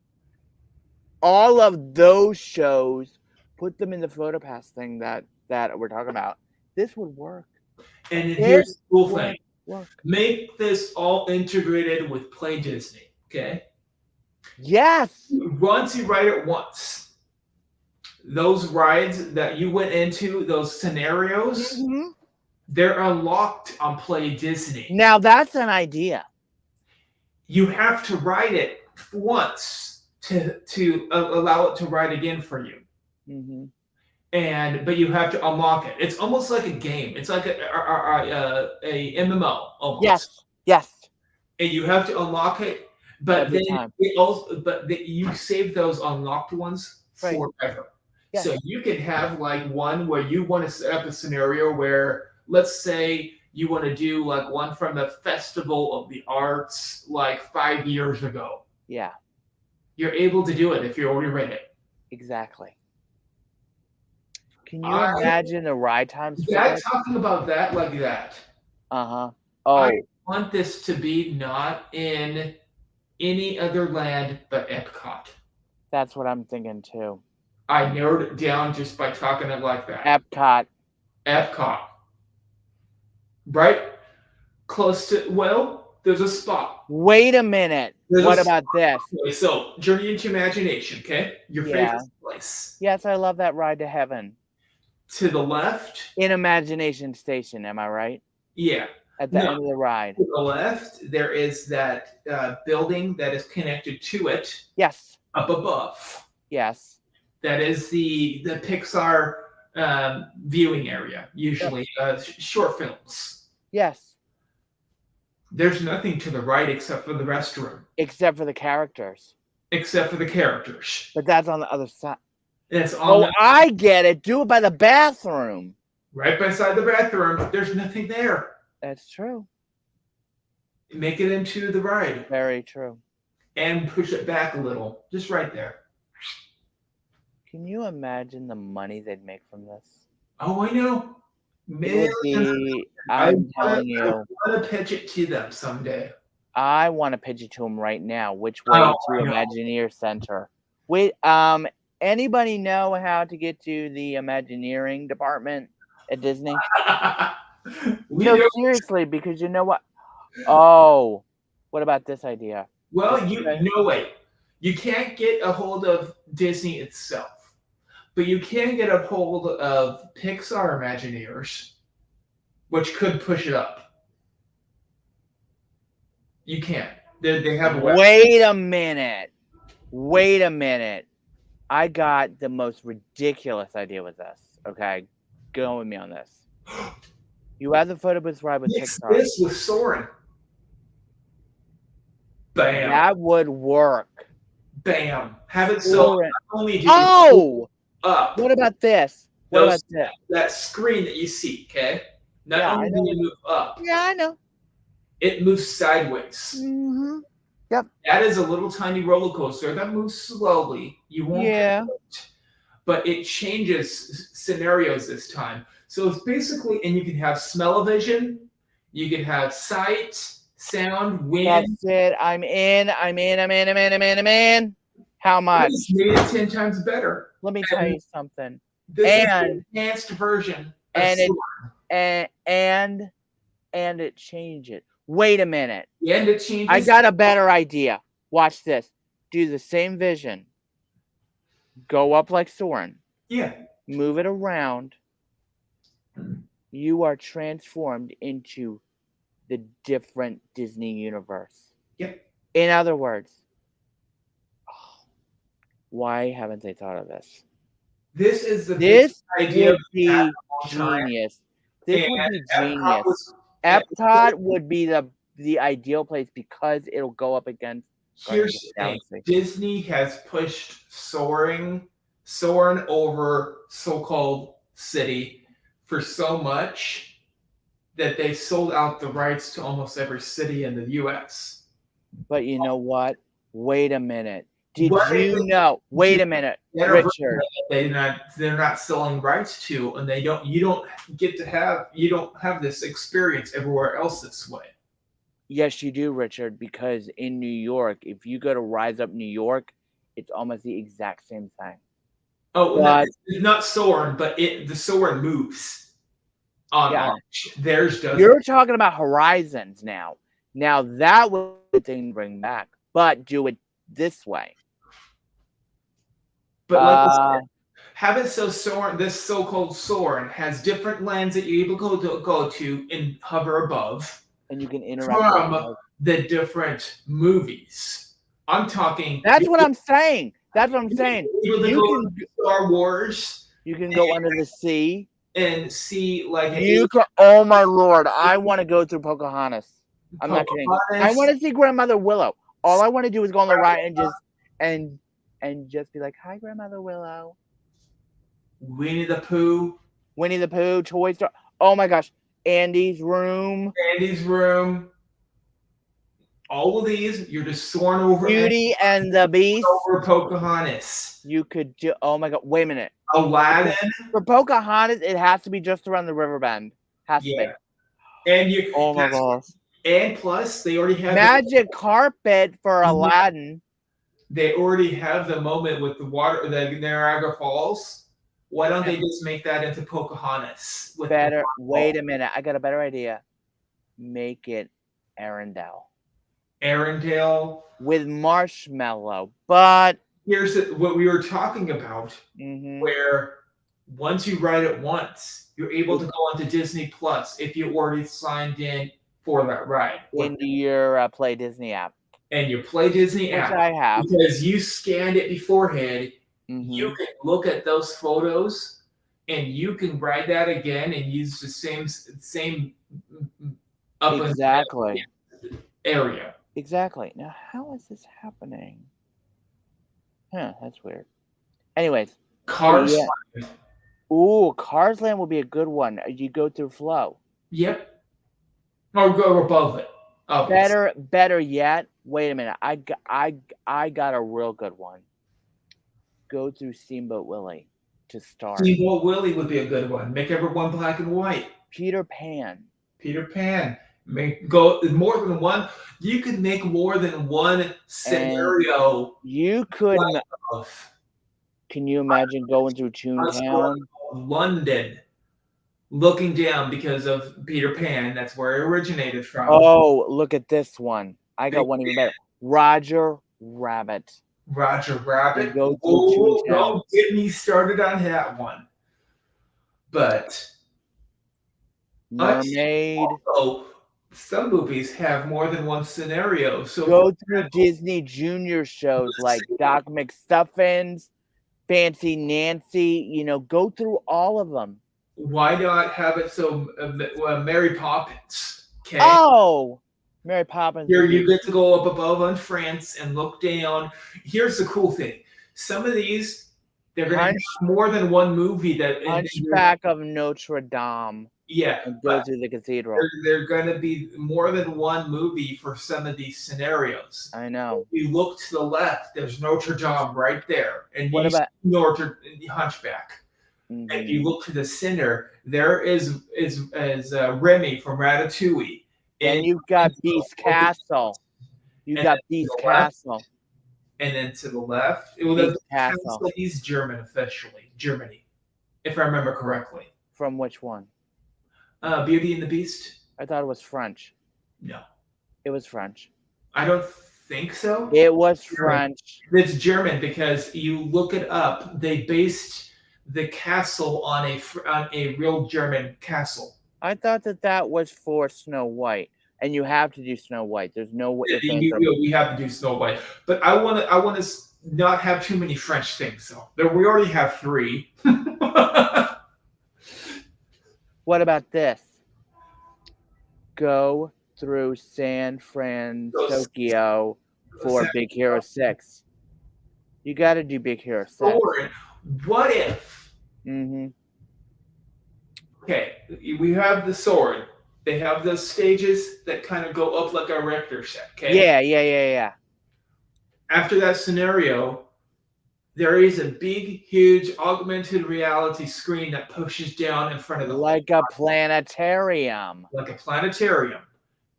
All of those shows, put them in the PhotoPass thing that we're talking about. This would work. And then here's This the cool would thing. work. Make this all integrated with Play Disney, okay? Yes. Once you write it once, those rides that you went into, those scenarios, Mhm. they're unlocked on Play Disney. Now that's an idea. You have to write it once to allow it to write again for you. Mm-hmm. But you have to unlock it. It's almost like a game. It's like a MMO almost. Yes. And you have to unlock it, but Every then time. you save those unlocked ones Right. forever. Yes. So you could have like one where you want to set up a scenario where, let's say, you want to do like one from the Festival of the Arts like 5 years ago. Yeah. You're able to do it if you already read it. Exactly. Can you imagine the ride times for That this? talking about that like that. Uh-huh. Oh, I want this to be not in any other land but Epcot. that's what I'm thinking too. I narrowed it down just by talking it like that. Epcot. Right? Close to, well, there's a spot. Wait a minute. What about this? Okay, so, Journey into Imagination, okay? Your favorite place. Yes, I love that ride to heaven. To the left. In Imagination Station, am I right? Yeah. At the end of the ride. To the left, there is that building that is connected to it. Yes. Up above. Yes. That is the Pixar viewing area, usually short films. Yes. There's nothing to the right except for the restroom. Except for the characters. Except for the characters. But that's on the other side. It's on I get it. Do it by the bathroom. Right beside the bathroom. There's nothing there. That's true. Make it into the ride. Very true. And push it back a little. Just right there. Can you imagine the money they'd make from this? Oh, I know. I'm telling you. I want to pitch it to them someday. I want to pitch it to them right now. Which way to Imagineer Center? Wait, anybody know how to get to the Imagineering department at Disney? No, seriously, because you know what? Oh, what about this idea? Well, wait. You can't get a hold of Disney itself, but you can get a hold of Pixar Imagineers, which could push it up. You can. They have a website. Wait a minute. I got the most ridiculous idea with this. Okay, go with me on this. You have the photo booth ride with Pixar. This with Soarin'. Bam. That would work. Bam. Have it so not only do you up. What about this? What about this? That screen that you see, okay? Not only do you move up. Yeah, I know. It moves sideways. Mm-hmm. Yep. That is a little tiny roller coaster that moves slowly. You won't get it, but it changes scenarios this time. So it's basically, and you can have smell-o-vision, you can have sight, sound, wind. That's it. I'm in. How much? It's made it 10 times better. Let me tell you something. This is the enhanced version. And it changes. Wait a minute. And it changes. I got a better idea. Watch this. Do the same vision. Go up like Soarin'. Yeah. Move it around. You are transformed into the different Disney universe. Yep. In other words, why haven't they thought of this? This is the idea. Would be genius. This would be genius. Epcot would be the ideal place because it'll go up against. Here's the thing. Disney has pushed Soarin' over so-called city for so much that they sold out the rights to almost every city in the U.S. But you know what? Wait a minute. Did What if you know? Wait a minute, they get a version Richard. they're not selling rights to, and you don't get to have you don't have this experience everywhere else this way. Yes, you do, Richard, because in New York, if you go to Rise Up New York, it's almost the exact same thing. Oh, no, But it's not Soren, but the Soren moves on yeah, Arch. Theirs doesn't. you're talking about Horizons now. Now that was a good thing to bring back, but do it this way. But like I Uh, said, have it so Soren, this so-called Soren, has different lands that you're able to go to and hover above and you can interact with from them. the different movies. I'm talking. That's what I'm saying. That's what I'm saying. You're able to You go can to Star Wars you can go under the sea. and see like You can. Oh my lord! I want to go through Pocahontas. I'm not kidding. I want to see Grandmother Willow. All I want to do is go on the ride and just be like, "Hi, Grandmother Willow." Winnie the Pooh, Winnie the Pooh, Toy Story. Oh my gosh, Andy's room, Andy's room. All of these, you're just soaring over Beauty and the Beast. over Pocahontas. You could do. Oh my god! Wait a minute. Aladdin. For Pocahontas, it has to be just around the river bend. Has to be. And you. Oh my gosh. And plus, they already have Magic carpet for Aladdin. They already have the moment with the water, the Niagara Falls. Why don't they just make that into Pocahontas? Better. Wait a minute. I got a better idea. Make it Arendelle. Arendelle. With Marshmallow. But here's what we were talking about, where once you write it once, you're able to go onto Disney Plus if you already signed in for that ride. Into your Play Disney app. And your Play Disney app. Which I have. Because you scanned it beforehand, you can look at those photos and you can write that again and use the same up exactly area. Exactly. Now, how is this happening? Huh, that's weird. Anyways. Cars. Yeah. Ooh, Cars Land would be a good one. You go through Flow. Yep. Or go above it. Obviously. Better yet. Wait a minute. I got a real good one. Go through Steamboat Willie to start. Steamboat Willie would be a good one. Make everyone black and white. Peter Pan. Go more than one. You could make more than one scenario. And you could. Can you imagine going through Toontown? London, looking down because of Peter Pan. That's where it originated from. Oh, look at this one. I got one even better. Roger Rabbit. Oh, don't get me started on that one. But Mermaid. Also, some movies have more than one scenario. So go through Disney Junior shows like Doc McStuffins, Fancy Nancy. Go through all of them. Why not have it so Mary Poppins? Okay. Oh, Mary Poppins. Here you get to go up above on France and look down. Here's the cool thing: some of these they're going to have more than one movie. That Hunchback of Notre Dame. Yeah, and go through the cathedral. They're going to be more than one movie for some of these scenarios. I know. If you look to the left, there's Notre Dame right there, and what about Hunchback? And if you look to the center, there is Remy from Ratatouille. And you've got Beast Castle. You got Beast Castle. And then to the left, Beast Castle. He's German officially. Germany, if I remember correctly. From which one? Beauty and the Beast. I thought it was French. No. It was French. I don't think so. It was French. It's German because you look it up. They based the castle on a real German castle. I thought that was for Snow White, and you have to do Snow White. There's no way. We have to do Snow White, but I want to not have too many French things. So we already have 3. What about this? Go through San Francisco for Big Hero 6. You got to do Big Hero 6. Or what if? Okay, we have the sword. They have those stages that kind of go up like a Richter set. Okay. Yeah. After that scenario, there is a big, huge augmented reality screen that pushes down in front of the Like a planetarium. like a planetarium.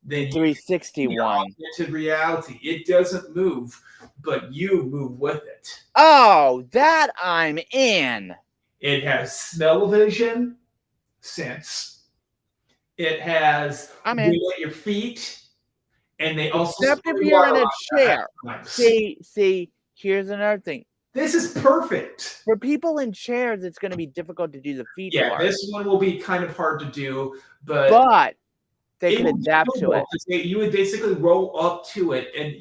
The Then you 360 see one. augmented reality. It doesn't move, but you move with it. Oh, that I'm in. It has smell-o-vision, sense. It has I'm in. wind at your feet, and they also Except if spray you're water in a on you at chair. times. See, here's another thing. This is perfect. For people in chairs, it's going to be difficult to do the feet Yeah, part. this one will be kind of hard to do, but they can would be adapt to doable, it. 'cause you would basically roll up to it, and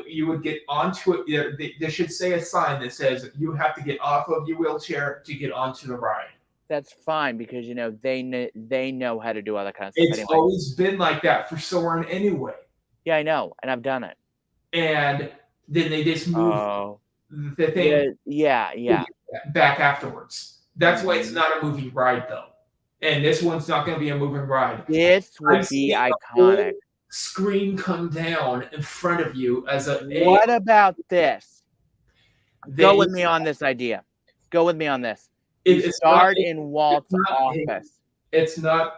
you would get onto it. They should say a sign that says you have to get off of your wheelchair to get onto the ride. That's fine because they know how to do all that kind of stuff It's anyway. always been like that for Soren anyway. Yeah, I know, and I've done it. And then they just move the thing Yeah. back afterwards. That's why it's not a moving ride, though. And this one's not going to be a moving ride. This would be iconic. Screen come down in front of you as a. What about this? Go with me on this idea. Go with me on this. You start in Walt's office. It's not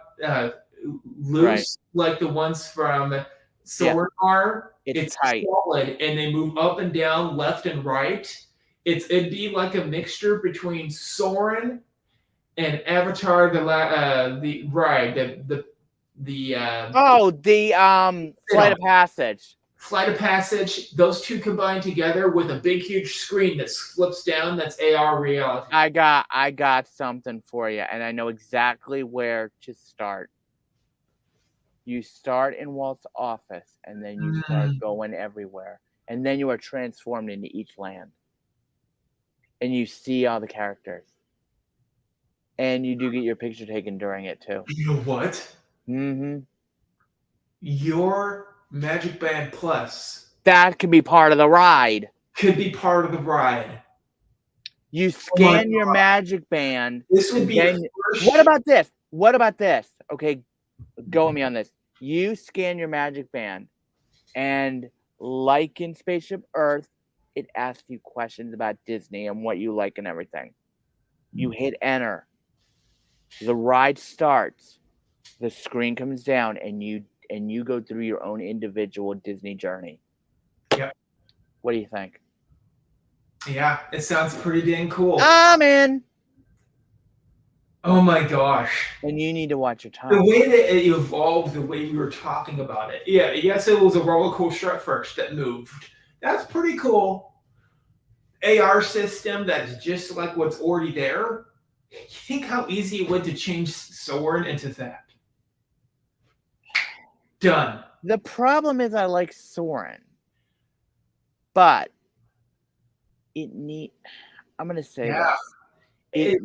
loose like the ones from Soren are. It's tight. solid, and they move up and down, left and right. It'd be like a mixture between Soren and Avatar, the ride, the Flight of Passage. Flight of Passage. Those two combined together with a big, huge screen that flips down. That's AR reality. I got something for you, and I know exactly where to start. You start in Walt's office, and then you start going everywhere, and then you are transformed into each land, and you see all the characters, and you do get your picture taken during it too. You know what? Your Magic Band Plus. That could be part of the ride. Could be part of the ride. You scan your Magic Band. This would be. What about this? What about this? Okay, go with me on this. You scan your Magic Band, and like in Spaceship Earth, it asks you questions about Disney and what you like and everything. You hit enter. The ride starts. The screen comes down, and you go through your own individual Disney journey. Yep. What do you think? Yeah, it sounds pretty dang cool. I'm in. Oh my gosh. And you need to watch your time. The way that it evolved, the way we were talking about it. Yeah, yes, it was a roller coaster at first that moved. That's pretty cool. AR system that's just like what's already there. You think how easy it would to change Soren into that? Done. The problem is I like Soren. But I'm going to say this.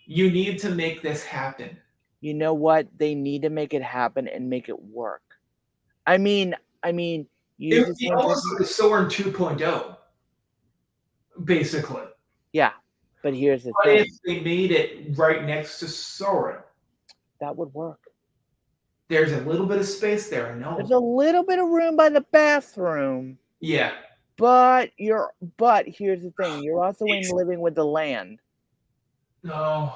You need to make this happen. You know what? They need to make it happen and make it work. I mean, it would be almost like a Soren 2.0, basically. Yeah, but here's the thing. What if they made it right next to Soren? That would work. There's a little bit of space there, I know. There's a little bit of room by the bathroom. Yeah. But here's the thing. You're also in Living with the Land. No.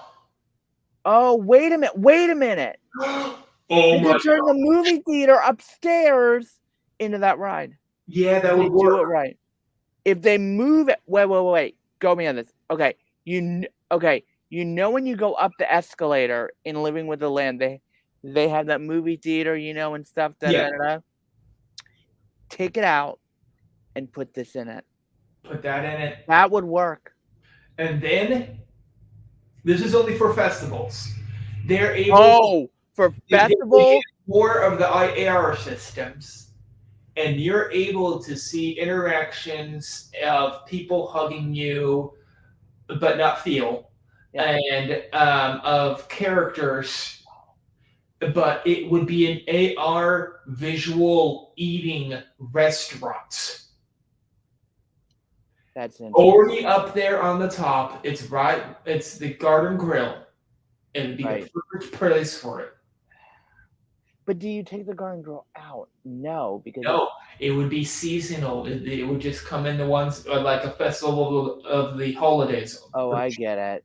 Oh, wait a minute. Oh, you could turn the movie theater upstairs into that ride. Yeah, that would work. Do it right. If they move it, wait. Go me on this. Okay. You know when you go up the escalator in Living with the Land, they have that movie theater, and stuff. Take it out and put this in it. Put that in it. That would work. And then, this is only for festivals. They're able. For festivals, more of the AR systems, and you're able to see interactions of people hugging you, but not feel, and of characters. But it would be an AR visual eating restaurant. That's interesting. Already up there on the top. It's the Garden Grill. And it'd be the perfect place for it. But do you take the garden girl out? No, because it's No, it would be seasonal. It would just come in the ones like a festival of the holidays. oh, I get it.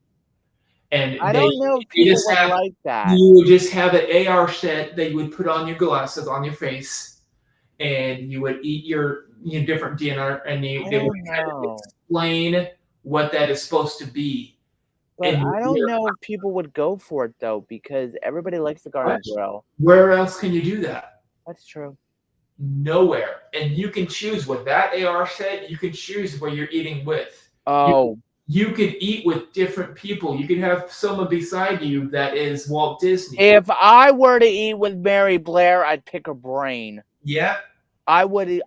And I don't know if they people just would have like that. you would just have an AR set that you would put on your glasses on your face, and you would eat your different dinner, and I they would don't kind of know. explain what that is supposed to be. But And I don't know if people would go for it though, because everybody likes the garden grill. where else can you do that? That's true. Nowhere. And you can choose with that AR set. You can choose where you're eating with. Oh, You could eat with different people. You could have someone beside you that is Walt Disney. if I were to eat with Mary Blair, I'd pick her brain. Yeah. I would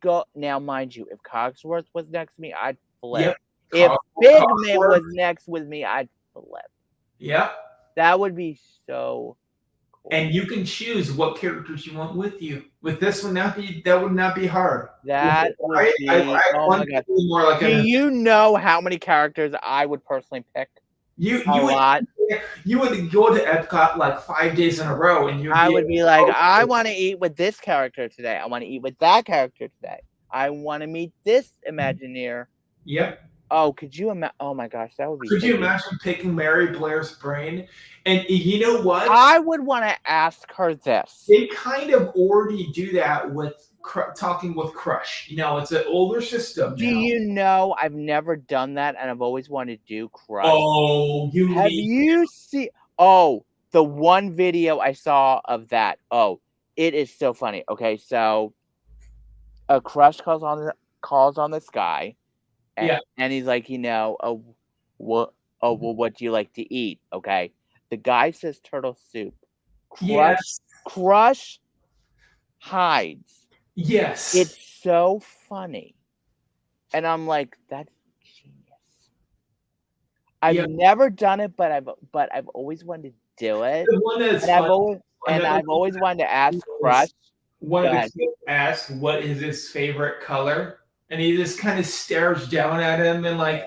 go now, mind you, if Cogsworth was next to me, I'd flip. Yep. If Figment was next with me, I'd flip. Yep. That would be so cool. And you can choose what characters you want with you. With this one, that would not be hard. That would be oh my god. More like Do you know how many characters I would personally pick? You A would lot. You would go to Epcot like 5 days in a row, and I would be like, I want to eat with this character today. I want to eat with that character today. I want to meet this Imagineer. Yep. Oh, could you imagine? Oh my gosh, that would be. Could you imagine picking Mary Blair's brain? And you know what? I would want to ask her this. They kind of already do that with talking with Crush. You know, it's an older system. Do you know I've never done that, and I've always wanted to do Crush. Oh, have you seen? Oh, the one video I saw of that. Oh, it is so funny. Okay, so a Crush calls on this guy. And he's like, well, what do you like to eat? Okay. The guy says turtle soup. Crush hides. Yes. It's so funny. And I'm like, that's genius. I've never done it, but I've always wanted to do it. The one that's I've always wanted to ask Crush. One of the kids asked what is his favorite color. And he just kind of stares down at him and like,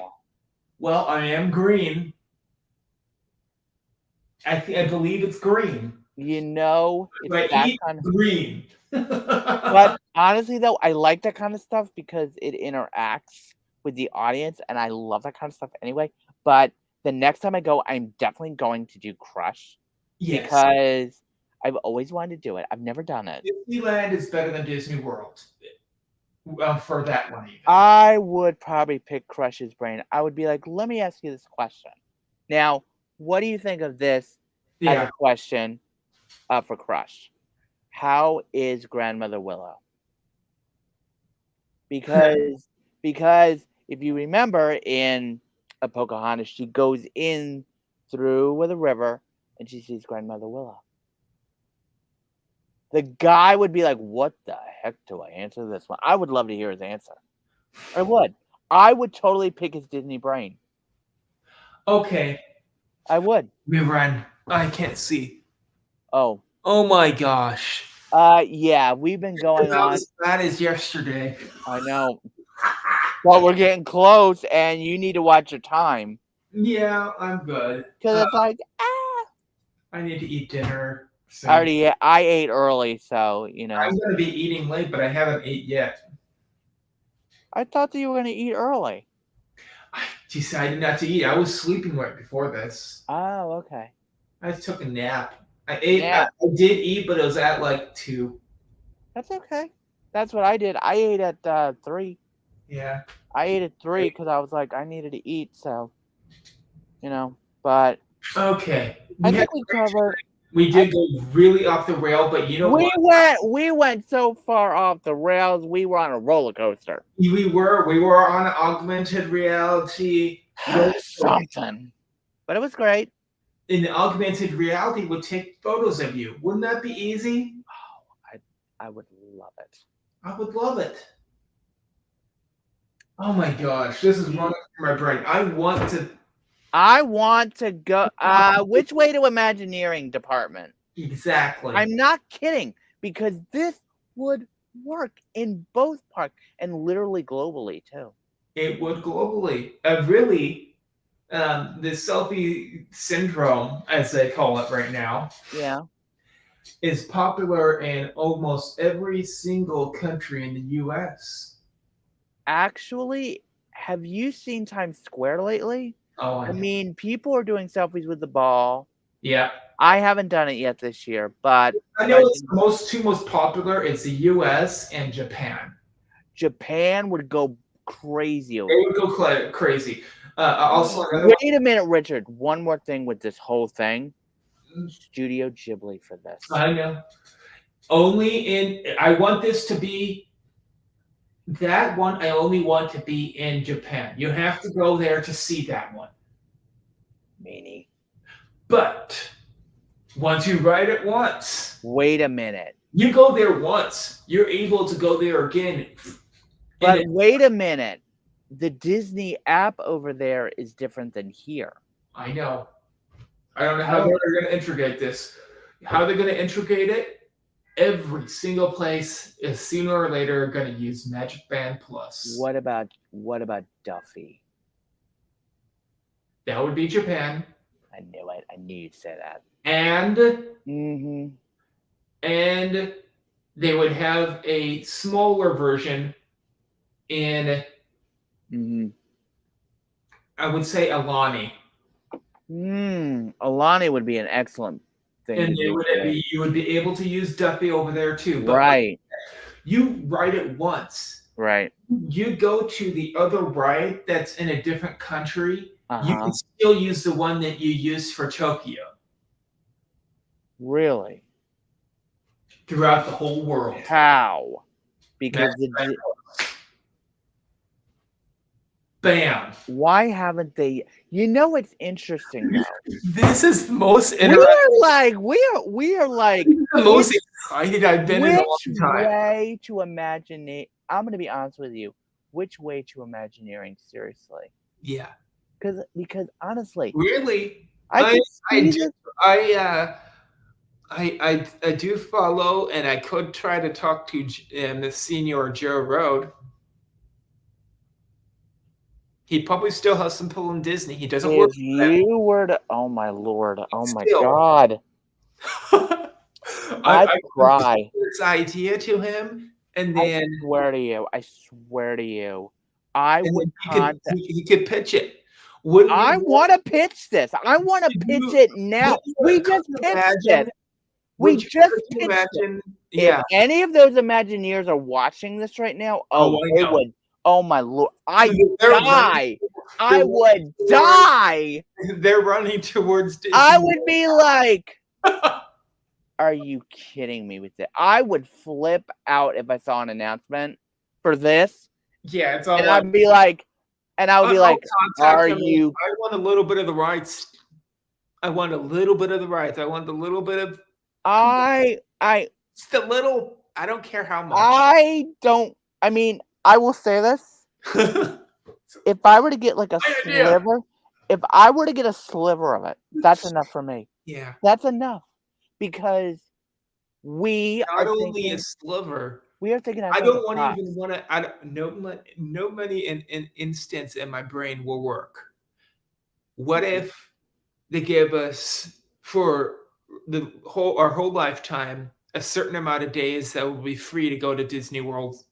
well, I am green. I believe it's green. You know, it's that kind of green. But honestly, though, I like that kind of stuff because it interacts with the audience, and I love that kind of stuff anyway. But the next time I go, I'm definitely going to do Crush. Yes. Because I've always wanted to do it. I've never done it. Disneyland is better than Disney World. For that one, even. I would probably pick Crush's brain. I would be like, let me ask you this question. Now, what do you think of this as a question for Crush? How is Grandmother Willow? Because if you remember in Pocahontas, she goes in through the river and she sees Grandmother Willow. The guy would be like, what the heck do I answer this one? I would love to hear his answer. I would. I would totally pick his Disney brain. Okay. I would. We ran. I can't see. Oh. Oh my gosh. Yeah, we've been going on. As bad as yesterday. I know. Well, we're getting close, and you need to watch your time. Yeah, I'm good. Because it's like, I need to eat dinner. So. I ate early, so, you know. I'm going to be eating late, but I haven't ate yet. I thought that you were going to eat early. I decided not to eat. I was sleeping right before this. Oh, okay. I took a nap. I did eat, but it was at like 2. That's okay. That's what I did. I ate at 3. Yeah. I ate at 3 because I was like, I needed to eat, so, you know, but. Okay. I think we covered. We did go really off the rail, but you know what? We went so far off the rails, we were on a roller coaster. We were on an augmented reality. Something. But it was great. And the augmented reality would take photos of you. Wouldn't that be easy? Oh, I would love it. I would love it. Oh my gosh, this is running through my brain. I want to go. Which way to Imagineering department? Exactly. I'm not kidding, because this would work in both parks and literally globally too. It would globally. Really, the selfie syndrome, as they call it right now. Yeah. is popular in almost every single country in the U.S. Actually, have you seen Times Square lately? Oh, I mean, people are doing selfies with the ball. yeah. I haven't done it yet this year, but I know it's the two most popular. It's the U.S. and Japan. Japan would go crazy They over would go crazy. Also, another one. Wait a minute, Richard. One more thing with this whole thing. Studio Ghibli for this. I know. I want this to be that one. I only want to be in Japan. You have to go there to see that one. Meanie. But once you ride it once, Wait a minute. you go there once, you're able to go there again. But wait a minute. The Disney app over there is different than here. I know. I don't know how they're going to integrate this. How they're going to integrate it? Every single place is sooner or later going to use Magic Band Plus. What about Duffy? That would be Japan. I knew it. I knew you'd say that. And and they would have a smaller version in I would say Alani. Alani would be an excellent thing. And you would be able to use Duffy over there too. But right. You ride it once. Right. You go to the other ride that's in a different country. You Uh-huh. can still use the one that you used for Tokyo. Really? Throughout the whole world. How? Because bam. Why haven't they? You know, it's interesting though. This is the most interesting. We are like the most excited I've been in a long time. Which way to imagine it? I'm gonna be honest with you. Which way to Imagineering? Seriously. Yeah. Because honestly, really, I do follow, and I could try to talk to the senior Joe Road. He probably still has some pull in Disney. He doesn't work. If you were to, oh my lord, oh my god, I'd cry. This idea to him, and then I swear to you, I would. He could pitch it. I want to pitch this. I want to pitch it now. We just pitched it. We just pitched it. If any of those Imagineers are watching this right now, they would. Oh my lord! I would die. They're running towards Disney. I would be like, are you kidding me with it? I would flip out if I saw an announcement for this. Yeah, it's all. And I'd be like, are you? I want a little bit of the rights. I want a little bit of the rights. I want a little bit of. Just a little. I don't care how much. I mean, I will say this. If I were to get like a sliver, if I were to get a sliver of it, that's enough for me. Yeah. That's enough. Because we not only a sliver. We are thinking. I don't want to even want to. No money in instance in my brain will work. What if they give us for our whole lifetime a certain amount of days that will be free to go to Disney World?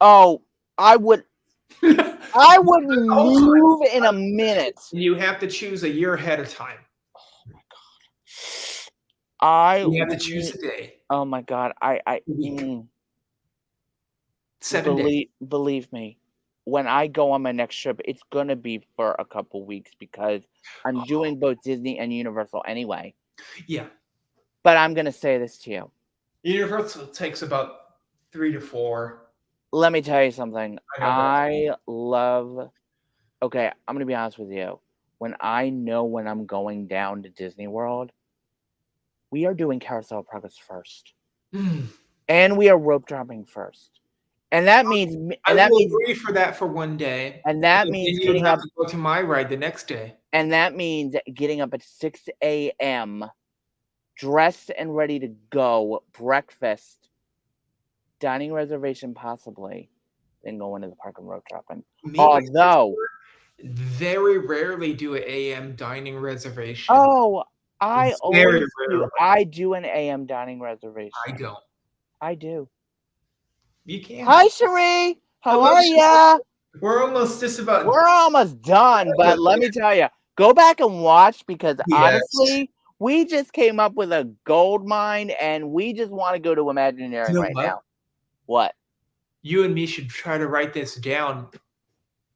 Oh, I would. I would move in a minute. You have to choose a year ahead of time. Oh my god! You have to choose a day. Oh my god! 7 days. Believe me, when I go on my next trip, it's gonna be for a couple weeks because I'm doing both Disney and Universal anyway. Yeah. But I'm gonna say this to you. Universal takes about 3 to 4. Let me tell you something. Okay, I'm gonna be honest with you. When I'm going down to Disney World, we are doing Carousel of Progress first. And we are rope dropping first. And that means I will agree for that for one day. And that means you have to go to my ride the next day. And that means getting up at 6 a.m., dressed and ready to go, breakfast, dining reservation possibly, then go into the park and rope dropping. Although very rarely do an AM dining reservation. Oh, I It's very always do. rare. I do an AM dining reservation. I don't. I do. You can't. Hi, Cherie. How Hello, are ya? we're almost just about. We're almost done, but let me tell you, go back and watch because Yes. honestly, we just came up with a gold mine and we just want to go to Imagineering You know right what? now. What? You and me should try to write this down,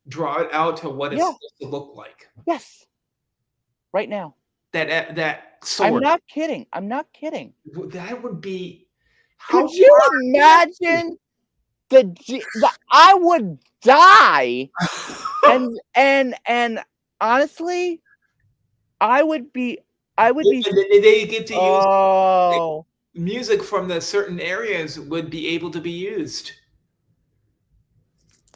draw it out to what it's Yeah. supposed to look like. Yes. Right now. That sword. I'm not kidding. I'm not kidding. That would be. Could you imagine the I would die and honestly, I would be And they get to use oh music from the certain areas would be able to be used.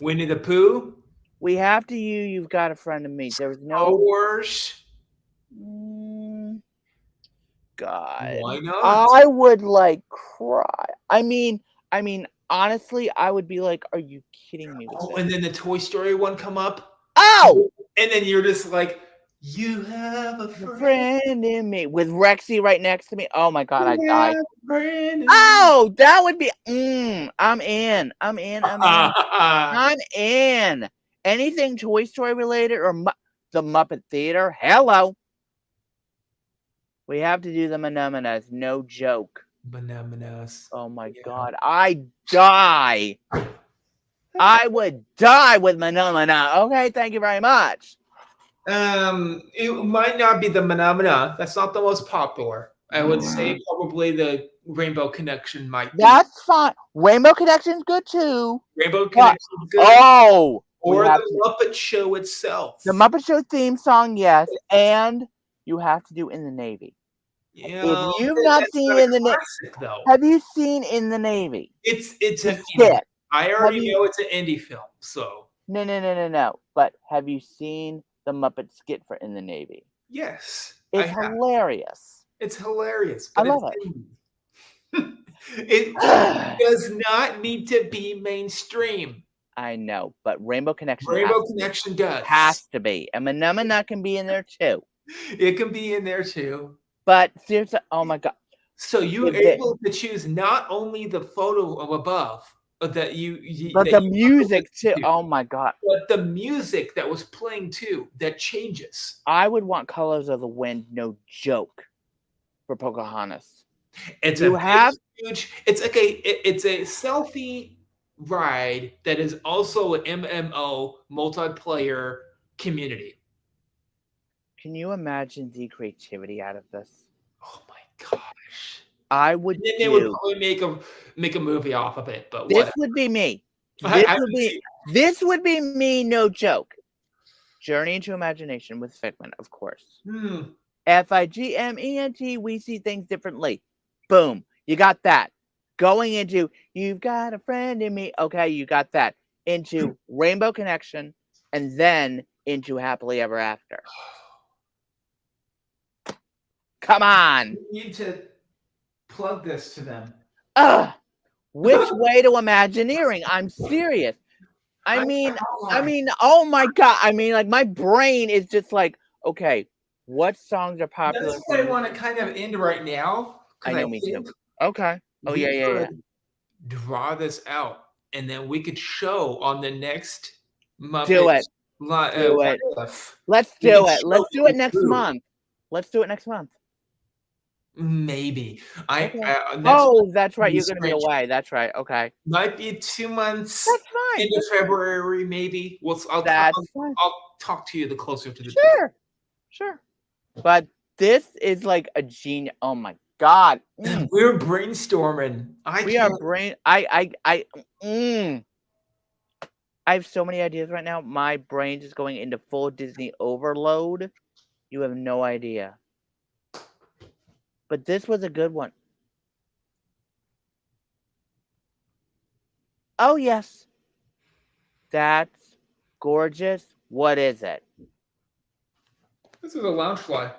Winnie the Pooh, we have to you've got a friend of me. There was Star no Wars. God. Why not? I would like cry. I mean, honestly, I would be like, "Are you kidding me?" With Oh, this? and then the Toy Story one come up. Oh, and then you're just like, you have a friend in me with Rexy right next to me. Oh my God, I died. Friend Oh, that would be. I'm in. I'm in. I'm in. Anything Toy Story related or the Muppet Theater? Hello. We have to do the Menemenes. No joke. Bananas. Oh my God, I die. I would die with Menemena. Okay, thank you very much. It might not be the Manamana. That's not the most popular. I would say probably the Rainbow Connection might be. That's fine. Rainbow Connection's good too. Rainbow Connection's good. Oh, or the Muppet Show itself. The Muppet Show theme song, yes, and you have to do In the Navy. Yeah, if you've not seen In the Navy, have you seen In the Navy? It's an skit. I already know it's an indie film, so no. But have you seen the Muppet skit for In the Navy? Yes, it's hilarious. It's hilarious. But I love it. It does not need to be mainstream. I know, but Rainbow Connection. Does. Has to be. And Menemena can be in there too. It can be in there too. But seriously, oh my God. So you were able to choose not only the photo of above, but the music too. Oh my God. But the music that was playing too, that changes. I would want Colors of the Wind, no joke, for Pocahontas. It's huge. It's like it's a selfie ride that is also an MMO multiplayer community. Can you imagine the creativity out of this? Oh my gosh! I would. And then they would probably make a movie off of it. But this would be me. This would be me. No joke. Journey into Imagination with Figment, of course. FIGMENT. We see things differently. Boom. You got that. Going into You've Got a Friend in Me. Okay, you got that. Into Rainbow Connection, and then into Happily Ever After. Come on. You need to plug this to them. Which way to Imagineering? I'm serious. I mean, oh my God. I mean, like, my brain is just like, okay, what songs are popular? That's what I want to kind of end right now. I know, me too. Okay. Oh, yeah. Draw this out, and then we could show on the next Muppet. Do it. Let's do it. Let's do it next month. Let's do it next month. Maybe. That's right. You're going to be away. That's right. Okay. Might be 2 months. That's fine. Into February, maybe. I'll talk to you the closer to the Sure. But this is like a genius. Oh my God. We're brainstorming. I have so many ideas right now. My brain is going into full Disney overload. You have no idea. But this was a good one. Oh, yes. That's gorgeous. What is it? This is a Loungefly.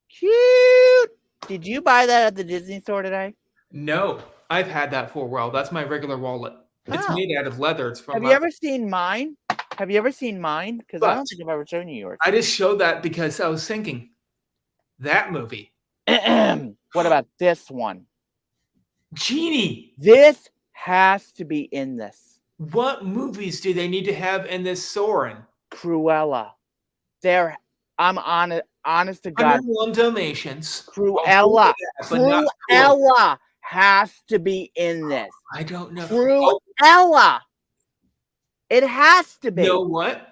Cute. Did you buy that at the Disney store today? No. I've had that for a while. That's my regular wallet. It's made out of leather. It's from. Have you ever seen mine? Because I don't think I've ever shown you yours. I just showed that because I was thinking, That movie. What about this one? Genie. This has to be in this. What movies do they need to have in this Soren? Cruella. I'm honest to God. 101 Dalmatians. Cruella. But not Cruella. Cruella has to be in this. I don't know. Cruella. It has to be. You know what?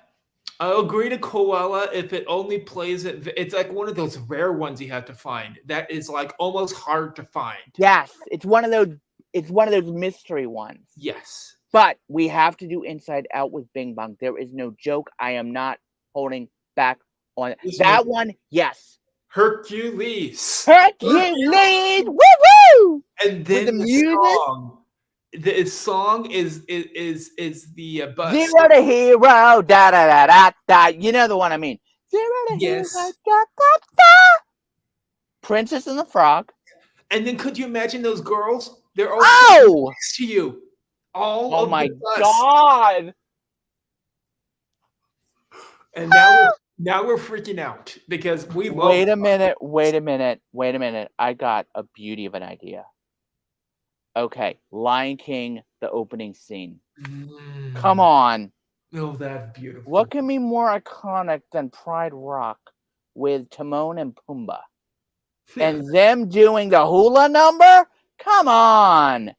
I'll agree to Cruella if it only plays it. It's like one of those rare ones you have to find. That is like almost hard to find. Yes, it's one of those. It's one of those mystery ones. Yes. But we have to do Inside Out with Bing Bong. There is no joke. I am not holding back on it. That one. Yes. Hercules. Hercules. Woo woo. And then the song is the bus. Zero to hero, da da da da da. You know the one I mean. Zero to hero, da da da. Princess and the Frog. And then could you imagine those girls? They're all next to you. Oh my God. And now we're freaking out because we love. Wait a minute. I got a beauty of an idea. Okay, Lion King, the opening scene. Come on. Oh, that's beautiful. What can be more iconic than Pride Rock with Timon and Pumbaa? And them doing the hula number? Come on.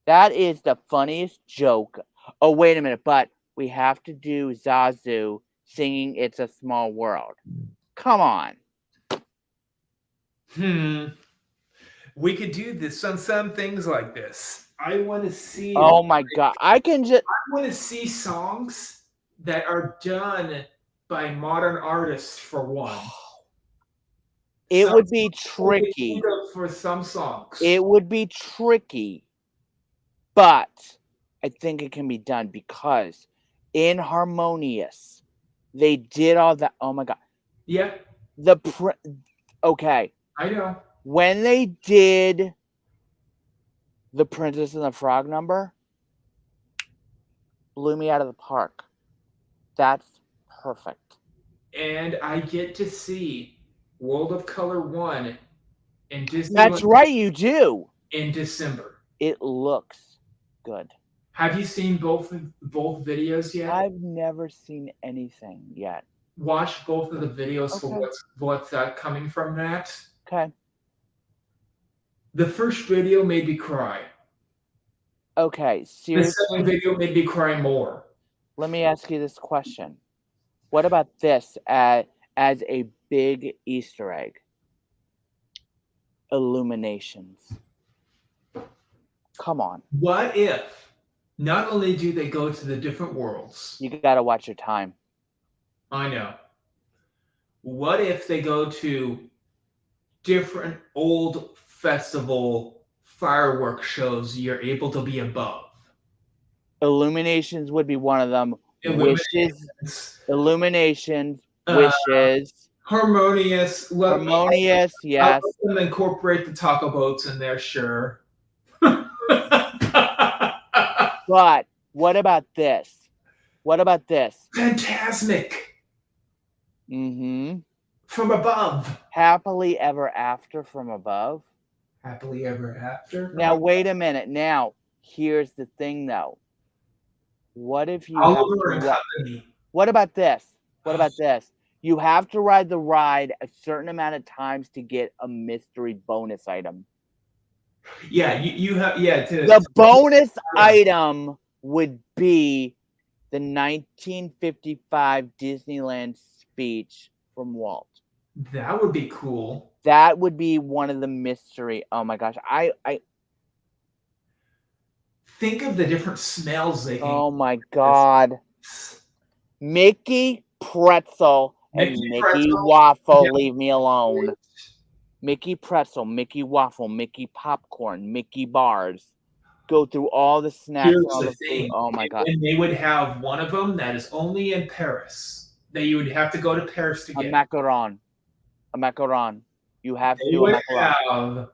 That is the funniest joke. Oh, wait a minute. But we have to do Zazu singing It's a Small World. Come on. We could do this on some things like this. I want to see. Oh my God. I want to see songs that are done by modern artists for one. It would be tricky. For some songs. It would be tricky. But I think it can be done because in Harmonious, they did all that. Oh my God. Yeah. Okay. I know. When they did the Princess and the Frog number, blew me out of the park. That's perfect. And I get to see World of Color 1 in Disneyland. That's right, you do. In December. It looks good. Have you seen both videos yet? I've never seen anything yet. Watch both of the videos for what's coming from that. Okay. The first video made me cry. Okay, seriously. The second video made me cry more. Let me ask you this question. What about this as a big Easter egg? Illuminations. Come on. What if not only do they go to the different worlds? You gotta watch your time. I know. What if they go to different old festival fireworks shows you're able to be above? Illuminations would be one of them. Illuminations, Wishes. Harmonious. Harmonious, yes. I'll let them incorporate the taco boats in there, sure. But what about this? Phantasmic. Mm-hmm. From above. Happily Ever After from above. Happily Ever After. Now wait a minute. Now here's the thing, though. What if you? What about this? You have to ride the ride a certain amount of times to get a mystery bonus item. Yeah, you have. Yeah, the bonus item would be the 1955 Disneyland speech from Walt. That would be cool. That would be one of the mystery. Oh my gosh, I think of the different smells they can. Oh my God, Mickey Pretzel and Mickey Waffle. Yeah. Leave me alone. Mickey Pretzel, Mickey Waffle, Mickey Popcorn, Mickey Bars. Go through all the snacks. Oh my God. And they would have one of them that is only in Paris. That you would have to go to Paris to get. A macaron. You have to do a macaron. Have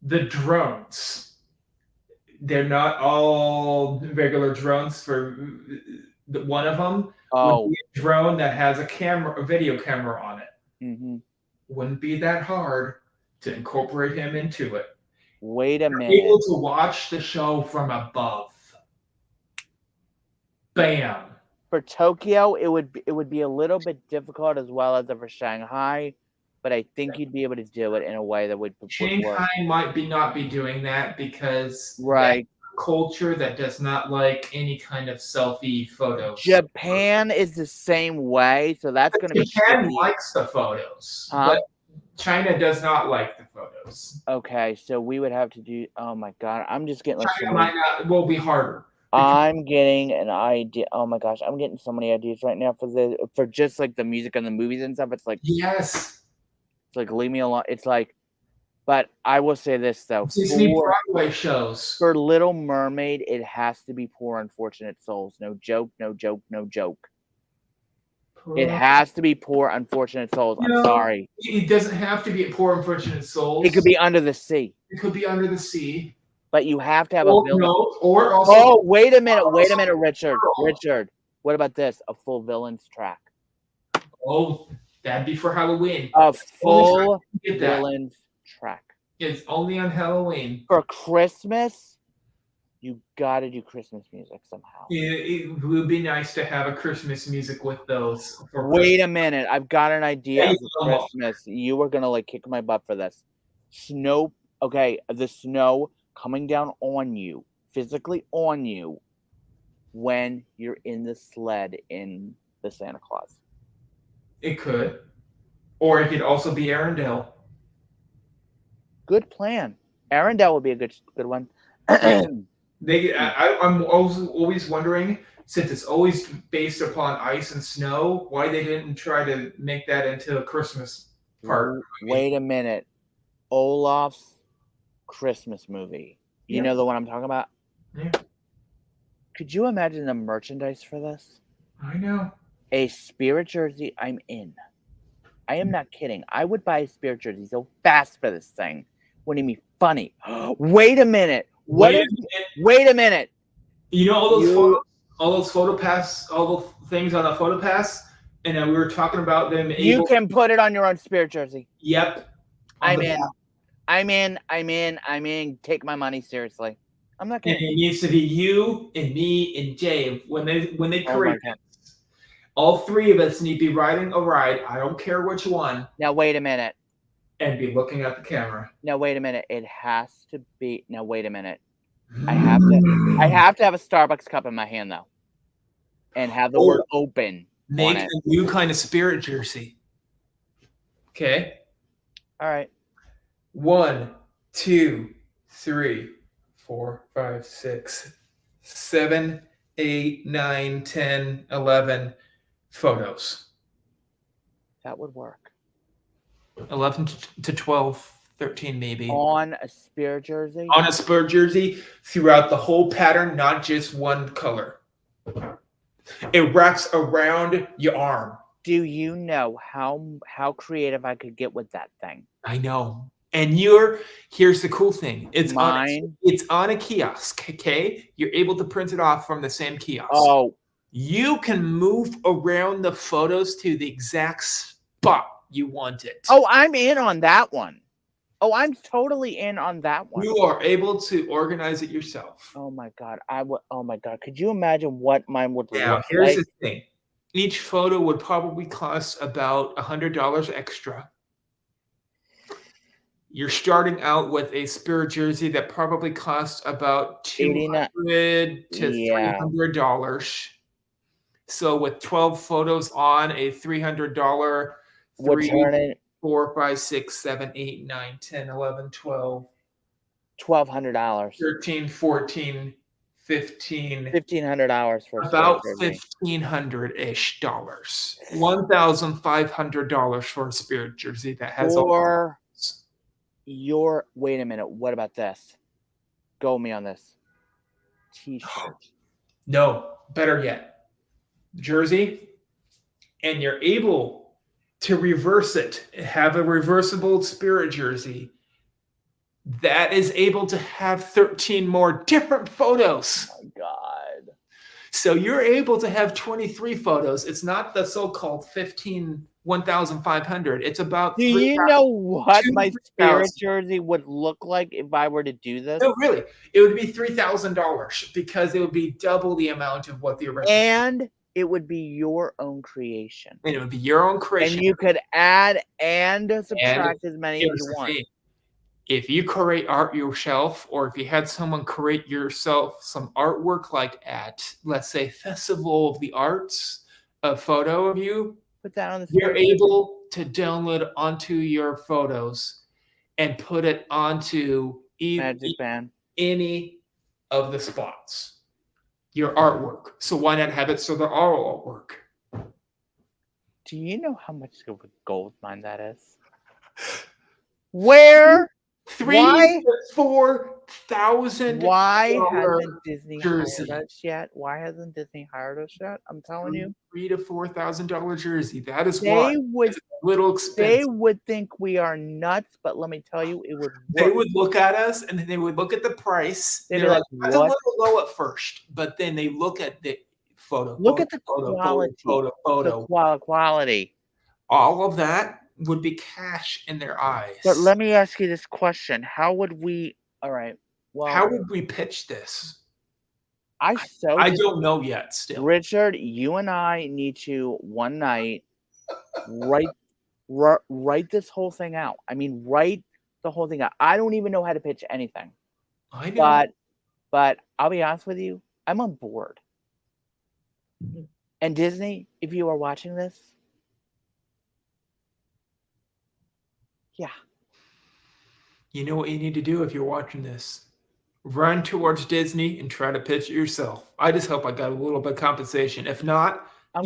the drones. They're not all regular drones. For one of them would be a drone that has a video camera on it. Mm-hmm. Wouldn't be that hard to incorporate him into it. Wait a Able minute. to watch the show from above. Bam. For Tokyo, it would be a little bit difficult as well as for Shanghai, but I think you'd be able to do it in a way that would work. Shanghai might not be doing that because Right. culture that does not like any kind of selfie photos. Japan is the same way, so that's going to be Japan tricky. likes the photos, Huh? but China does not like the photos. Okay, so we would have to do. Oh my god, I'm just getting like China might not. Will be harder. I'm getting an idea. Oh my gosh, I'm getting so many ideas right now for just like the music and the movies and stuff. It's like Yes. It's like leave me alone. It's like, but I will say this though: Disney Broadway shows for Little Mermaid, it has to be Poor Unfortunate Souls. No joke. No joke. No joke. It has to be Poor Unfortunate Souls. I'm sorry. It doesn't have to be Poor Unfortunate Souls. It could be Under the Sea. It could be Under the Sea. But you have to have a villain. Or also. Oh, wait a minute, Richard. Richard, what about this? A full villains track. Oh, that'd be for Halloween. A full villains track. It's only on Halloween. For Christmas, you gotta do Christmas music somehow. It would be nice to have a Christmas music with those. Wait a minute, I've got an idea for Christmas. You are gonna like kick my butt for this. Snow. Okay, the snow coming down on you, physically on you, when you're in the sled in the Santa Claus. It could. Or it could also be Arendelle. Good plan. Arendelle would be a good one. I'm always wondering, since it's always based upon ice and snow, why they didn't try to make that into a Christmas part. Wait a minute. Olaf's Christmas movie. You know the one I'm talking about? Yeah. Could you imagine the merchandise for this? I know. A Spirit jersey, I'm in. I am not kidding. I would buy a Spirit jersey so fast for this thing. Wouldn't it be funny? Wait a minute. Wait a minute. You know all those photo pass, all the things on the photo pass, and we were talking about them. You can put it on your own Spirit jersey. Yep. I'm in. Take my money seriously. I'm not kidding. And it needs to be you and me and Jay when they create it. All three of us need to be riding a ride. I don't care which one. Now wait a minute. And be looking at the camera. Now wait a minute. It has to be. Now wait a minute. I have to have a Starbucks cup in my hand though, and have the word "open." Make a new kind of Spirit jersey. Okay. All right. 1, 2, 3, 4, 5, 6, 7, 8, 9, 10, 11 photos. That would work. 11 to 12, 13 maybe. On a Spirit jersey? On a Spirit jersey throughout the whole pattern, not just one color. It wraps around your arm. Do you know how creative I could get with that thing? I know. And here's the cool thing. It's on a kiosk, okay? You're able to print it off from the same kiosk. Oh. You can move around the photos to the exact spot you want it. Oh, I'm in on that one. Oh, I'm totally in on that one. You are able to organize it yourself. Oh my god. Oh my god. Could you imagine what mine would look like? Now, here's the thing. Each photo would probably cost about $100 extra. You're starting out with a Spirit jersey that probably costs about $200 to $300. So with 12 photos on a $300, 3, 4, 5, 6, 7, 8, 9, 10, 11, 12. $1,200. 13, 14, 15. $1,500 for about $1,500-ish dollars. $1,500 for a Spirit jersey that has wait a minute. What about this? Go me on this. T-shirt. No, better yet. Jersey, and you're able to reverse it. Have a reversible Spirit jersey that is able to have 13 more different photos. Oh my god. So you're able to have 23 photos. It's not the so-called 15 1,500. It's about Do 3,000 you know what to my 3,000. spirit jersey would look like if I were to do this? No, really, it would be $3,000 because it would be double the amount of what the original. And it would be your own creation. And it would be your own creation. And you could add and And subtract as many as here's you the want. thing. If you create art yourself, or if you had someone create yourself some artwork, like at, let's say, Festival of the Arts, a photo of you, Put that on the you're screen. able to download onto your photos and put it onto Magic Band. any of the spots, your artwork. So why not have it so they're all artwork? Do you know how much of a gold mine that is? Where? Why? $4,000. Why hasn't Disney jersey. hired us yet? Why hasn't Disney hired us yet? I'm telling you. $3,000 to $4,000 jersey. That is They why. would It's a little they expensive. would think we are nuts, but let me tell you, it would work. They would look at us and then they would look at the price. They'd be They're like, "That's a "What?" little low at first," but then they look at the photo. Look at the photo, quality. Photo. The quality. All of that would be cash in their eyes. But let me ask you this question: how would we? All right. Well, how would we pitch this? I don't know yet. Still, Richard, you and I need to one night write this whole thing out. I mean, write the whole thing out. I don't even know how to pitch anything. I know. But I'll be honest with you, I'm on board. And Disney, if you are watching this, yeah. You know what you need to do if you're watching this? Run towards Disney and try to pitch it yourself. I just hope I got a little bit of compensation. If not, I'm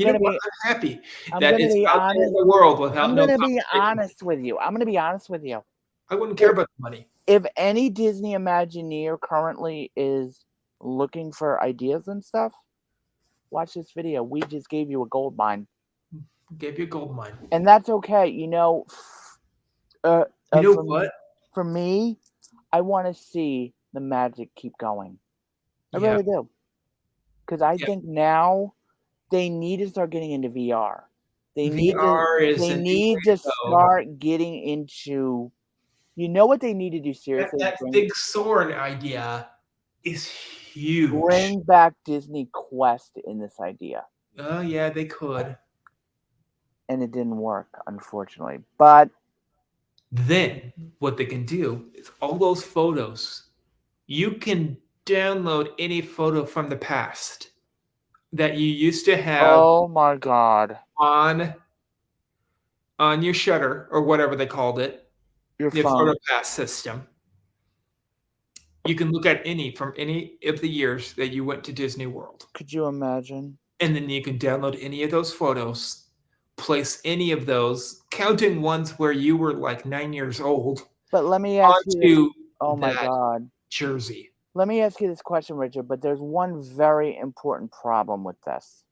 happy I'm that gonna it's be out there in honest. the world without I'm no gonna be compensation. honest with you. I'm gonna be honest with you. I wouldn't care about the money. If any Disney Imagineer currently is looking for ideas and stuff, watch this video. We just gave you a gold mine. Gave you a gold mine. And that's okay. You know, what? For me, I want to see the magic keep going. I really do. Because I think now they need to start getting into VR. They need to start getting into, you know what they need to do seriously? That big Soarin' idea is huge. Bring back Disney Quest in this idea. Oh, yeah, they could. And it didn't work, unfortunately. But then what they can do is all those photos, you can download any photo from the past that you used to have. Oh my God. On your Shutter or whatever they called it. Your phone. Photo Pass system. You can look at any from any of the years that you went to Disney World. Could you imagine? And then you can download any of those photos, place any of those, counting ones where you were like 9 years old. But let me ask you, oh my God, jersey. Let me ask you this question, Richard, but there's one very important problem with this.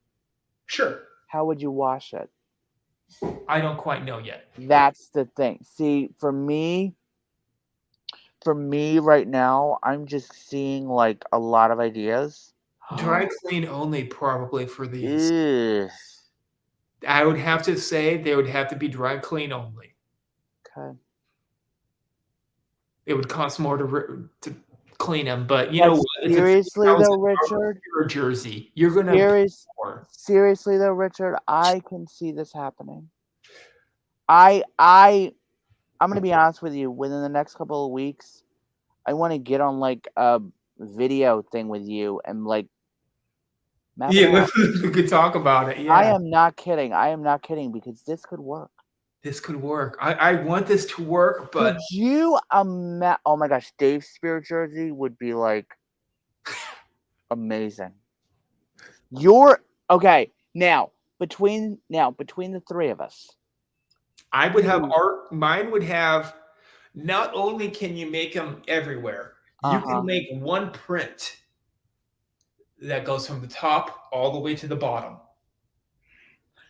Sure. How would you wash it? I don't quite know yet. That's the thing. See, for me right now, I'm just seeing like a lot of ideas. Dry clean only probably for these. Ugh. I would have to say they would have to be dry clean only. Okay. It would cost more to clean them, but you know what? Seriously though, Richard, your jersey, you're gonna seriously though, Richard, I can see this happening. I'm gonna be honest with you. Within the next couple of weeks, I want to get on like a video thing with you and like. We could talk about it. Yeah, I am not kidding. Because this could work. This could work. I want this to work, but could you imagine? Oh my gosh, Dave's spirit jersey would be like amazing. Okay. Now between the three of us, I would have art. Mine would have. Not only can you make them everywhere, you can make one print that goes from the top all the way to the bottom.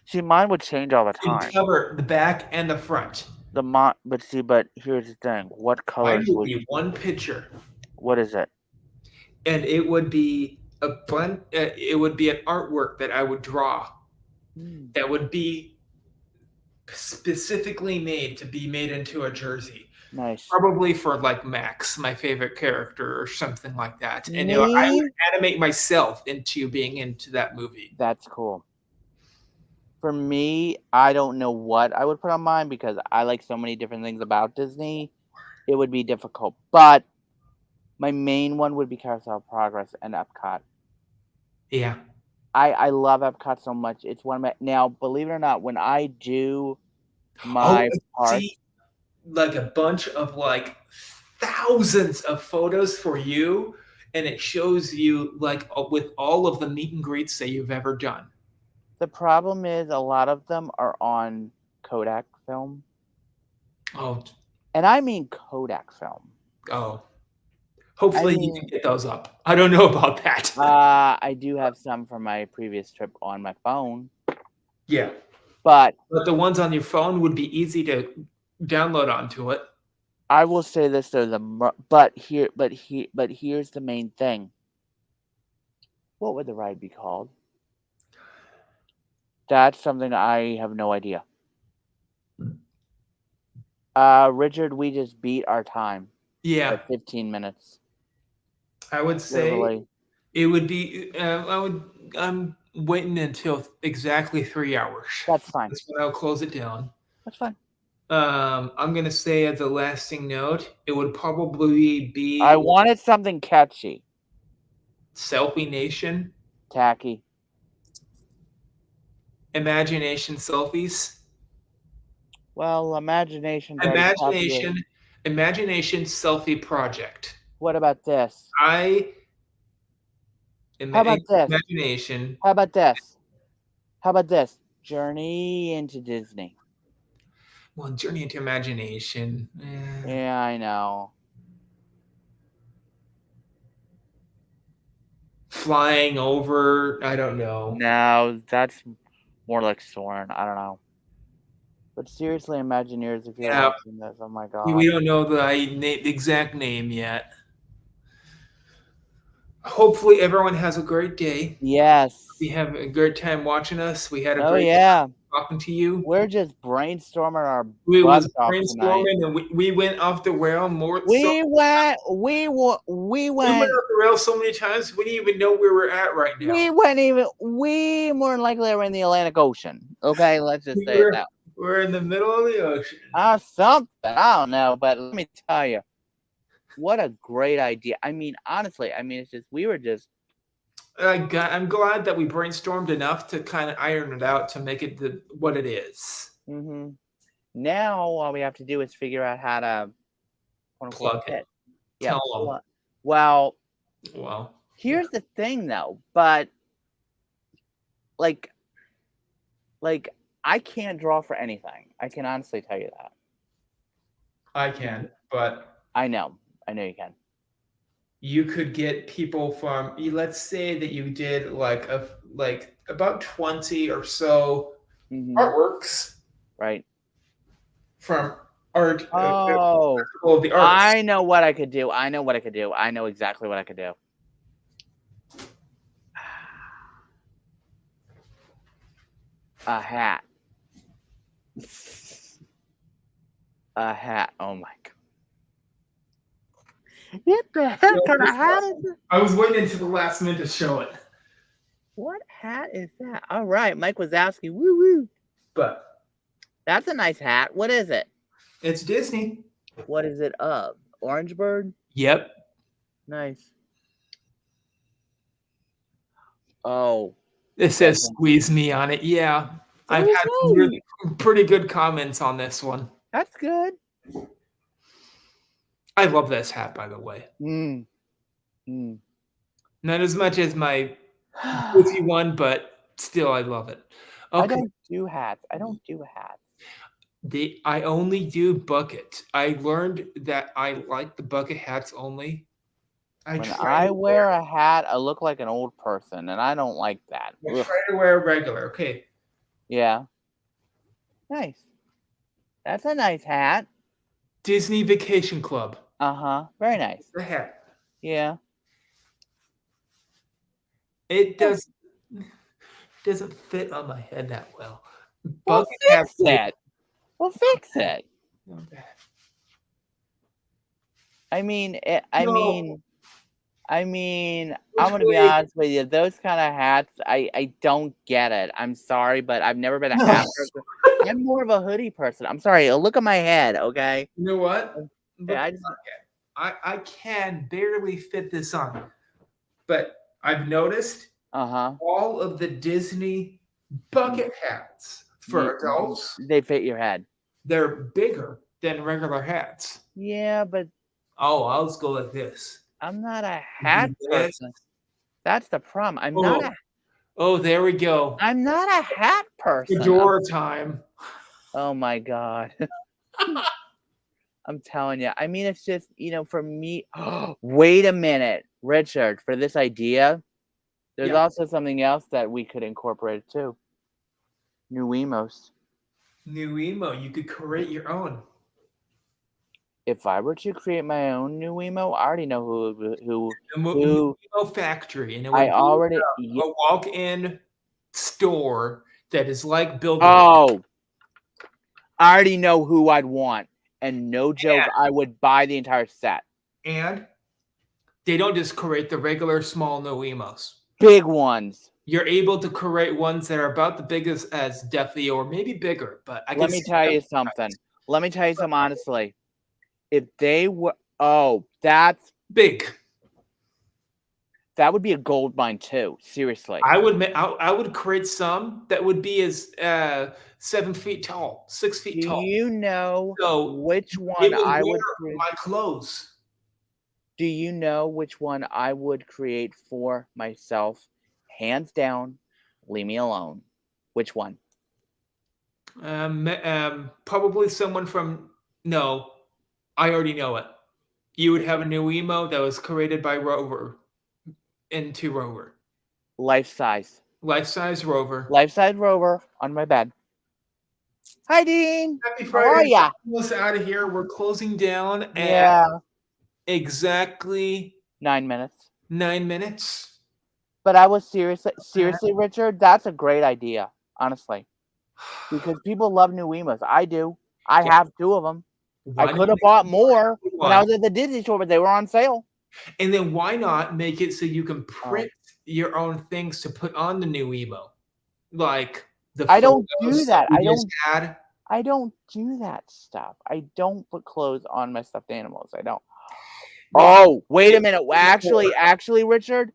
See, mine would change all the time. And cover the back and the front. But here's the thing. What colors would be one picture? What is it? And it would be it would be an artwork that I would draw. That would be specifically made to be made into a jersey. Nice. Probably for like Max, my favorite character, or something like that. And I would Me, animate myself into being into that movie. that's cool. For me, I don't know what I would put on mine because I like so many different things about Disney. It would be difficult, but my main one would be Carousel of Progress and Epcot. Yeah. I love Epcot so much. It's one of my now, believe it or not, when I do Oh, my I park, see like a bunch of like thousands of photos for you, and it shows you like with all of the meet and greets that you've ever done. the problem is a lot of them are on Kodak film, Oh, and I mean Kodak film. oh. I Hopefully you can mean, get those up. I don't know about that. I do have some from my previous trip on my phone, Yeah. but But the ones on your phone would be easy to download onto it. I will say this though, but here's the main thing. What would the ride be called? That's something I have no idea. Richard, we just beat our time by Yeah. 15 minutes, I would say literally. it would be I'm waiting until exactly 3 hours. That's fine. That's when I'll close it down. That's fine. I'm gonna say as a lasting note, it would probably I be wanted something catchy, Selfie Nation, tacky. Imagination Selfies, Well, imagination's already Imagination, popular. Imagination Selfie Project. What about this? I How about this? Imagination. How about this? How about this? Journey into Disney. Well, Journey into Imagination. Yeah, I know. Flying over. I don't know. No, that's more like Soren. I don't know. But seriously, Imagineers, if you're Yeah, watching this, oh my we god. don't know the exact name yet. Hopefully, everyone has a great day. We Yes. have a great time watching us. We had a Oh great yeah. time talking to you. We're just brainstorming our We was butts off tonight. brainstorming, and we went off the rail more. So We went. We we went off the rail so many times we didn't even know where we're at right now. We went even. We more than likely are in the Atlantic Ocean. Okay, let's just say it that. We're in the middle of the ocean. Something. I don't know, but let me tell you, what a great idea. I mean, honestly, I mean, it's just we were just. I'm glad that we brainstormed enough to kind of iron it out to make it what it is. Mm-hmm. Now all we have to do is figure out how to Plug it. Yeah. Tell them. Well, Well, here's the thing, though. But like I can't draw for anything. I can honestly tell you that. I can, but I know you can. You could get people from. Let's say that you did like about 20 or so artworks, right? From art. Oh, of the arts. I know what I could do. I know exactly what I could do. A hat. A hat. Oh my god. What the heck kind of hat is that? I was waiting until the last minute to show it. What hat is that? All right, Mike Wazowski. Woo woo. But that's a nice hat. What is it? It's Disney. What is it of? Orange Bird? Yep. Nice. Oh. It says "squeeze me" on it. Yeah. I've had some really pretty good comments on this one. That's good. I love this hat, by the way. Not as much as my Disney one, but still, I love it. Okay. I don't do hats. I only do bucket. I learned that I like the bucket hats only. When I wear a hat, I look like an old person, and I don't like that. I try to wear regular. Okay. Yeah. Nice. That's a nice hat. Disney Vacation Club. Uh-huh. Very nice. The hat. Yeah. It doesn't fit on my head that well. Well, fix it. Well, fix it. Okay. I mean, No, I'm which gonna be way? honest with you. Those kind of hats, I don't get it. I'm sorry, but I've never been a No. hat person. I'm more of a hoodie person. I'm sorry. Look at my head, okay? You know what? Look, I just I can barely fit this on, but I've noticed uh-huh. all of the Disney bucket hats You, for adults, they fit your head. they're bigger than regular hats. Yeah, but Oh, I'll just go like this. I'm not a Do hat this. person. That's the problem. Oh, oh, there we go. I'm not a hat person. Fedora time. Oh my god. I'm telling you. I mean, it's just, for me. Wait a minute, Richard, for this idea, there's Yeah, also something else that we could incorporate too. New emos. new emo. You could create your own. If I were to create my own new emo, I already know New who emo factory, and it I would be already. a walk-in store that is like Build-A-Bear. Oh, I already know who I'd want, and no joke, I would buy the entire set. And they don't just create the regular small no emos. Big ones. You're able to create ones that are about the biggest as Deathly or maybe bigger, but I can Let me see tell that you something. Let me tell you something honestly. If they were, oh, that big. would be a gold mine too. Seriously. I would create some that would be as 7 feet tall, 6 feet Do tall. you know So which it one would I wear would create? my clothes. Do you know which one I would create for myself? Hands down, leave me alone. Which one? Probably someone from no, I already know it. You would have a new emo that was created by Rover into Rover. Life size. Life-size Rover. Life size Rover on my bed. Hi, Dean. Happy How are Friday. ya? Almost out of here. We're closing down at Yeah. exactly 9 minutes. 9 minutes. But I was seriously, Richard, that's a great idea, honestly. Because people love new emos. I do. I Yeah. have 2 of them. I Why not could have make bought it more when I one? was at the Disney store, but they were on sale. And then why not make it so you can Oh. print your own things to put on the new emo? Like the I don't photos do that. we just had. I don't do that stuff. I don't put clothes on my stuffed animals. I don't. Oh, wait a minute. Actually, Richard,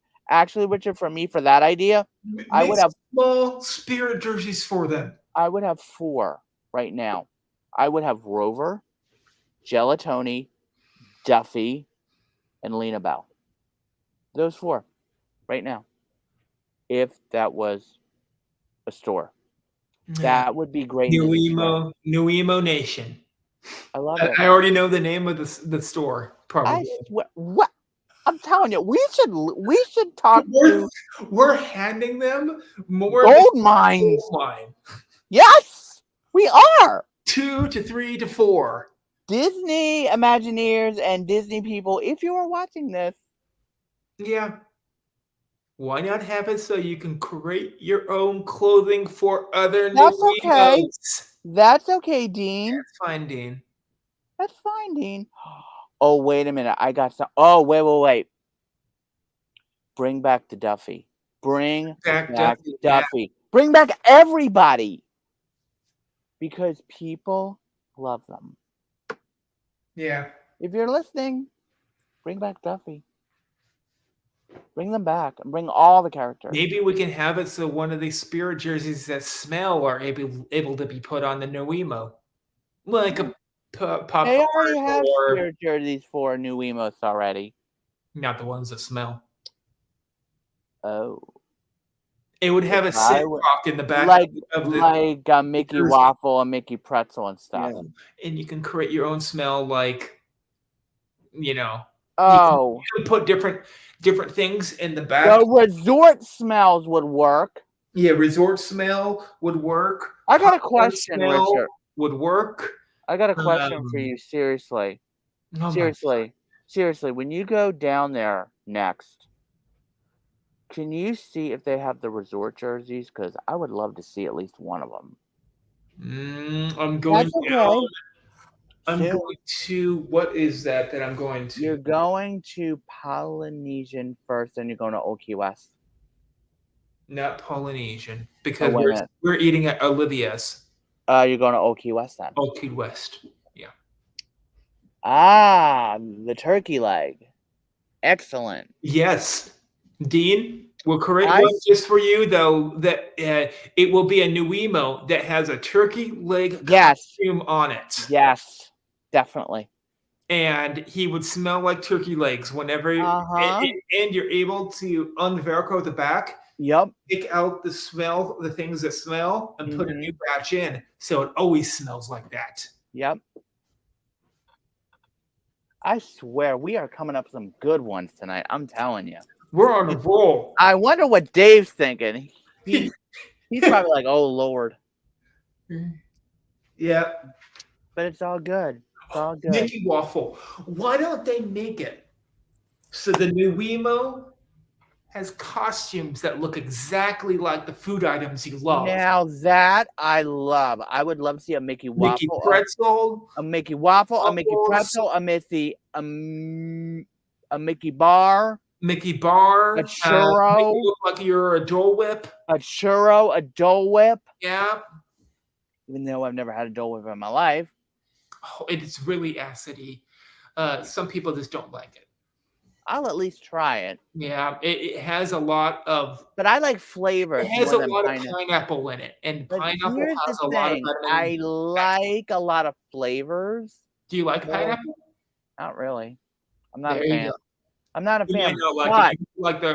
for me, for that idea, I Make would have small spirit jerseys for them. 4 right now. I would have Rover, Gelatoni, Duffy, and Lena Bell. Those 4 right now. If that was a store. That would be great in Disneyland. New emo nation. I love it. I already know the name of the store. Probably. I swear, what? I'm telling you, we should talk to We're handing them more gold mines. Mine. Yes, we are. 2 to 3 to 4. Disney Imagineers and Disney people, if you are watching this. Yeah. Why not have it so you can create your own clothing for other That's new okay. emos? That's okay, Dean. That's fine, Dean. That's fine, Dean. Oh, wait a minute. I got some. Oh, wait. Bring back the Duffy. Bring back Duffy. Yeah. Bring back everybody. Because people love them. Yeah. If you're listening, bring back Duffy. Bring them back and bring all the characters. Maybe we can have it so one of these spirit jerseys that smell are able to be put on the new emo. Like a popcorn. They already have or spirit jerseys for new emos already. not the ones that smell. Oh. It would have a sit rock in the back of the like Mickey jersey. Waffle and Mickey Pretzel and stuff. Yeah. And you can create your own smell, like, Oh. You can put different things in the back. The resort smells would work. Yeah, resort smell would work. I got a question, smell Richard. Would work. I got a question for you, seriously. Oh Seriously, when you go down there next, can you see if they have the resort jerseys? Because I would love to see at least one of them. I'm going That's down. okay. I'm Soon. going to. What is that I'm going You're to? going to Polynesian first, then you're going to Old Key West. Not Polynesian Oh, because wait a we're minute. we're eating at Olivia's. You're going to Old Key West then. Old Key West. Yeah. Ah, the turkey leg. Excellent. Yes, Dean. We'll create I one just for you, though. That it will be a new emo that has a turkey leg yes, costume on it, yes, definitely. and he would smell like turkey legs whenever. Uh-huh. And you're able to unvelcro the back, Yep. take out the things that smell, and put a new Mm-hmm. batch in, so it always smells like that. Yep. I swear we are coming up with some good ones tonight. I'm telling you. We're on a roll. I wonder what Dave's thinking. He's probably like, oh Lord. Yeah. But it's all good. It's all good. Mickey Waffle. Why don't they make it so the new Wemo has costumes that look exactly like the food items you love? Now that I love. I would love to see a Mickey Mickey Waffle. Pretzel, A Mickey Waffle, a Mickey Waffles, Pretzel, a Mickey Bar, Mickey Bar, a make churro, it look like you're a Dole Whip. a churro, a Dole Whip. Yeah. Even though I've never had a Dole Whip in my life. Oh, it's really acidy. Some people just don't like it. I'll at least try it. Yeah, it has a lot of. But I like flavors. It has a more than lot of pineapple. pineapple in it, and But pineapple here's has the a lot of thing. vitamin. I like a lot of flavors. Do you like more- pineapple? Not really. I'm not There a you fan. go. I'm not a You might fan. not like But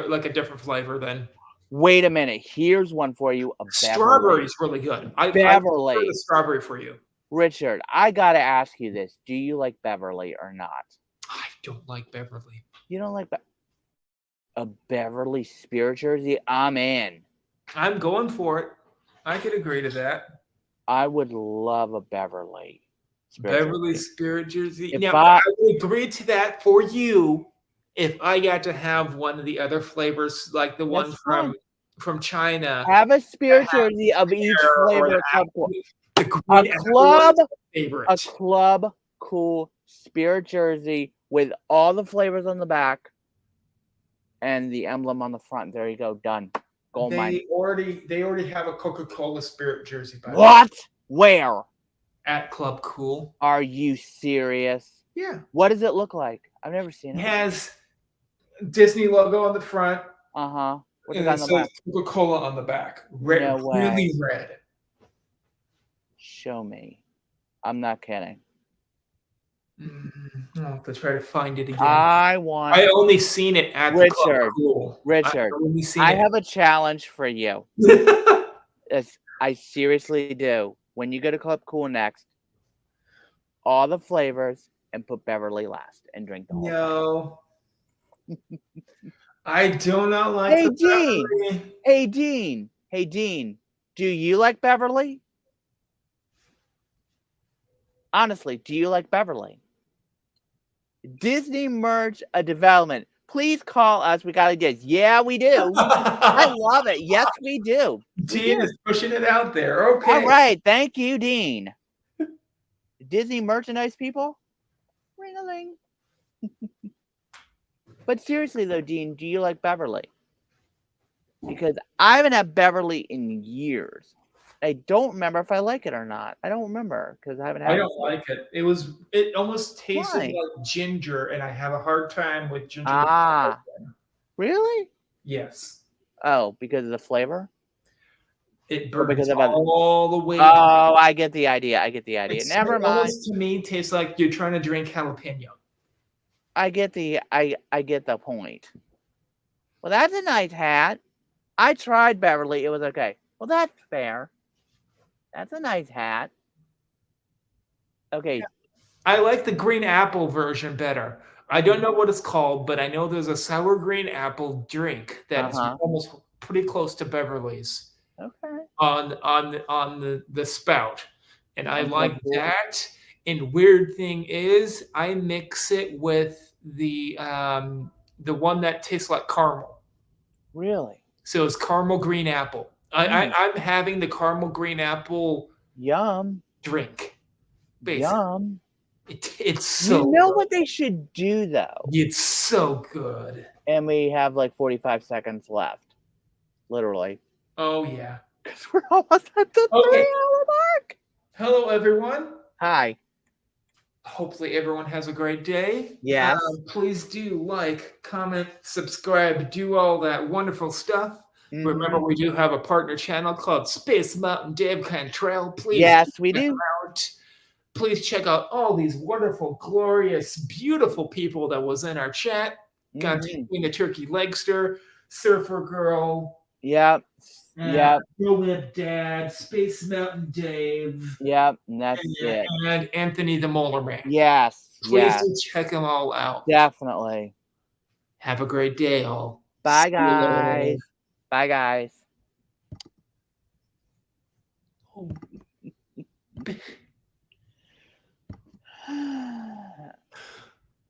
it. You like a different flavor then. wait a minute. Here's one for you. A Beverly. Strawberry's really good. I Beverly. prefer the strawberry for you. Richard, I gotta ask you this: do you like Beverly or not? I don't like Beverly. You don't like a Beverly Spirit jersey? I'm in. I'm going for it. I could agree to that. I would love a Beverly. Beverly jersey. Spirit jersey. If Now, I- I would agree to that for you if I got to have one of the other flavors, like the one That's fine. from China. Have a Spirit jersey of each Or flavor. the A green club, favorite. a club cool Spirit jersey with all the flavors on the back and the emblem on the front. There you go. Done. Gold mine. They already have a Coca-Cola Spirit jersey. By the way. What? Where? At Club Cool. Are you serious? Yeah. What does it look like? I've never seen It it. has Disney logo on the front. Uh-huh. What is And on it the says back? Coca-Cola on the back. Red, No way. really red. Show me. I'm not kidding. I'll have to try to find it again. I want I only seen it at the Club Richard. Cool. Richard, I only seen I it. have a challenge for you. I seriously do. When you go to Club Cool next, all the flavors and put Beverly last and drink the whole thing. No. I do not like Hey, the Dean. Beverly. Hey, Dean. Hey, Dean. Do you like Beverly? Honestly, do you like Beverly? Disney merch a development. Please call us. We got ideas. Yeah, we do. I love it. Yes, we do. Dean is pushing it out there. Okay. All right. Thank you, Dean. Disney merchandise people? Ring-a-ling. But seriously, though, Dean, do you like Beverly? Because I haven't had Beverly in years. I don't remember if I like it or not. I don't remember because I haven't had I it. don't like it. It almost tasted Why? like ginger, and I have a hard time with ginger. Ah. Really? Yes. Oh, because of the flavor? It Or burns because of all the way. Oh, I get the idea. Never It mind. almost to me tastes like you're trying to drink jalapeno. I get the point. Well, that's a nice hat. I tried Beverly. It was okay. Well, that's fair. That's a nice hat. Okay. I like the green apple version better. I don't know what it's called, but I know there's a sour green apple drink that is almost pretty close to Beverly's. Okay. On the spout, and I like that. And weird thing is, I mix it with the one that tastes like caramel. Really? So it's caramel green apple. I'm having the caramel green apple Yum. drink. Basically. Yum. It's so You know good. what they should do, though? It's so good. And we have like 45 seconds left. Literally. Oh, yeah. Because we're almost at the Okay. 3-hour mark. Hello, everyone. Hi. Hopefully everyone has a great day. Yes. Please do like, comment, subscribe, do all that wonderful stuff. Mhm. Remember, we do have a partner channel called Space Mountain Dave Cantrell. Please Yes, we check do. them out. Please check out all these wonderful, glorious, beautiful people that was in our chat. Got Queen the Turkey Legster, Surfer Girl, Yep. Yep. Whip Dad, Space Mountain Dave, Yep. And that's it. and Anthony the Molar Man. Yes. Please Yes. do check them all out. Definitely. Have a great day, all. Bye, See you later. guys. Bye, guys. Oh.